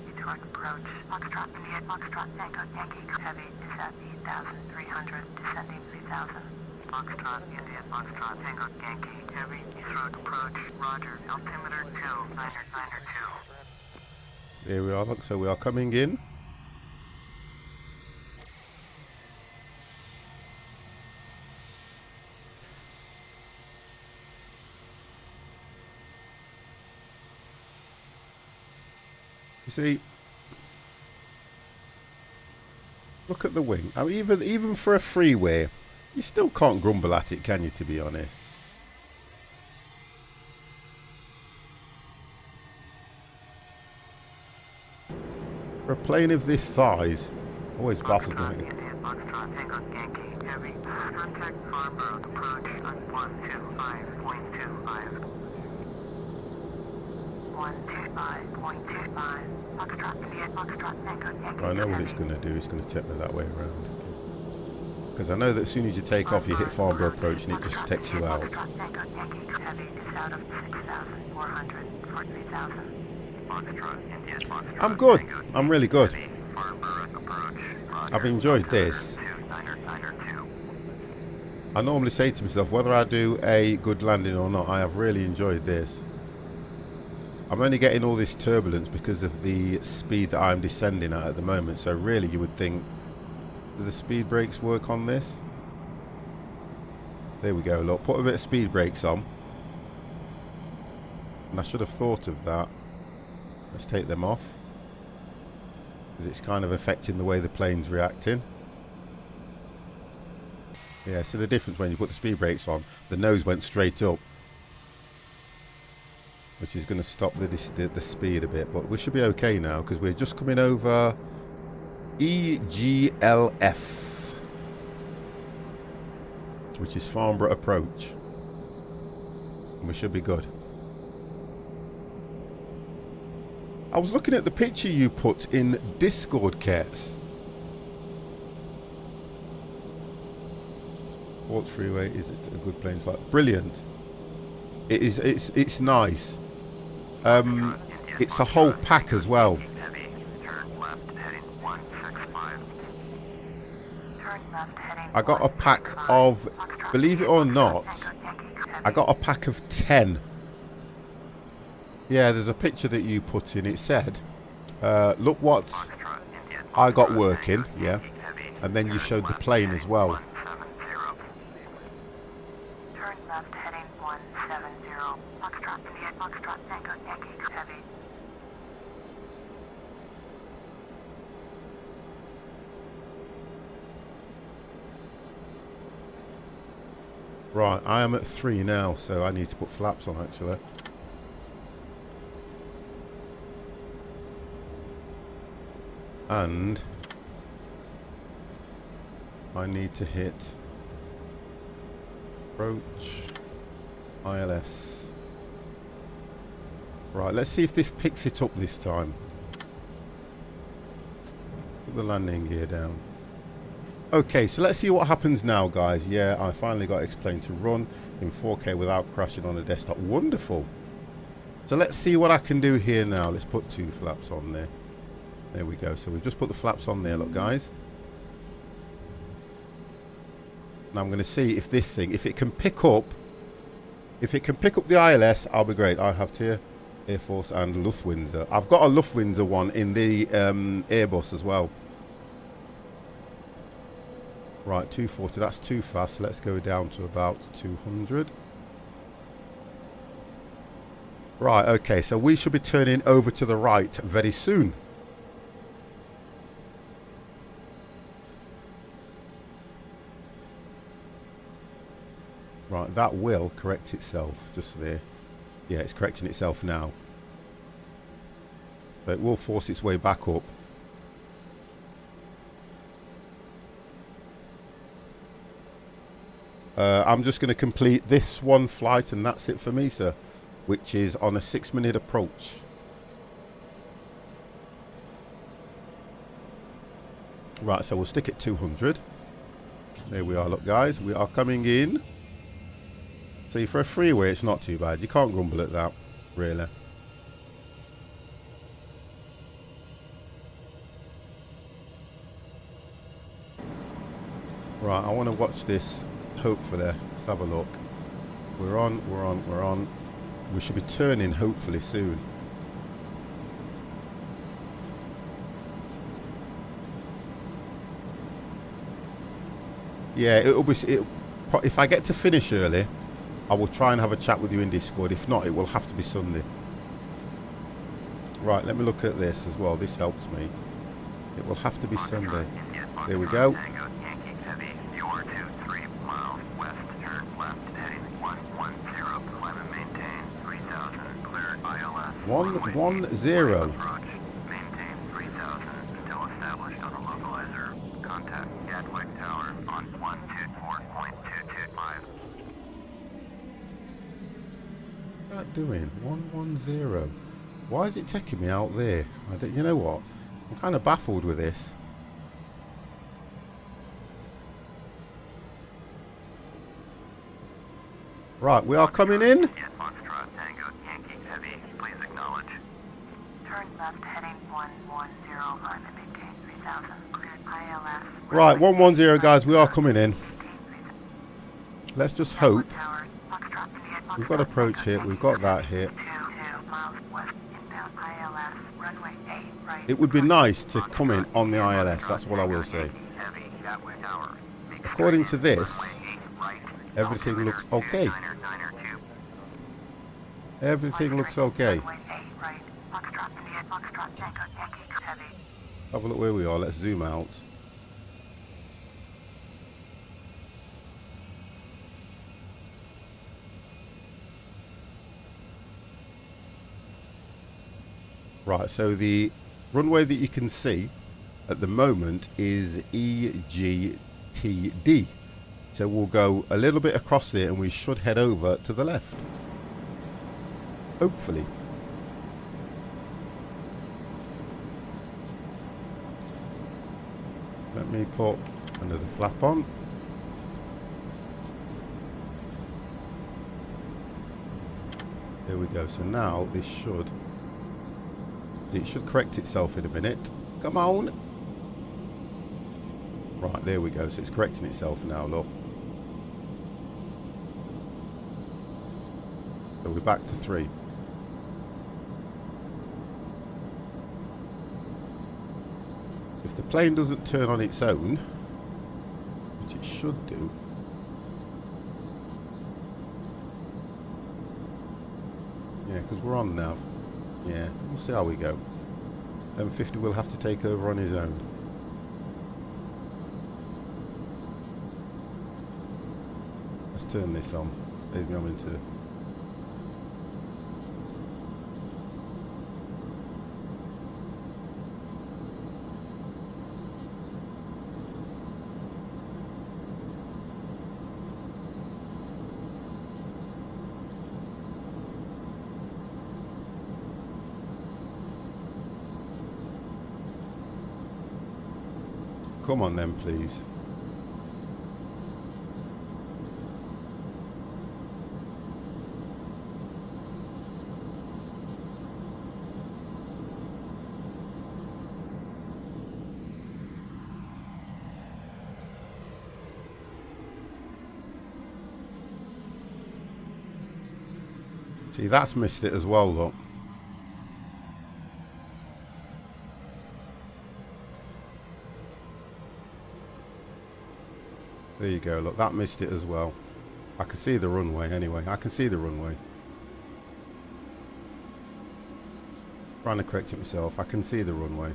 Detroit approach. Foxtrot India, Foxtrot Tango Yankee Heavy. Descent 8,300. Descending 3,000. Foxtrot India, Foxtrot Tango Yankee Heavy. Detroit approach. Roger. Altimeter 2. There we are, look, so we are coming in. You see, look at the wing. I mean, even for a freeway, you still can't grumble at it, can you, to be honest? For a plane of this size, always baffles me. Contact Farnborough approach on 125.25. 125.25. Foxtrot India, Foxtrot Tango Yankee. I know what it's going to do. It's going to take me that way around. Because I know that as soon as you take off, you hit Farnborough approach and it just takes you out. I'm good. I'm really good. I've enjoyed this. I normally say to myself, whether I do a good landing or not, I have really enjoyed this. I'm only getting all this turbulence because of the speed that I'm descending at the moment. So really, you would think, do the speed brakes work on this? There we go, look, put a bit of speed brakes on. And I should have thought of that. Let's take them off, because it's kind of affecting the way the plane's reacting. Yeah, so the difference when you put the speed brakes on, the nose went straight up, which is going to stop the speed a bit. But we should be okay now, because we're just coming over EGLF, which is Farnborough Approach, and we should be good. I was looking at the picture you put in Discord, Kets. Sports freeway, is it a good plane flight? Brilliant. It is. It's nice. It's a whole pack as well. Heavy, turn left heading 165. Turn left heading I got a pack of, believe it or not, I got a pack of 10. Yeah, there's a picture that you put in. It said, look what I got working, yeah, and then you showed the plane as well. Turn left heading 170. Foxtrot, India, Foxtrot, Tango, Yankee, heavy. Right, I am at 3 now, so I need to put flaps on actually. And I need to hit approach ILS. Right, let's see if this picks it up this time. Put the landing gear down. Okay, so let's see what happens now, guys. Yeah, I finally got X-Plane to run in 4K without crashing on a desktop. Wonderful. So let's see what I can do here now. Let's put 2 flaps on there. There we go. So we've just put the flaps on there, look, guys. Now I'm going to see if this thing, if it can pick up the ILS, I'll be great. I have here Air Force and Lufthansa. I've got a Lufthansa one in the Airbus as well. Right, 240, that's too fast. Let's go down to about 200. Right, okay, so we should be turning over to the right very soon. Right, that will correct itself just there. Yeah, it's correcting itself now. But it will force its way back up. I'm just going to complete this one flight and that's it for me, sir, which is on a 6-minute approach. Right, so we'll stick at 200. There we are, look guys, we are coming in. See, for a freeway it's not too bad. You can't grumble at that, really. Right, I want to watch this. Hopefully, let's have a look. We're on. We should be turning hopefully soon. Yeah, if I get to finish early, I will try and have a chat with you in Discord. If not, it will have to be Sunday. Right, let me look at this as well. This helps me. It will have to be Sunday. There we go. 110. Maintain 3000 until established on the localizer. Contact Gatwick Tower on 124.225. What's that doing? 110. Why is it taking me out there? You know what? I'm kind of baffled with this. Right, we are coming in. Foxtrot, Tango, Yankee, heavy. Please acknowledge. Turn left heading 110 on and maintain 3000. Cleared ILS. Right, 110 guys, we are coming in. Let's just hope. We've got approach here, we've got that here. It would be nice to come in on the ILS, that's what I will say. According to this, everything looks okay. Everything looks okay. Have a look where we are, let's zoom out. Right, so the runway that you can see at the moment is EGTD. So we'll go a little bit across there and we should head over to the left. Hopefully. Let me put another flap on. There we go. So now this should correct itself in a minute. Come on. Right, there we go. So it's correcting itself now, look. So we're back to 3. If the plane doesn't turn on its own, which it should do. Yeah, because we're on nav. Yeah, we'll see how we go. M50 will have to take over on his own. Let's turn this on. Save me having to. Come on then, please. See, that's missed it as well, look. There you go, look, that missed it as well. I can see the runway anyway. I can see the runway. Trying to correct it myself. I can see the runway.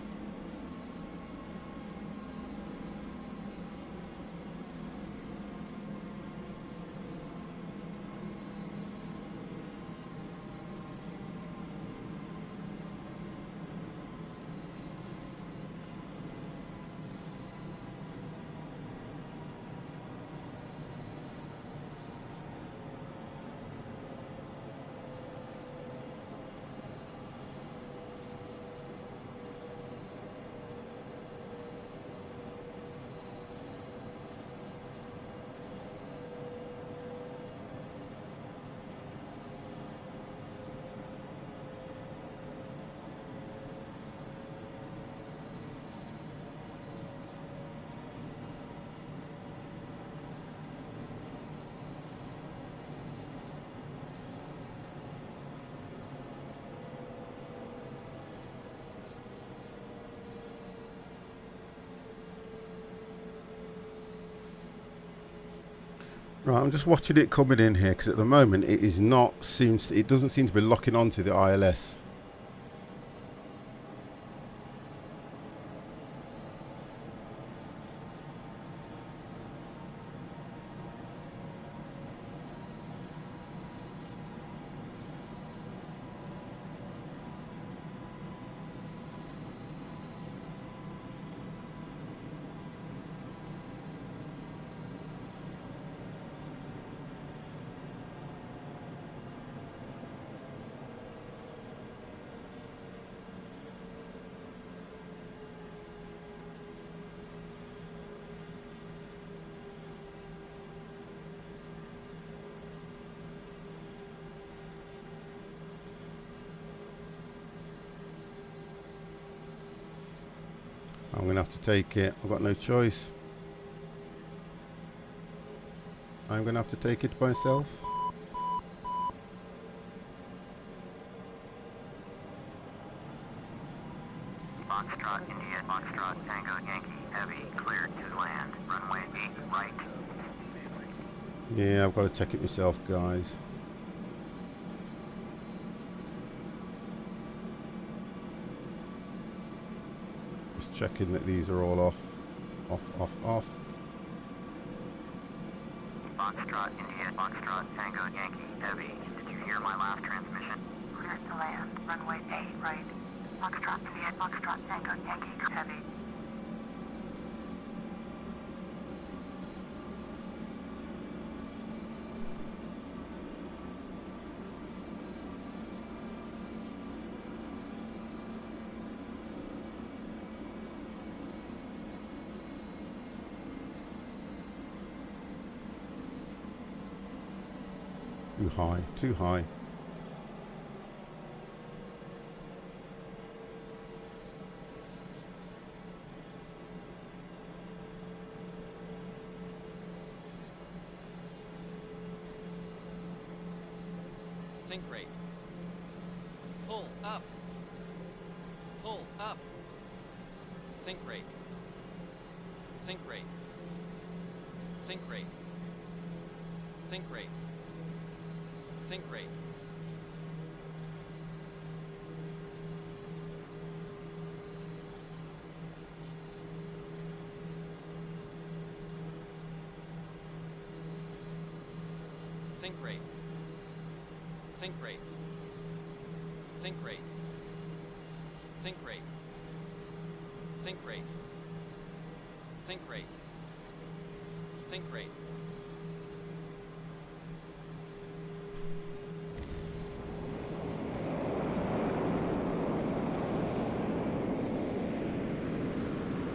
Right, I'm just watching it coming in here because at the moment it is not it doesn't seem to be locking onto the ILS. I'm going to have to take it. I've got no choice. I'm going to have to take it myself. Foxtrot, India, Foxtrot, Tango, Yankee, Heavy, cleared to land. Runway 8, right. Yeah, I've got to take it myself, guys. Just checking that these are all off. Off. Foxtrot, India, Foxtrot, Tango, Yankee, Heavy. Did you hear my last transmission? Cleared to land. Runway 8, right. Foxtrot, India, Foxtrot, Tango, Yankee, Heavy. Too high, too high. Sink rate. Pull up. Pull up. Sink rate. Sink rate. Sink rate. Sink rate. Sink rate. Sink rate. Sink rate. Sink rate. Sink rate. Sink rate. Sink rate. Sink rate.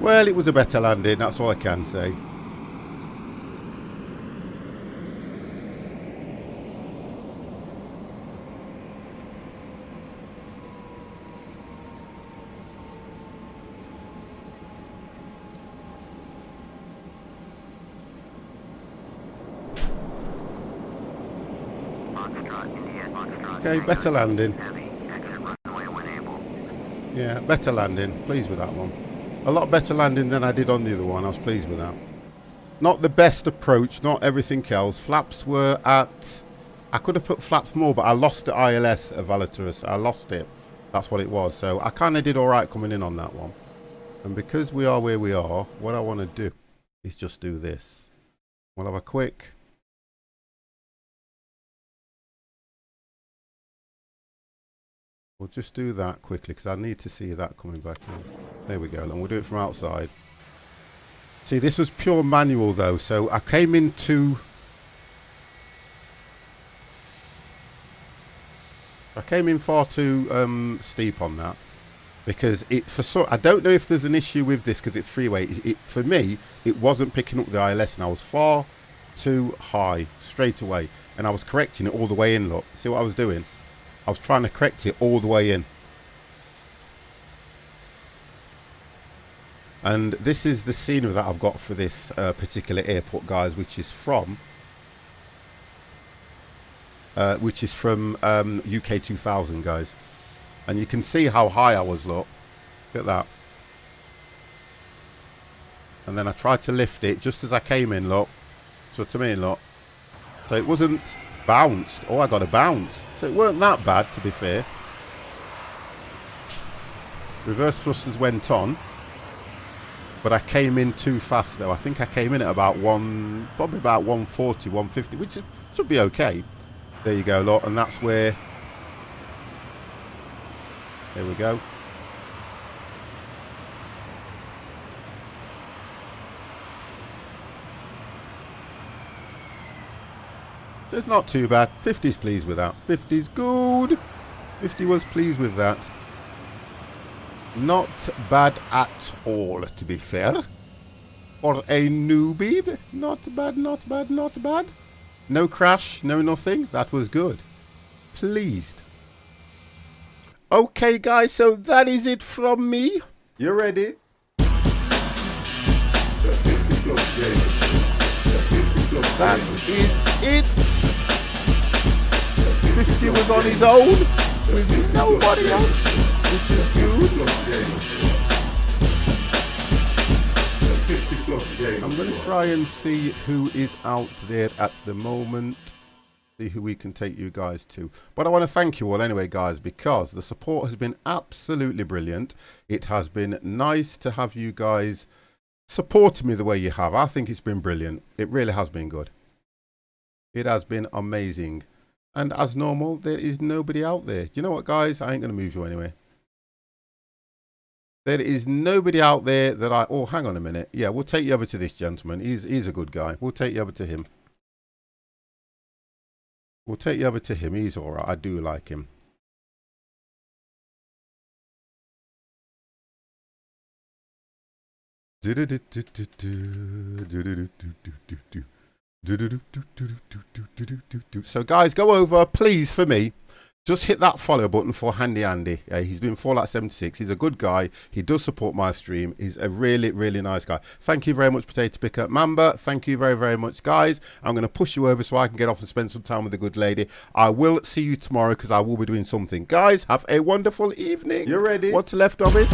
Well, it was a better landing, that's all I can say. Okay, better landing. Yeah, better landing. Pleased with that one. A lot better landing than I did on the other one. I was pleased with that. Not the best approach, not everything else. Flaps were at... I could have put flaps more, but I lost the ILS of Valaturus. I lost it. That's what it was. So I kind of did all right coming in on that one. And because we are where we are, what I want to do is just do this. We'll have a quick... We'll just do that quickly because I need to see that coming back in. There we go, and we'll do it from outside. See, this was pure manual though, so I came into... I came in far too steep on that because it I don't know if there's an issue with this because it's freeway. For me, it wasn't picking up the ILS and I was far too high straight away, and I was correcting it all the way in. Look, see what I was doing? I was trying to correct it all the way in. And this is the scenery that I've got for this particular airport, guys, which is from UK 2000, guys. And you can see how high I was, look at that. And then I tried to lift it just as I came in, look. So to me, look. So it wasn't bounced. Oh, I got a bounce. So it weren't that bad, to be fair. Reverse thrusters went on. But I came in too fast, though. I think I came in at about probably about 140, 150, which should be okay. There you go, look. And that's where... There we go. So it's not too bad. 50's pleased with that. 50's good. 50 was pleased with that. Not bad at all, to be fair. For a newbie. Not bad, not bad, not bad. No crash, no nothing. That was good. Pleased. Okay, guys, so that is it from me. You ready? That is it. 50 was on his own with nobody else, which is good. I'm going to try and see who is out there at the moment. See who we can take you guys to. But I want to thank you all anyway, guys, because the support has been absolutely brilliant. It has been nice to have you guys supporting me the way you have. I think it's been brilliant. It really has been good. It has been amazing. And as normal, there is nobody out there. Do you know what, guys? I ain't going to move you anyway. There is nobody out there that I... Oh, hang on a minute. Yeah, we'll take you over to this gentleman. He's a good guy. We'll take you over to him. We'll take you over to him. He's all right. I do like him. So guys, go over please for me Just hit that follow button for Handy Andy. He's been Fallout 76. He's a good guy. He does support my stream. He's a really, really nice guy. Thank you very much, Potato Picker. Mamba, thank you very, very much, guys. I'm going to push you over so I can get off and spend some time with the good lady. I will see you tomorrow because I will be doing something. Guys, have a wonderful evening. You ready? What's left of it?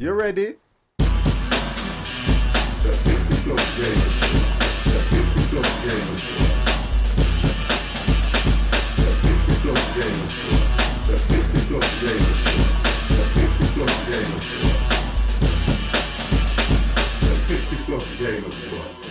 You ready? The 50 plus game is for. The 50 plus game is for. The 50 plus game is for. The 50 plus game is for. The 50 plus game is for. The 50 plus game is for.